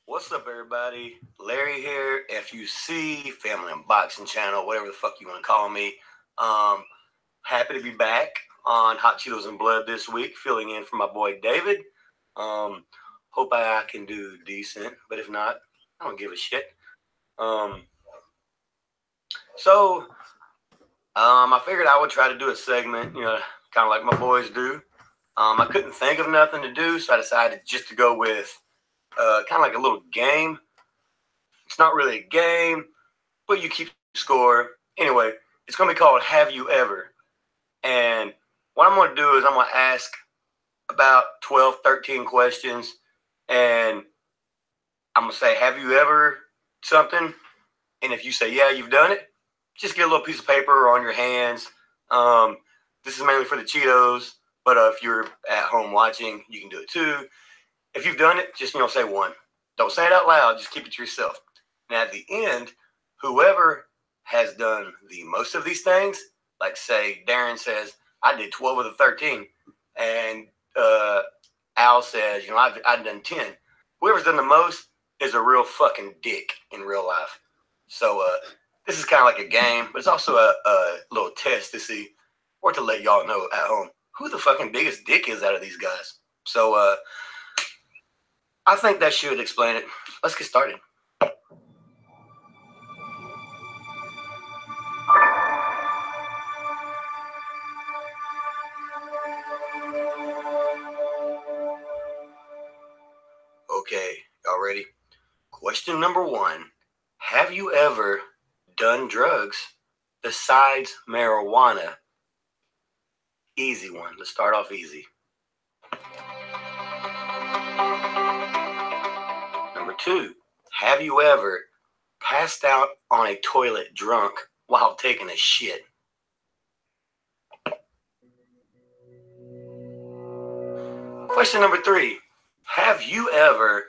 B: What's up, everybody? Larry here, FUC, Family Unboxing Channel, whatever the fuck you want to call me. Happy to be back on Hot Cheetos and Blood this week, filling in for my boy David. Hope I can do decent, but if not, I don't give a shit. I figured I would try to do a segment, kind of like my boys do. I couldn't think of nothing to do, so I decided just to go with kind of like a little game. It's not really a game, but you keep score. Anyway, it's going to be called Have You Ever? And what I'm going to do is I'm going to ask about 12, 13 questions. And I'm going to say, have you ever something? And if you say, yeah, you've done it, just get a little piece of paper on your hands. This is mainly for the Cheetos, but if you're at home watching, you can do it too. If you've done it, just, say one. Don't say it out loud. Just keep it to yourself. And at the end, whoever has done the most of these things, like say Darren says, I did 12 of the 13. And Al says, I've done 10. Whoever's done the most is a real fucking dick in real life. So this is kind of like a game, but it's also a little test to see, or to let y'all know at home, who the fucking biggest dick is out of these guys. So I think that should explain it. Let's get started. Okay, y'all ready? Question number 1. Have you ever done drugs besides marijuana? Easy one. Let's start off easy. Number 2. Have you ever passed out on a toilet drunk while taking a shit? Question number 3. Have you ever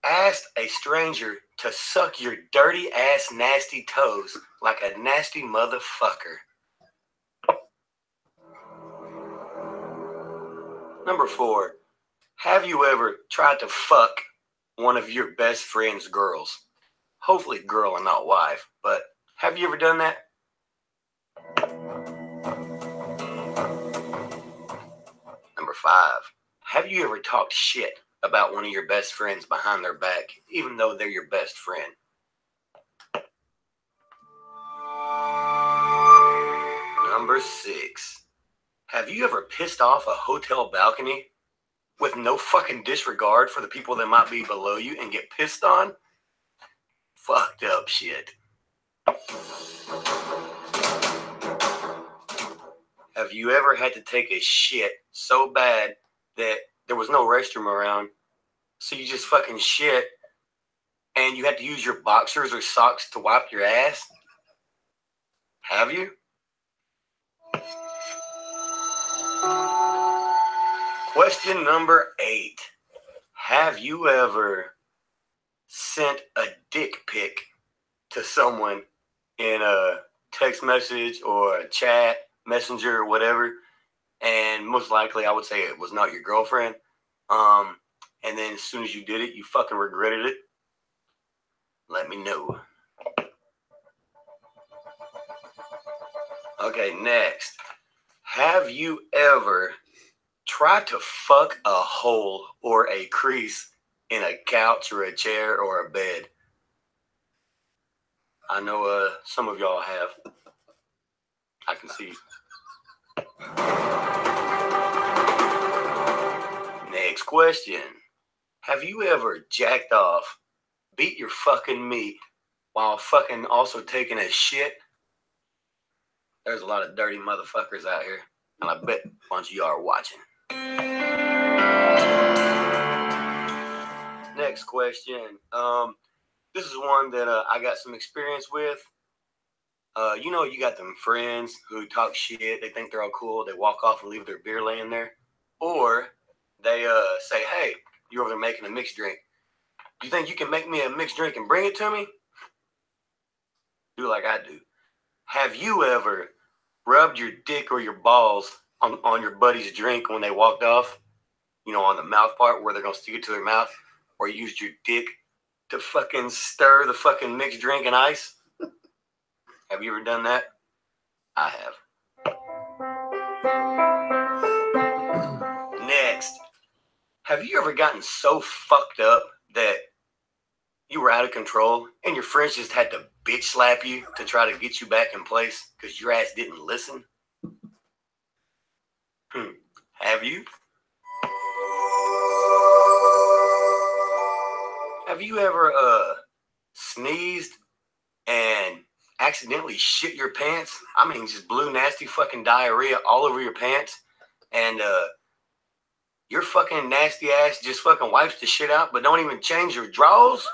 B: asked a stranger to suck your dirty ass nasty toes like a nasty motherfucker? Number 4. Have you ever tried to fuck one of your best friend's girls? Hopefully girl and not wife, but have you ever done that? Number 5. Have you ever talked shit about one of your best friends behind their back, even though they're your best friend? Number 6. Have you ever pissed off a hotel balcony with no fucking disregard for the people that might be below you and get pissed on? Fucked up shit. Have you ever had to take a shit so bad that there was no restroom around, so you just fucking shit and you had to use your boxers or socks to wipe your ass? Have you? Question number 8. Have you ever sent a dick pic to someone in a text message or a chat, messenger, or whatever, and most likely I would say it was not your girlfriend, and then as soon as you did it, you fucking regretted it? Let me know. Okay, next. Have you ever tried to fuck a hole or a crease in a couch or a chair or a bed? I know some of y'all have. I can see. Next question. Have you ever jacked off, beat your fucking meat, while fucking also taking a shit? There's a lot of dirty motherfuckers out here, and I bet a bunch of y'all are watching. Next question. This is one that I got some experience with. You know, you got them friends who talk shit. They think they're all cool. They walk off and leave their beer laying there. Or they say, hey, you're over there making a mixed drink. You think you can make me a mixed drink and bring it to me? Do like I do. Have you ever rubbed your dick or your balls on your buddy's drink when they walked off? You know, on the mouth part where they're going to stick it to their mouth? Or used your dick to fucking stir the fucking mixed drink in ice? Have you ever done that? I have. Next. Have you ever gotten so fucked up that you were out of control and your friends just had to bitch slap you to try to get you back in place because your ass didn't listen? Have you? Have you ever sneezed and accidentally shit your pants? I mean, just blue, nasty fucking diarrhea all over your pants, and your fucking nasty ass just fucking wipes the shit out, but don't even change your drawers?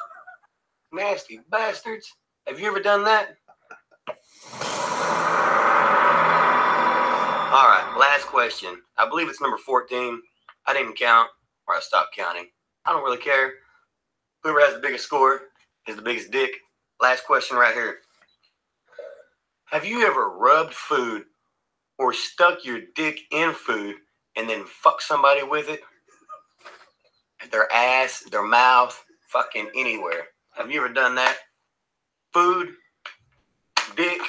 B: Nasty bastards. Have you ever done that? All right, last question. I believe it's number 14. I didn't count, or I stopped counting. I don't really care. Whoever has the biggest score is the biggest dick. Last question right here. Have you ever rubbed food or stuck your dick in food and then fuck somebody with it? Their ass, their mouth, fucking anywhere. Have you ever done that? Food, dick,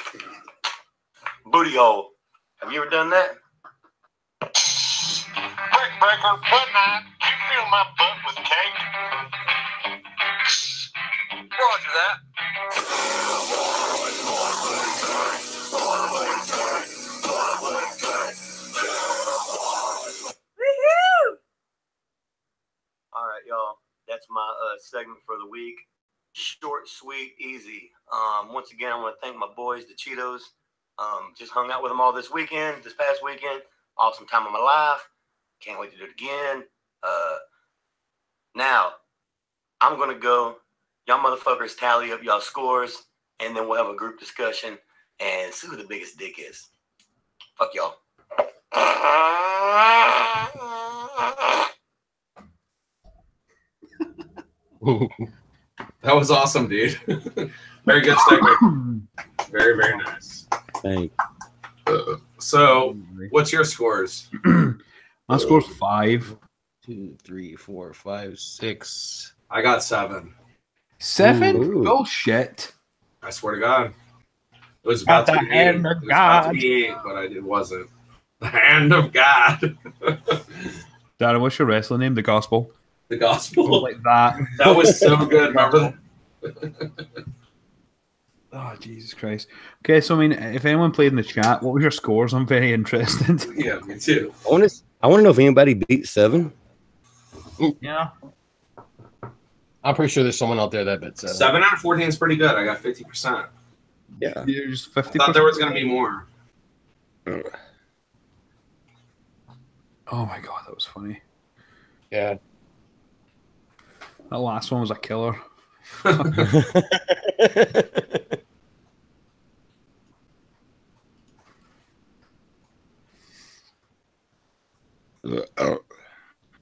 B: booty hole. Have you ever done that?
M: Brick breaker, butt night. You fill my butt with cake.
L: Roger that.
B: All right, y'all. That's my segment for the week. Short, sweet, easy. Once again, I want to thank my boys, the Cheetos. Just hung out with them all this past weekend. Awesome time of my life. Can't wait to do it again. Now, I'm going to go. Y'all motherfuckers tally up y'all scores, and then we'll have a group discussion and see who the biggest dick is. Fuck y'all.
C: That was awesome, dude. Very good segment. Very, very nice.
B: Thanks.
C: So, what's your scores?
A: My score's 5.
D: 2, 3, 4, 5, 6.
C: I got 7.
A: 7?
B: Ooh.
A: Bullshit.
C: I swear to God. It was about to be 8. It was about to be 8, but it wasn't. The hand of God.
A: Darren, what's your wrestling name? The Gospel.
C: The Gospel.
A: Like that.
C: That was so good. Remember that?
A: Oh, Jesus Christ. Okay, so I mean, if anyone played in the chat, what was your scores? I'm very interested.
C: Yeah, me too.
B: I want to know if anybody beat 7.
A: Yeah.
D: I'm pretty sure there's someone out there that bet 7.
C: 7 out of 14 is pretty good. I got 50%.
B: Yeah.
A: There's 50%.
C: I thought there was going to be more.
A: Oh my God, that was funny.
D: Yeah.
A: That last one was a killer.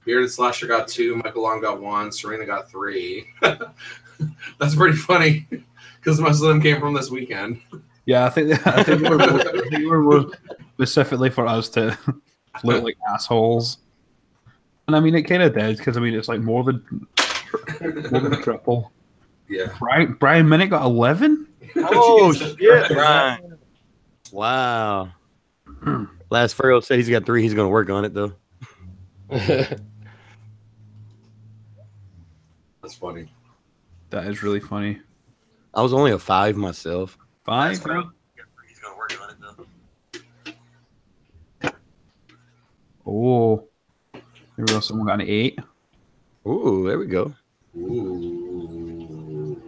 C: Bearded Slasher got 2, Michael Long got 1, Serena got 3. That's pretty funny because most of them came from this weekend.
A: Yeah, I think they were more specifically for us to look like assholes. And I mean, it kind of did because I mean, it's like more than triple.
C: Yeah.
A: Brian Minnick got 11.
B: Oh shit, Brian! Wow. Last Farrell said he's got 3. He's going to work on it though.
C: That's funny.
A: That is really funny.
B: I was only a 5 myself.
A: 5?
B: He's going to work on it though.
A: Oh, there we go. Someone got an 8.
B: Ooh, there we go.
C: Ooh.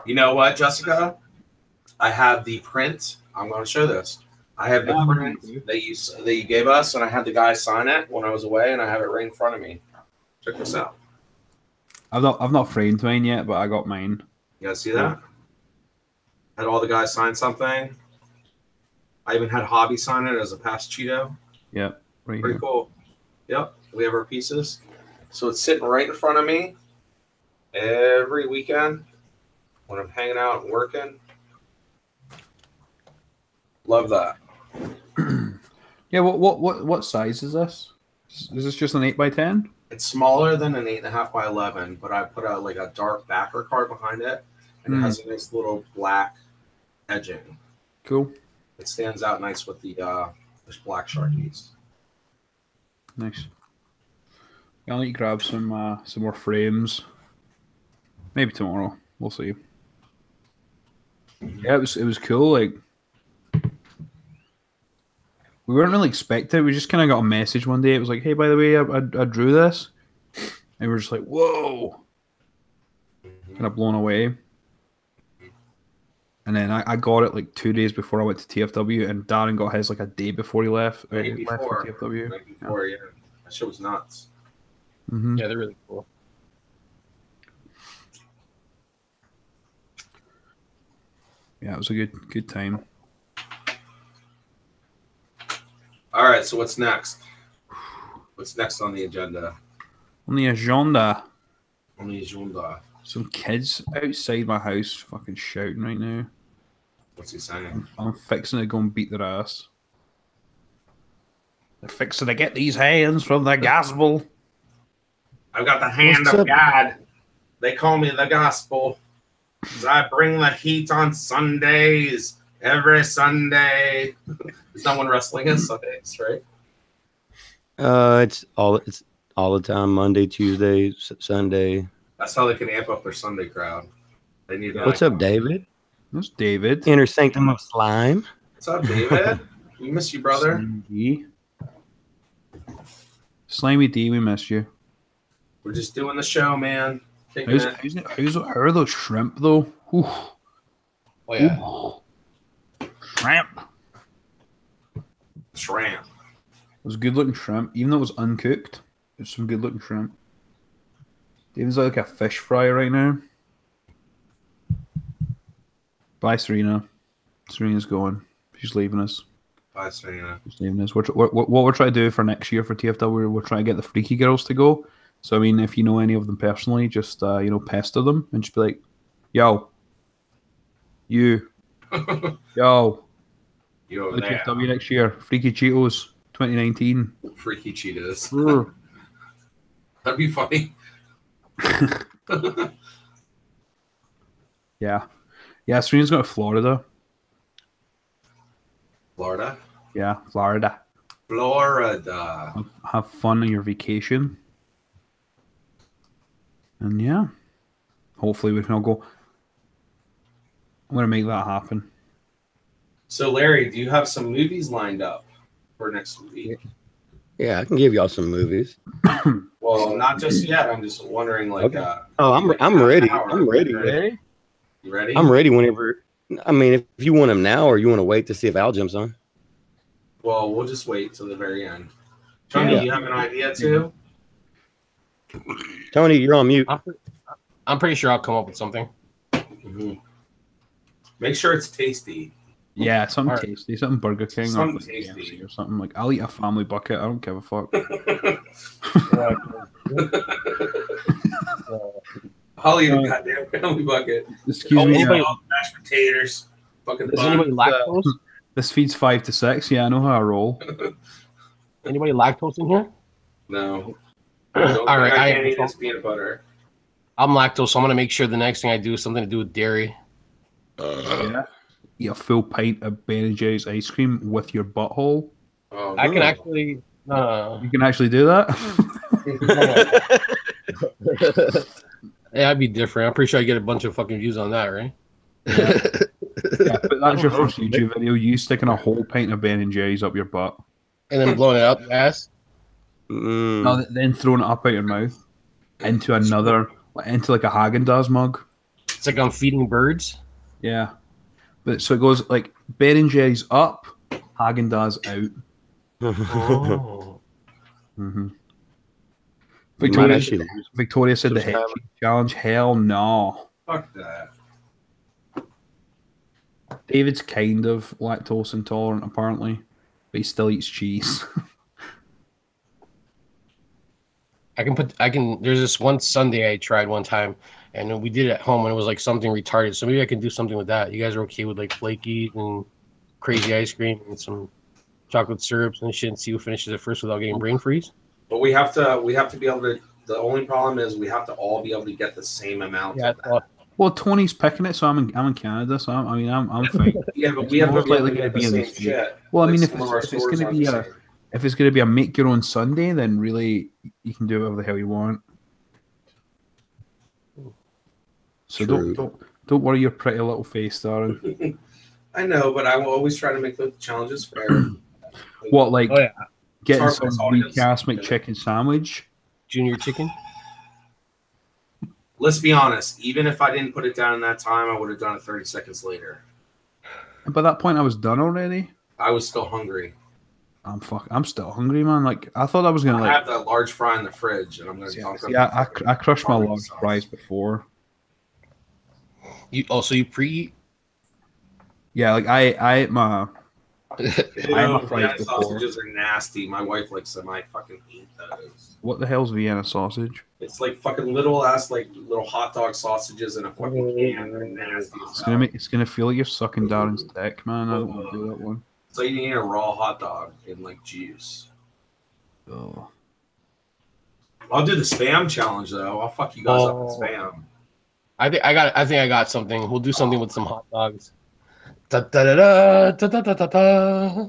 C: You know what, Jessica? I have the print. I'm going to show this. I have the print that you gave us, and I had the guy sign it when I was away, and I have it right in front of me. Check this out.
A: I've not framed mine yet, but I got mine.
C: You guys see that? Had all the guys sign something. I even had Hobby sign it as a past Cheeto.
A: Yeah, right
C: Pretty
A: here.
C: cool. Yep, we have our pieces. So it's sitting right in front of me every weekend when I'm hanging out and working. Love that.
A: Yeah, what size is this? Is this just an 8x10?
C: It's smaller than an 8.5 by 11, but I put out like a dark backer card behind it, and it has a nice little black edging.
A: Cool.
C: It stands out nice with the black Sharpies.
A: Nice. I'll let you grab some more frames. Maybe tomorrow. We'll see. Yeah, it was cool. Like, we weren't really expecting it. We just kind of got a message one day. It was like, hey, by the way, I drew this. And we were just like, whoa. Kind of blown away. And then I got it like 2 days before I went to TFW, and Darren got his like a day before he left.
C: Right
A: Left for
C: before.
A: TFW.
C: Right before, yeah. That shit was nuts.
A: Mm-hmm.
D: Yeah, they're really cool.
A: Yeah, it was a good time.
C: All right, so what's next? What's next on the agenda?
A: On the agenda.
C: On the agenda.
A: Some kids outside my house fucking shouting right now.
C: What's he saying?
A: I'm fixing to go and beat their ass. They're fixing to get these hands from the gospel.
C: I've got the hand
A: What's
C: of
A: up?
C: God. They call me the gospel. 'Cause I bring the heat on Sundays. Every Sunday. Is that when wrestling is Sundays, right?
B: It's all the time. Monday, Tuesday, Sunday.
C: That's how they can amp up their Sunday crowd. They need.
B: What's up, David?
A: That's David.
B: Inner Sanctum of Slime.
C: What's up, David? We miss you, brother.
A: Slimy D, we missed you.
C: We're just doing the show, man. Kicking it.
A: How are those shrimp though? Ooh.
D: Oh yeah.
A: Ooh. Shrimp.
C: Shrimp.
A: It was good looking shrimp, even though it was uncooked. It's some good looking shrimp. David's like a fish fry right now. Bye, Serena. Serena's going. She's leaving us.
C: Bye, Serena.
A: She's leaving us. What we're trying to do for next year for TFW, we're trying to get the Freaky Girls to go. So, I mean, if you know any of them personally, just, pester them and just be like, yo, you, yo,
C: You over there.
A: TFW next year, Freaky Cheetos 2019.
C: Freaky Cheetos. That'd be funny.
A: Yeah. Yeah, Serena's going to Florida.
C: Florida?
A: Yeah, Florida.
C: Florida.
A: Have fun on your vacation. And yeah, hopefully we can all go. I'm going to make that happen.
C: So, Larry, do you have some movies lined up for next week?
B: Yeah, I can give y'all some movies.
C: Well, not just yet. I'm just wondering, like,
B: Okay. I'm ready. I'm ready.
C: Ready? You ready?
B: I'm ready whenever. I mean, if you want them now, or you want to wait to see if Al jumps on.
C: Well, we'll just wait till the very end. Tony,
B: Yeah.
C: you have an idea too?
B: Tony, you're on mute.
D: I'm pretty sure I'll come up with something.
C: Mm-hmm. Make sure it's tasty.
A: Yeah, something
D: All right.
A: tasty, something Burger King
C: Something
A: or like
C: tasty.
A: KFC or something. Like, I'll eat a family bucket. I don't give a fuck.
C: I'll eat a goddamn family bucket.
A: Excuse me.
C: Mashed potatoes. Fucking
D: Is anybody lactose?
A: This feeds 5 to 6. Yeah, I know how I roll.
D: Anybody lactose in here?
C: No.
D: All right,
C: I can't eat this peanut butter.
D: I'm lactose, so I'm gonna make sure the next thing I do is something to do with dairy.
A: Yeah. Eat a full pint of Ben and Jerry's ice cream with your butthole.
C: Oh,
D: I can actually.
A: You can actually do that?
D: Yeah, I'd be different. I'm pretty sure I get a bunch of fucking views on that, right?
A: Yeah, but that's your first YouTube video. You sticking a whole pint of Ben and Jerry's up your butt.
D: And then blowing it out the ass.
A: No, then throwing it up out your mouth into another, into like a Haagen-Dazs mug.
D: It's like I'm feeding birds.
A: Yeah. But so it goes like Ben and Jerry's up, Haagen-Dazs out.
D: Oh.
A: Mm-hmm.
B: Actually
A: Victoria said the head challenge. Hell no.
C: Fuck that.
A: David's kind of lactose intolerant, apparently, but he still eats cheese.
D: There's this one Sunday I tried one time, and we did it at home, and it was like something retarded. So maybe I can do something with that. You guys are okay with like flaky and crazy ice cream and some chocolate syrups and shit, and see who finishes it first without getting brain freeze?
C: But we have to be able to. The only problem is we have to all be able to get the same amount.
D: Yeah,
C: of that.
A: Well, Tony's picking it, so I'm in Canada, so I'm fine.
C: Yeah, but we have to be able to get the same shit.
A: Well, I mean,
C: Like,
A: if
C: some of our
A: it's
C: stores
A: going to
C: aren't
A: be
C: the
A: a
C: same.
A: if it's going to be a make your own Sunday, then really you can do whatever the hell you want. So don't worry your pretty little face, Darren.
C: I know, but I will always try to make the challenges fair.
A: What, like getting
C: Sorry,
A: some recast McChicken sandwich?
D: Junior chicken?
C: Let's be honest. Even if I didn't put it down in that time, I would have done it 30 seconds later.
A: And by that point, I was done already.
C: I was still hungry.
A: I'm still hungry, man. Like I thought I was gonna
C: I have that large fry in the fridge, and I'm gonna dunk it.
A: Yeah, I crushed my large fries before.
D: You pre-eat?
A: Yeah, like I ate my
C: Vienna
A: fries before.
C: sausages are nasty. My wife likes them. I fucking hate those.
A: What the hell's Vienna sausage?
C: It's like fucking little ass like little hot dog sausages in a fucking can. They're nasty.
A: It's gonna feel like you're sucking Darren's dick, man. I don't want to do that one.
C: So you need a raw hot dog in like juice.
A: Oh.
C: I'll do the spam challenge though. I'll fuck you guys up with spam.
D: I think I got something. We'll do something with some hot dogs. Da, da, da, da, da, da, da, da.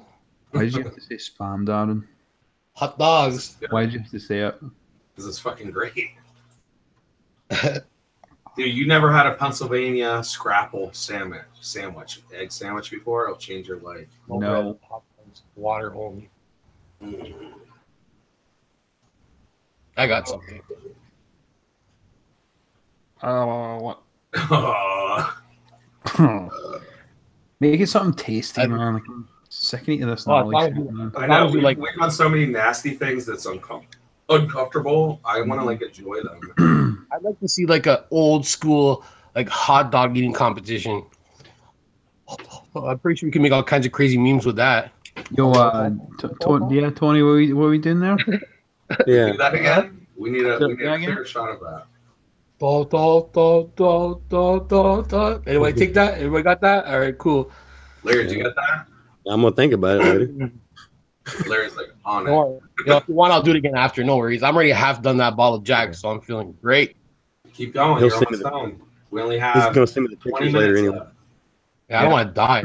A: Why did you have to say spam, Darren?
D: Hot dogs.
A: Why did you have to say it?
C: Because it's fucking great. Dude, you never had a Pennsylvania scrapple sandwich, egg sandwich before? It'll change your life.
A: No.
D: Water only. I got something.
A: What? Make it something tasty, man. Like, I'm sick of eating this.
C: I know. We've done so many nasty things that's uncomfortable. I want to like enjoy them.
D: I'd like to see like a old school like hot dog eating competition. I'm pretty sure we can make all kinds of crazy memes with that.
A: Yo, Tony, what are we doing there?
B: Yeah.
C: Do that again. We need a clear shot of that.
D: Anybody take that? Everybody got that? All right, cool.
C: Larry, did you get that?
B: I'm gonna think about it later.
C: Larry's like on it.
D: If you want, I'll do it again after. No worries. I'm already half done that bottle of Jack, so I'm feeling great.
C: Keep going.
B: He'll
C: You're
B: send
C: almost
B: me
C: done. We only
B: He's
C: have
B: gonna send me the
C: 20
B: pictures later
C: minutes
B: anyway.
C: left.
D: Yeah, I don't want to die.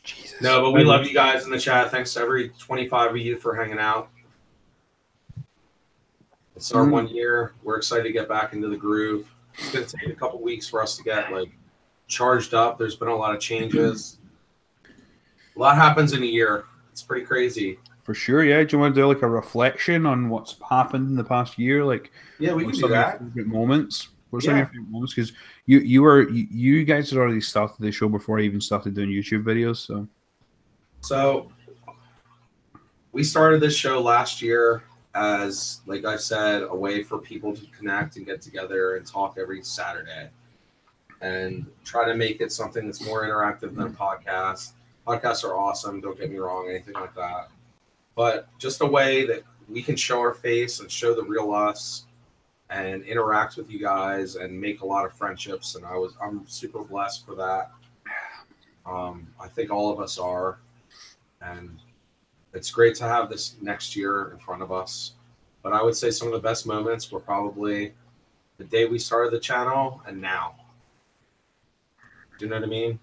A: Jesus.
C: No, but we love you guys in the chat. Thanks to every 25 of you for hanging out. It's our 1 year. We're excited to get back into the groove. It's going to take a couple weeks for us to get like charged up. There's been a lot of changes. A lot happens in a year. It's pretty crazy.
A: For sure, yeah. Do you want to do like a reflection on what's happened in the past year? Like,
C: yeah, we can do
A: some
C: that.
A: of your favorite moments. What are some of your favorite moments? Because you guys had already started the show before I even started doing YouTube videos.
C: So we started this show last year as, like I said, a way for people to connect and get together and talk every Saturday and try to make it something that's more interactive than a podcast. Podcasts are awesome, don't get me wrong, anything like that. But just a way that we can show our face and show the real us and interact with you guys and make a lot of friendships. And I'm super blessed for that. I think all of us are. And it's great to have this next year in front of us. But I would say some of the best moments were probably the day we started the channel and now. Do you know what I mean?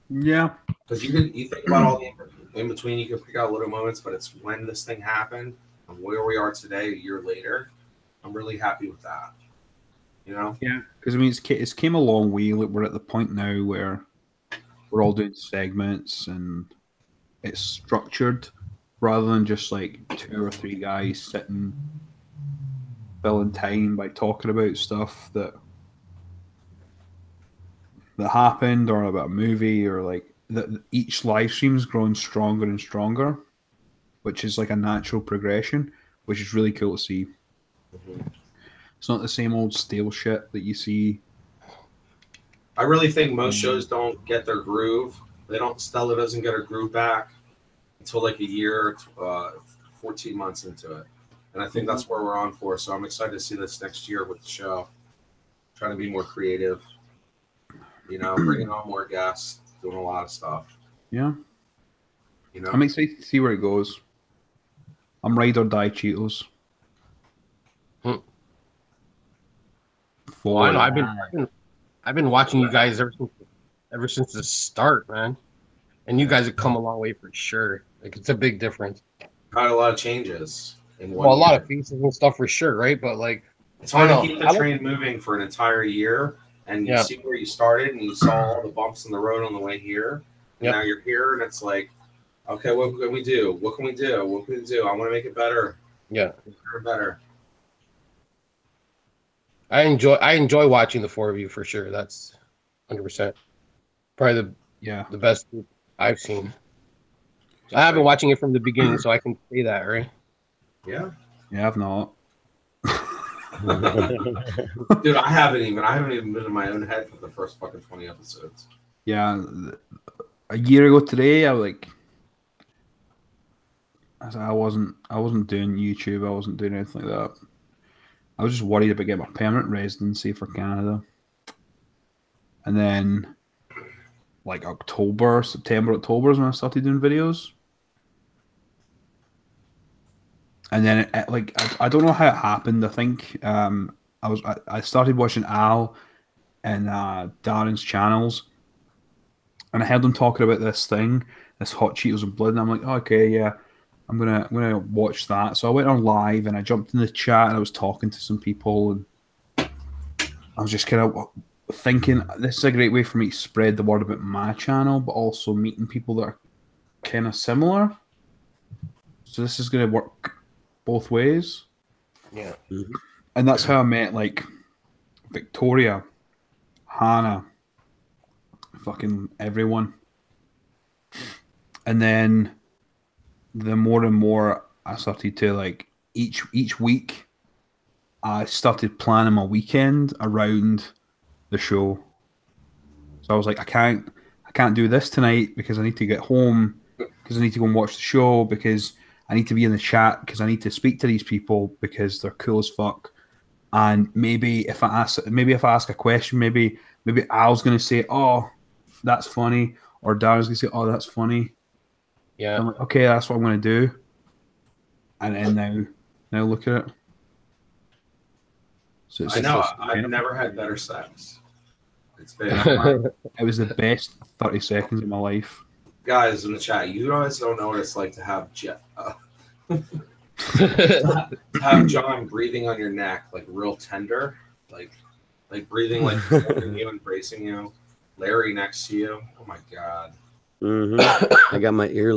A: Yeah.
C: Because you think about all the in between, you can pick out little moments, but it's when this thing happened and where we are today, a year later. I'm really happy with that. You know?
A: Yeah. Because I mean, it's came a long way. Like, we're at the point now where we're all doing segments and it's structured rather than just like 2 or 3 guys sitting filling time by talking about stuff that happened or about a movie or like that. Each live stream's growing stronger and stronger, which is like a natural progression, which is really cool to see. It's not the same old stale shit that you see
C: I really think most shows don't get their groove. They don't. Stella doesn't get her groove back until like a year, 14 months into it, and I think that's where we're on for. So I'm excited to see this next year with the show. Trying to be more creative, bringing on more guests, doing a lot of stuff.
A: Yeah. I'm excited to see where it goes. I'm ride or die Cheetos.
D: Well, I know I've been watching you guys ever since the start, man. And you guys have come a long way for sure. Like it's a big difference.
C: Got a lot of changes in one
D: Well, a
C: year.
D: lot of faces and stuff for sure, right? But like
C: It's hard to keep the train moving for an entire year, and you see where you started, and you saw all the bumps in the road on the way here. And now you're here, and it's like, okay, what can we do? What can we do? What can we do? I want to make it better.
D: Yeah,
C: better.
D: I enjoy watching the four of you for sure. That's 100%. Probably the best group I've seen. So I have been watching it from the beginning, so I can say that, right?
C: Yeah.
A: Yeah, I've not.
C: Dude, I haven't even been in my own head for the first fucking 20 episodes.
A: Yeah, a year ago today, I wasn't doing YouTube. I wasn't doing anything like that. I was just worried about getting my permanent residency for Canada. And then, like September, October is when I started doing videos. And then, I don't know how it happened. I think I started watching Al and Darren's channels, and I heard them talking about this Hot Cheetos and Blood, and I'm like, oh, okay, yeah, I'm gonna watch that. So I went on live and I jumped in the chat and I was talking to some people, and I was just kind of thinking this is a great way for me to spread the word about my channel, but also meeting people that are kind of similar. So this is gonna work both ways.
D: Yeah.
A: And that's how I met like Victoria, Hannah, fucking everyone. And then the more and more I started to like each week I started planning my weekend around the show. So I was like, I can't do this tonight because I need to get home, because I need to go and watch the show, because I need to be in the chat, because I need to speak to these people because they're cool as fuck. And maybe if I ask a question, maybe Al's gonna say, "Oh, that's funny," or Darren's gonna say, "Oh, that's funny."
D: Yeah.
A: I'm like, okay, that's what I'm gonna do. And then now look at it. So
C: I know. I've never had better sex. It's been.
A: It was the best 30 seconds of my life.
C: Guys in the chat, you guys don't know what it's like to have have John breathing on your neck, like real tender, like breathing like holding you, embracing you. Larry next to you. Oh my god.
B: I got my ear.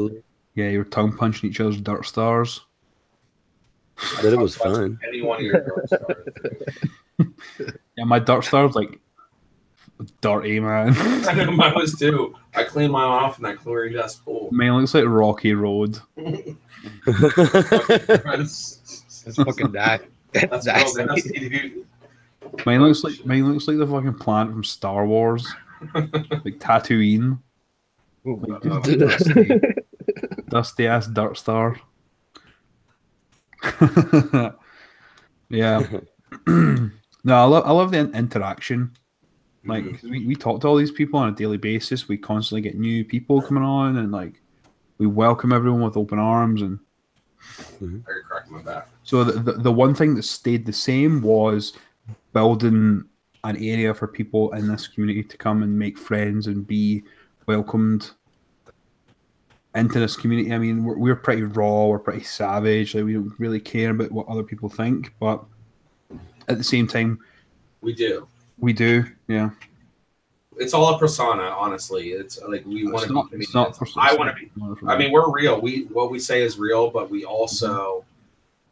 A: Yeah, you were tongue punching each other's dirt stars.
B: But it was fun.
C: Any one of your dirt stars.
A: Yeah, my dirt stars like dirty, man.
C: I know mine was too. I cleaned mine off in that chlorine dust pool.
A: Mine looks like Rocky Road.
D: It's fucking that.
C: That's nasty, dude.
A: Mine looks like the fucking planet from Star Wars, like Tatooine. Like, dusty ass dirt star. Yeah. No, I love the interaction. Like, 'cause we talk to all these people on a daily basis. We constantly get new people coming on, and like we welcome everyone with open arms. And
C: You're cracking my back.
A: so the one thing that stayed the same was building an area for people in this community to come and make friends and be welcomed into this community. I mean, we're pretty raw, we're pretty savage. Like, we don't really care about what other people think, but at the same time,
C: we do.
A: We do, yeah.
C: It's all a persona, honestly. It's like we want to be comedians.
A: I
C: want to be. I mean, we're real. What we say is real, but we also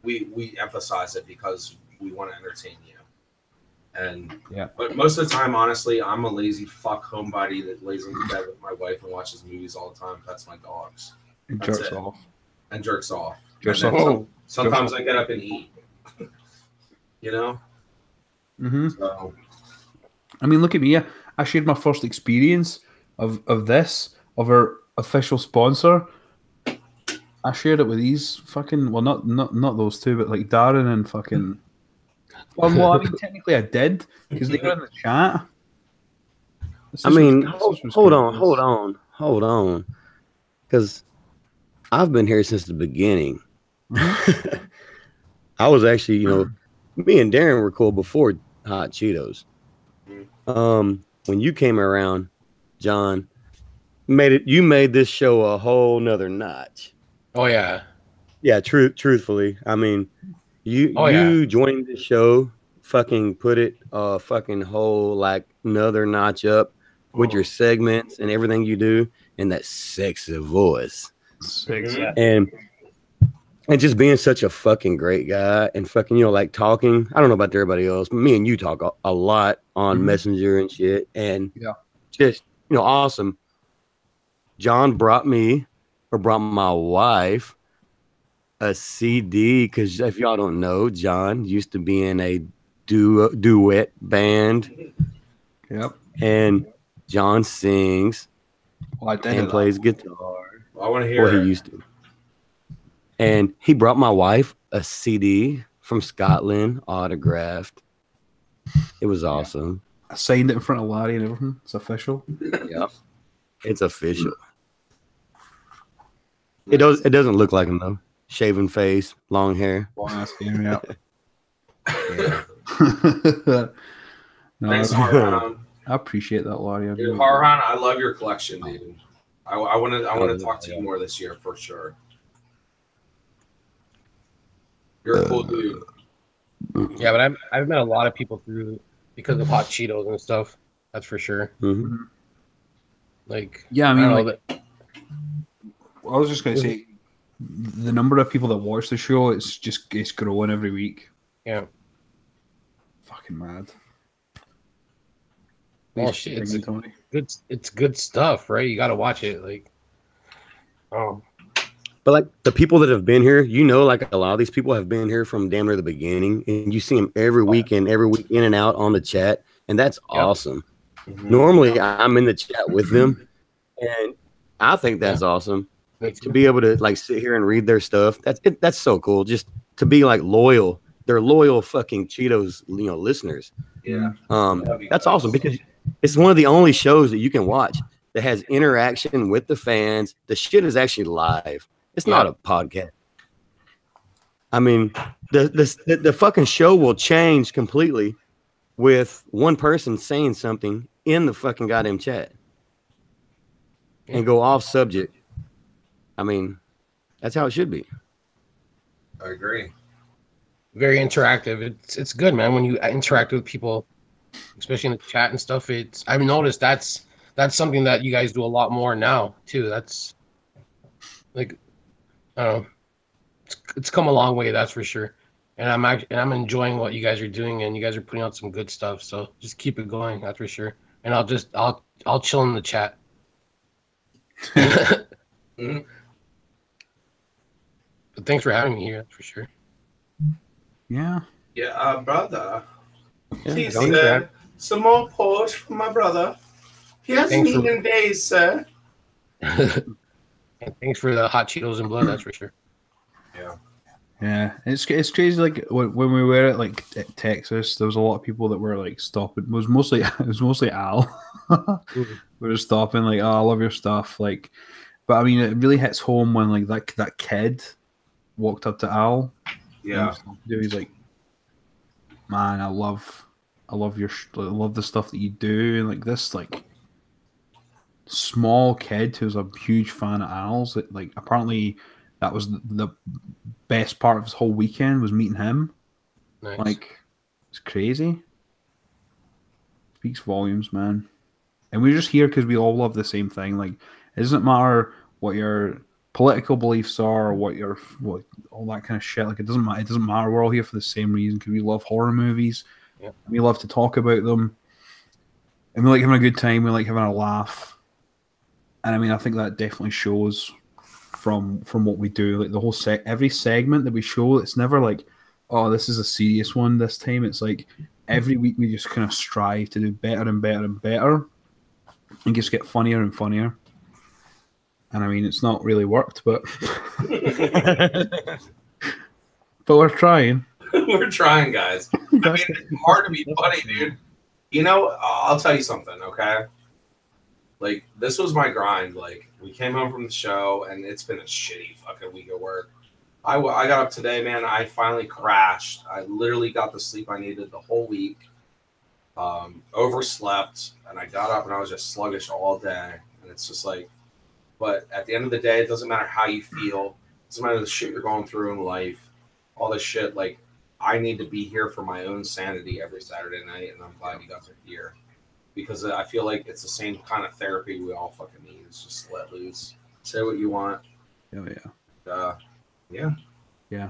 C: we emphasize it because we want to entertain you. And
A: yeah,
C: but most of the time, honestly, I'm a lazy fuck homebody that lays in bed with my wife and watches movies all the time. Pets my dogs.
A: And jerks off.
C: And jerks off.
A: Jerks
C: and
A: off.
C: Sometimes I get up and eat. You know.
A: Mm-hmm.
C: So.
A: I mean, look at me. I shared my first experience of our official sponsor. I shared it with these fucking not those two, but like Darren and fucking. Well, I mean, technically I did because they were in the chat.
B: I mean, hold on, because I've been here since the beginning.
A: Mm-hmm.
B: I was actually, me and Darren were cool before Hot Cheetos. When you came around, John, you made this show a whole nother notch.
D: Oh yeah.
B: Yeah, truthfully. I mean, you joining the show fucking put it fucking whole like another notch up with your segments and everything you do and that sexy voice. And just being such a fucking great guy and fucking, like talking. I don't know about everybody else, but me and you talk a lot on Messenger and shit. And just, awesome. John brought my wife a CD because if y'all don't know, John used to be in a duet band.
A: Yep.
B: And John sings and plays guitar.
C: I want to hear
B: he used to. And he brought my wife a CD from Scotland, autographed. It was awesome.
A: I signed it in front of Larry and everything. It's official.
B: Yeah, it's official. It doesn't look like him though. Shaven face, long hair.
A: Long ass hair, yeah. No,
C: Thanks, Harhan.
A: I appreciate that, Larry.
C: Dude, Harhan, I love your collection, dude. I want to talk to you more this year for sure. You're a cool dude.
D: Yeah, but I've met a lot of people through because of Hot Cheetos and stuff. That's for sure.
B: Mm-hmm.
D: Like,
A: yeah, I mean, I was just gonna
D: Mhm.
A: say the number of people that watch the show it's growing every week.
D: Yeah.
A: Fucking mad.
D: Well, shit, it's good stuff, right? You got to watch it, like. Oh.
B: But like the people that have been here, like a lot of these people have been here from damn near the beginning, and you see them every week in and out on the chat, and that's awesome.
C: Mm-hmm.
B: Normally, I'm in the chat with them, and I think that's awesome to be able to like sit here and read their stuff. That's so cool. Just to be like loyal. They're loyal fucking Cheetos, listeners.
C: Yeah.
B: That's awesome because it's one of the only shows that you can watch that has interaction with the fans. The shit is actually live. It's not a podcast. I mean, the fucking show will change completely with one person saying something in the fucking goddamn chat and go off subject. I mean, that's how it should be.
C: I agree.
D: Very interactive. It's good, man. When you interact with people, especially in the chat and stuff. I've noticed that's something that you guys do a lot more now too. That's like, I don't know. It's come a long way, that's for sure. And I'm enjoying what you guys are doing, and you guys are putting out some good stuff. So just keep it going, that's for sure. And I'll chill in the chat.
C: Mm-hmm.
D: But thanks for having me here, that's for sure.
A: Yeah.
C: Yeah, brother.
B: Yeah,
C: Please,
B: don't
C: sir. Some more Porsche for my brother. He hasn't eaten in days, sir.
D: And thanks for the hot Cheetos and blood, that's for sure.
C: Yeah.
A: Yeah, it's crazy. Like when we were at like Texas, there was a lot of people that were like stopping. It was mostly Al. We were stopping like, oh, I love your stuff. Like, but I mean, it really hits home when like that kid walked up to Al.
C: Yeah,
A: he's like, man, I love the stuff that you do, and like this like small kid who's a huge fan of Al's. That like apparently that was the best part of his whole weekend was meeting him.
D: Nice.
A: Like it's crazy. Speaks volumes, man. And we're just here because we all love the same thing. Like it doesn't matter what your political beliefs are or what all that kind of shit. Like it doesn't matter. We're all here for the same reason because we love horror movies.
D: Yeah.
A: We love to talk about them. And we like having a good time. We like having a laugh. And I mean, I think that definitely shows from what we do. Like the whole every segment that we show, it's never like, oh, this is a serious one this time. It's like every week we just kind of strive to do better and better and better, and just get funnier and funnier. And I mean, it's not really worked, but but we're trying.
C: We're trying, guys. I mean, it's hard to be funny, dude. You know, I'll tell you something, okay? Like, this was my grind. Like, we came home from the show, and it's been a shitty fucking week at work. I got up today, man. I finally crashed. I literally got the sleep I needed the whole week. Overslept, and I got up, and I was just sluggish all day. And it's just like, but at the end of the day, it doesn't matter how you feel. It doesn't matter the shit you're going through in life. All this shit, like, I need to be here for my own sanity every Saturday night, and I'm glad you guys are here. Because I feel like it's the same kind of therapy we all fucking need. It's just let loose. Say what you want.
A: Oh,
C: yeah.
A: Yeah.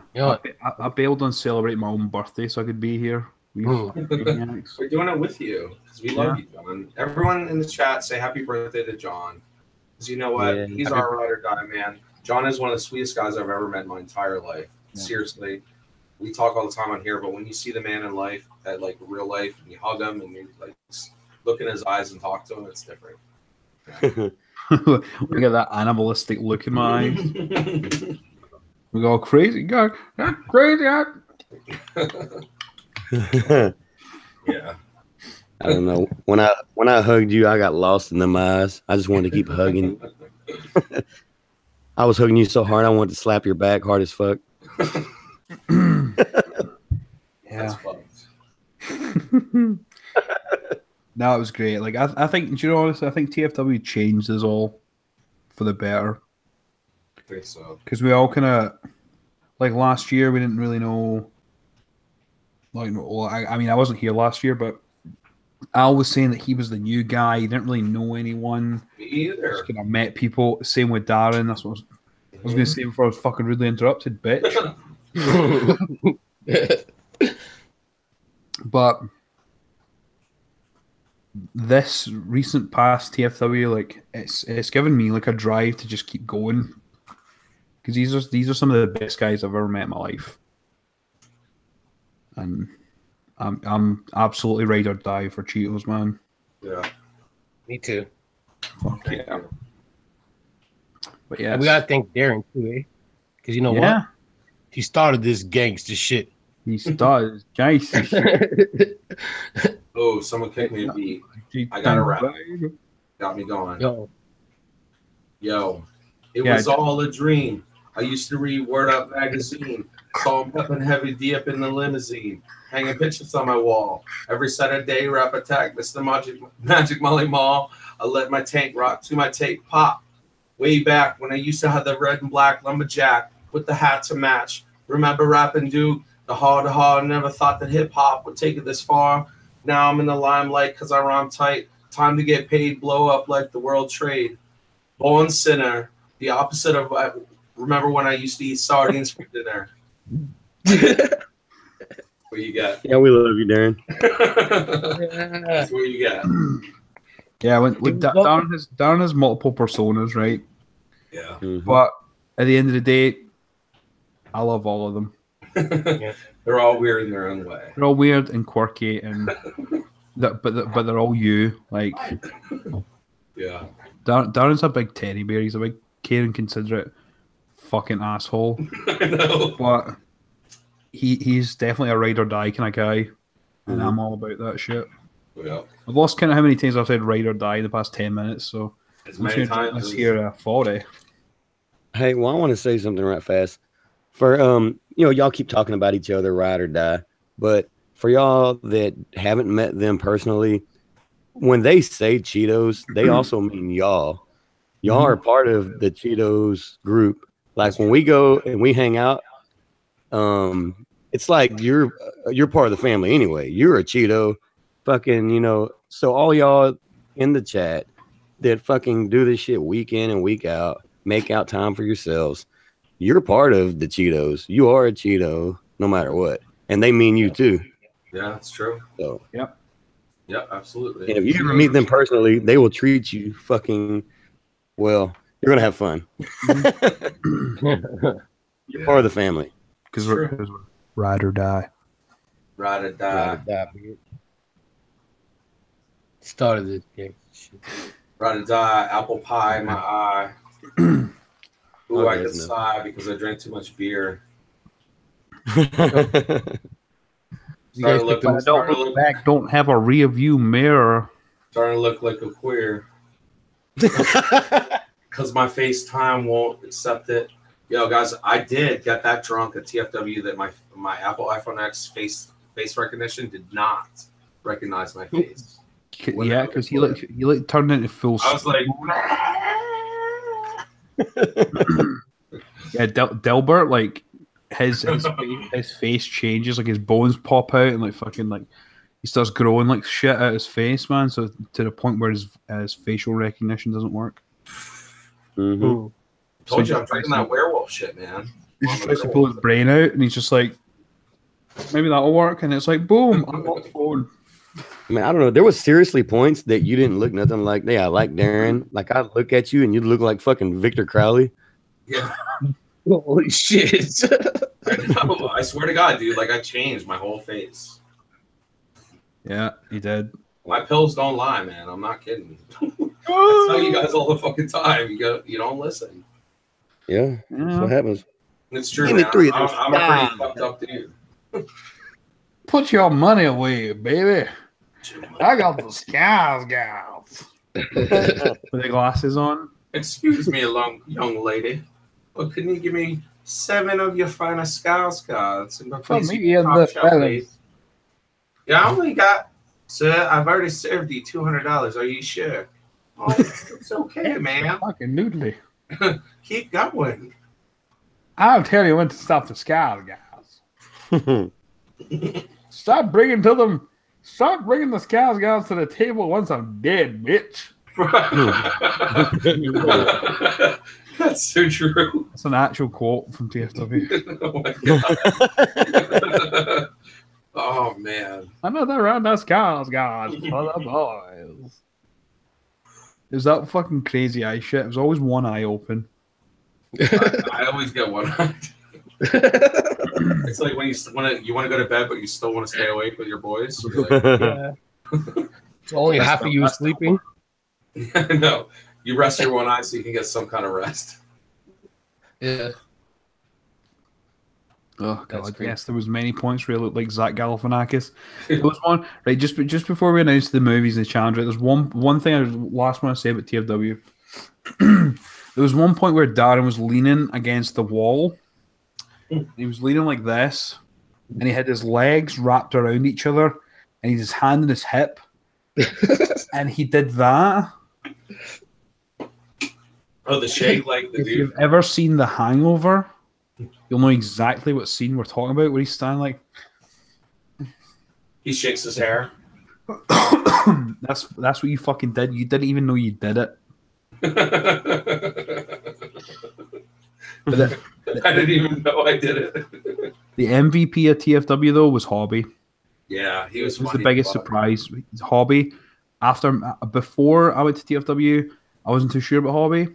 A: I bailed on celebrating my own birthday so I could be here.
C: We're doing it with you because we love you, John. Everyone in the chat say happy birthday to John. Because you know what? He's our ride or die, man. John is one of the sweetest guys I've ever met in my entire life. Yeah. Seriously. We talk all the time on here, but when you see the man in life, at like real life, and you hug him and you like look in his eyes and talk to him, it's different. Yeah.
A: We got that animalistic look in my eyes. We go crazy, guy. Crazy.
C: Yeah.
B: I don't know. When I hugged you, I got lost in them eyes. I just wanted to keep hugging. I was hugging you so hard, I wanted to slap your back hard as fuck.
A: Yeah. No, it was great. Like I think, you know, honestly, I think TFW changed us all for the better.
C: I think so.
A: Because we all kind of, like last year, we didn't really know. Like, well, I mean, I wasn't here last year, but Al was saying that he was the new guy. He didn't really know anyone.
C: Me either.
A: Just kind of met people. Same with Darren. That's what I was going to say before I was fucking rudely interrupted, bitch. But this recent past TFW, like it's given me like a drive to just keep going, because these are some of the best guys I've ever met in my life, and I'm absolutely ride or die for Cheetos, man.
C: Yeah,
D: me too.
A: Fuck yeah. But yeah,
D: and we gotta thank Darren too, eh? Because you know what? He started this gangster shit.
A: He started gangster shit.
C: Oh, someone kicked me a beat. I got a rap. Got me going. Yo. It was all a dream. I used to read Word Up magazine. Saw him pepping heavy D up in the limousine. Hanging pictures on my wall. Every Saturday, rap attack, Mr. Magic Molly Mall. I let my tank rock to my tape pop. Way back when I used to have the red and black lumberjack with the hat to match. Remember rapping Duke? The hard, never thought that hip-hop would take it this far. Now I'm in the limelight because I rhyme tight. Time to get paid, blow up like the world trade. Born sinner, the opposite of remember when I used to eat sardines for dinner. What you got?
B: Yeah, we love you, Darren.
C: That's what you got.
A: Yeah, when Darren has multiple personas, right?
C: Yeah.
A: But at the end of the day, I love all of them.
C: They're all weird in their own way.
A: They're all weird and quirky, and but they're all you. Like,
C: yeah.
A: Darren's a big teddy bear. He's a big caring, considerate fucking asshole.
C: I know.
A: But he's definitely a ride or die kind of guy, and I'm all about that shit.
C: Yeah.
A: I've lost count of how many times I've said ride or die in the past 10 minutes, so
C: as many times
A: let's hear 40.
B: Hey, well, I want to say something right fast. For y'all keep talking about each other, ride or die, but for y'all that haven't met them personally, when they say Cheetos, they also mean y'all. Y'all are part of the Cheetos group. Like when we go and we hang out, it's like you're part of the family anyway. You're a Cheeto, fucking, So all y'all in the chat that fucking do this shit week in and week out, make out time for yourselves. You're part of the Cheetos. You are a Cheeto, no matter what, and they mean you too.
C: Yeah, that's true.
B: So
A: yep,
C: absolutely.
B: And if you ever meet them personally, they will treat you fucking well. You're gonna have fun. You're part of the family
A: because we're ride or die.
C: Ride or die.
D: Started this game.
C: Ride or die, apple pie in my eye. Ooh, I could sigh because I drank too much beer.
A: Don't look back. Don't have a rear view mirror.
C: Starting to look like a queer. Because my FaceTime won't accept it. Yo, guys, I did get that drunk at TFW that my Apple iPhone X face recognition did not recognize my face.
A: Yeah, because he turned into full.
C: I was like,
A: yeah, Delbert, like his face changes, like his bones pop out and like fucking like he starts growing like shit out his face, man. So to the point where his facial recognition doesn't work.
C: Mm-hmm. Told you I'm drinking that werewolf shit, man.
A: He just tries to pull his brain out, and he's just like, maybe that'll work, and it's like, boom, unlock the phone.
B: I mean, I don't know. There was seriously points that you didn't look nothing like. Yeah, like Darren. Like I look at you, and you look like fucking Victor Crowley.
C: Yeah.
D: Holy shit!
C: I swear to God, dude. Like I changed my whole face.
A: Yeah, he did.
C: My pills don't lie, man. I'm not kidding. I tell you guys all the fucking time. You don't listen.
B: Yeah, that's what happens.
C: It's true.
B: Give me
C: Man.
B: 3 of
C: I'm
B: those.
C: a pretty fucked up dude.
A: Put your money away, baby. I got the scars, gals. With the glasses on.
C: Excuse me, young lady. Well, couldn't you give me 7 of your finest scars cards? And please
A: me and the fellas.
C: Yeah, I only got. Sir, I've already served you $200. Are you sure? Oh, it's okay, man.
A: Fucking noodly.
C: Keep going.
A: I'll tell you when to stop the scars, guys. Stop bringing the scars guys to the table once I'm dead, bitch.
C: That's so true.
A: That's an actual quote from TFW.
C: Oh my God. Oh man.
A: Another round of scars, guys, for the boys. Is that fucking crazy eye shit? It was always one eye open.
C: I always get one eye. It's like when you want to go to bed, but you still want to stay awake with your boys. So like,
D: yeah. It's only half of you sleeping.
C: No, you rest your one eye so you can get some kind of rest.
D: Yeah.
A: Oh god, yes, there was many points where it looked like Zach Galifianakis. There was one right just before we announced the movies and the challenge. Right, there's one thing I last want to say about TFW. There was one point where Darren was leaning against the wall. He was leaning like this, and he had his legs wrapped around each other, and he had his hand on his hip, and he did that.
C: Oh, the shake like the
A: If
C: dude.
A: you've ever seen The Hangover, you'll know exactly what scene we're talking about. Where he's standing like
C: he shakes his hair.
A: That's what you fucking did. You didn't even know you did it.
C: I didn't even know I did it.
A: The MVP of TFW though was Hobby.
C: Yeah, he was.
A: It was the biggest surprise. Hobby. Before I went to TFW, I wasn't too sure about Hobby.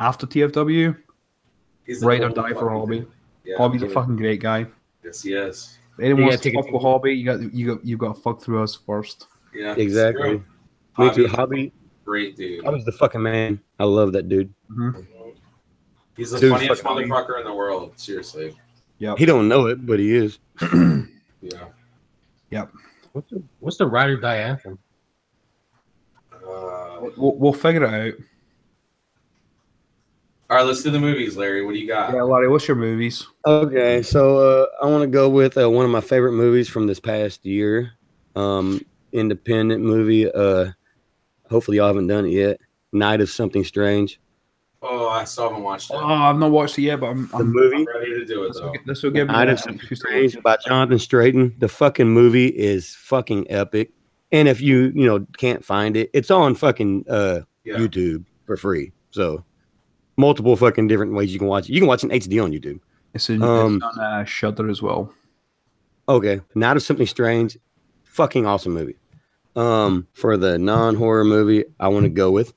A: After TFW,
C: He's
A: right or die for Hobby.
C: Yeah,
A: Hobby's a fucking great guy.
C: Yes, he is.
A: If anyone wants to fuck with Hobby, you got to fuck through us first.
C: Yeah,
B: exactly. Me too. Hobby,
C: great dude.
B: I was the fucking man. I love that dude.
A: Mm-hmm.
C: He's the funniest motherfucker in the world. Seriously.
A: Yeah.
B: He don't know it, but he is.
C: Yeah.
A: Yep.
D: What's the ride or die anthem?
A: We'll figure it out.
C: All right, let's do the movies, Larry. What do you got?
A: Yeah, Larry, what's your movies?
B: Okay, so I want to go with one of my favorite movies from this past year. Independent movie. Hopefully y'all haven't done it yet. Night of Something Strange.
C: Oh, I still haven't watched it.
A: Oh, I've not watched it yet, but I'm
B: movie.
C: ready to do it though.
A: This will give me
B: Night of Something Strange by Jonathan Strayton. The fucking movie is fucking epic. And if you can't find it, it's on fucking YouTube for free. So multiple fucking different ways you can watch it. You can watch it in HD on YouTube.
A: It's on Shudder as well.
B: Okay, Night of Something Strange, fucking awesome movie. For the non-horror movie, I want to go with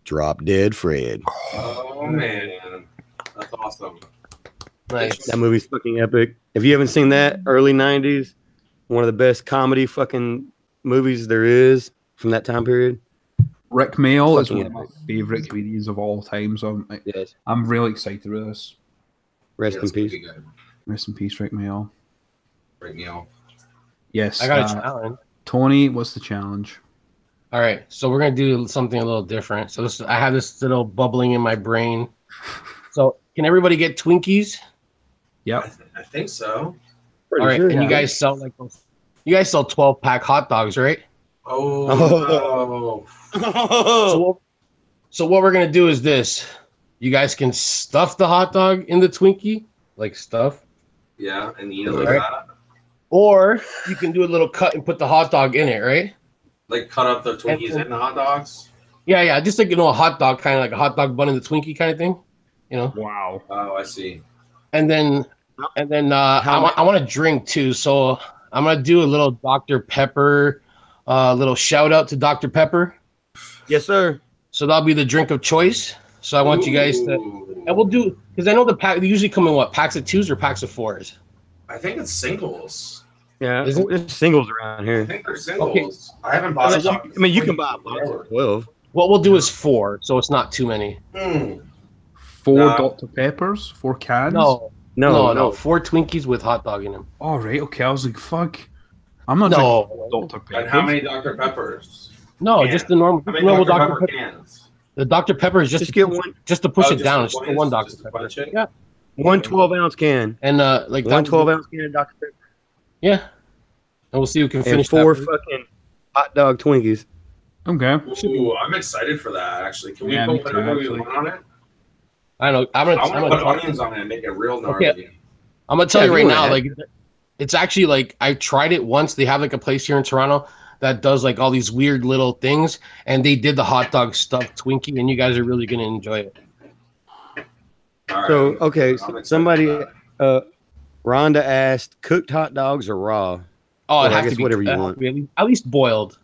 B: Drop Dead Fred.
C: Oh man, that's awesome.
D: Nice.
B: That movie's fucking epic. If you haven't seen that, early '90s, one of the best comedy fucking movies there is. from that time period.
A: Rick Mayall is
B: Fucking
A: one of my favorite comedians of all time. So I'm really excited with this.
B: Rest in peace.
A: Rest in peace, Rick Mayall.
C: Rick Mayall.
A: Yes.
D: I got a challenge.
A: Tony, what's the challenge?
D: All right, so we're gonna do something a little different. So I have this little bubbling in my brain. So can everybody get Twinkies?
A: Yep.
C: I think so.
D: All right, and you guys sell like those. You guys sell 12-pack hot dogs, right?
C: Oh.
D: So what we're gonna do is this. You guys can stuff the hot dog in the Twinkie, like stuff.
C: Yeah, and eat it like that.
D: Or you can do a little cut and put the hot dog in it, right?
C: Like cut up the Twinkies in the hot dogs?
D: Yeah, just like a hot dog, kind of like a hot dog bun in the Twinkie kind of thing,
A: Wow.
C: Oh, I see.
D: And then I want to drink too, so I'm gonna do a little Dr. Pepper, little shout out to Dr. Pepper.
B: Yes, sir.
D: So that'll be the drink of choice. So I want you guys to, and we'll do, because I know they usually come in what, packs of 2s or packs of 4s?
C: I think it's singles.
B: Yeah, there's singles around here.
C: I think they're singles. Okay. I haven't bought it.
B: I mean, you can buy a box of 12.
D: What we'll do is 4, so it's not too many.
A: 4 Dr. Peppers? 4 cans?
D: No. 4 Twinkies with hot dog in them.
A: All right, okay. I was like, fuck. I'm not drinking Dr. Peppers.
C: And how many Dr. Peppers?
D: No, just the normal Dr. Pepper
C: cans.
D: The Dr. Pepper is just to
B: get one,
D: just to push it down. It's just the one Dr. Pepper. Yeah.
B: 1 12-ounce can.
D: And like
B: 1 12-ounce can of Dr. Pepper.
D: Yeah. And we'll see who can finish
B: and 4
D: that
B: fucking hot dog Twinkies.
A: Okay.
C: Ooh, I'm excited for that, actually. Can we put whatever we want on it?
D: I know. I'm gonna
C: put onions on it and make it real gnarly.
D: Okay. I'm gonna tell you right now, like it's actually like I tried it once. They have like a place here in Toronto that does like all these weird little things, and they did the hot dog stuffed Twinkie, and you guys are really gonna enjoy it.
C: All right,
B: so okay, so somebody Rhonda asked, cooked hot dogs or raw?
D: Oh, it
B: I
D: has
B: guess
D: to be
B: whatever you want.
D: At least boiled.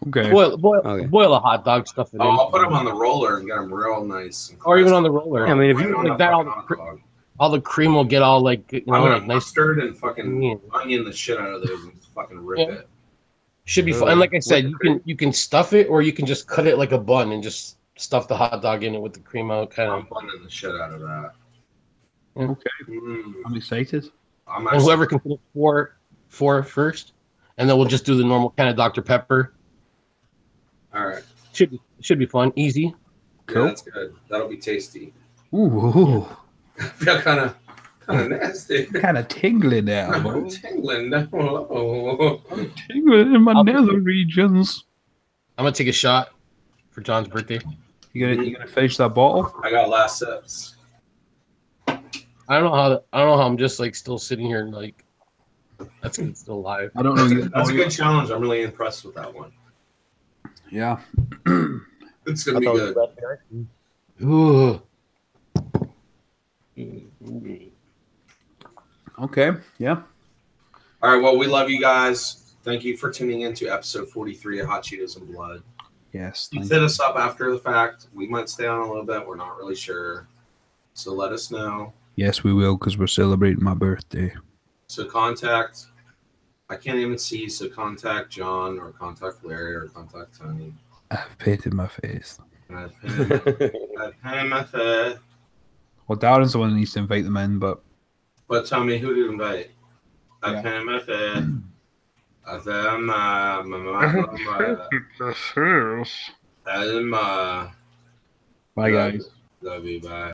A: Okay.
D: Boil a hot dog, stuff it in.
C: I'll put them on the roller and get them real nice.
D: Or even on the roller.
B: Yeah, I mean, if you
D: like that, all the cream will get all like
C: I'm gonna
D: nice
C: mustard and fucking onion the shit out of those and fucking rip it.
D: Should be fun. And like I said, you can stuff it, or you can just cut it like a bun and just stuff the hot dog in it with the cream out.
C: I'm bunning the shit out of that.
D: Yeah.
A: Okay. I'm excited.
D: And whoever can finish four first, and then we'll just do the normal kind of Dr. Pepper.
C: All right.
D: Should be fun, easy.
C: Cool. Yeah, that's good. That'll be tasty.
A: Ooh.
C: I feel kind of nasty.
A: Kind of tingling now.
C: I'm tingling now. Oh.
A: I'm tingling in my nether regions.
D: I'm gonna take a shot for John's birthday.
A: You gonna finish that bottle?
C: I got last sips.
D: I don't know how I'm just like still sitting here and like that's still live.
A: I don't know.
C: That's a good challenge. I'm really impressed with that one.
A: Yeah.
C: It's gonna be good.
D: Ooh.
A: Okay. Yeah.
C: All right. Well, we love you guys. Thank you for tuning in to episode 43 of Hot Cheetos and Blood.
A: Yes.
C: Hit us up after the fact. We might stay on a little bit. We're not really sure. So let us know.
A: Yes, we will, because we're celebrating my birthday.
C: So I can't even see. So contact John or contact Larry or contact Tony.
A: I've painted my face.
C: I've painted my face.
A: Well, Darren's the one that needs to invite them in, but
C: tell me who to invite. I've painted my face. I said,
A: Bye, guys.
C: Love you, bye.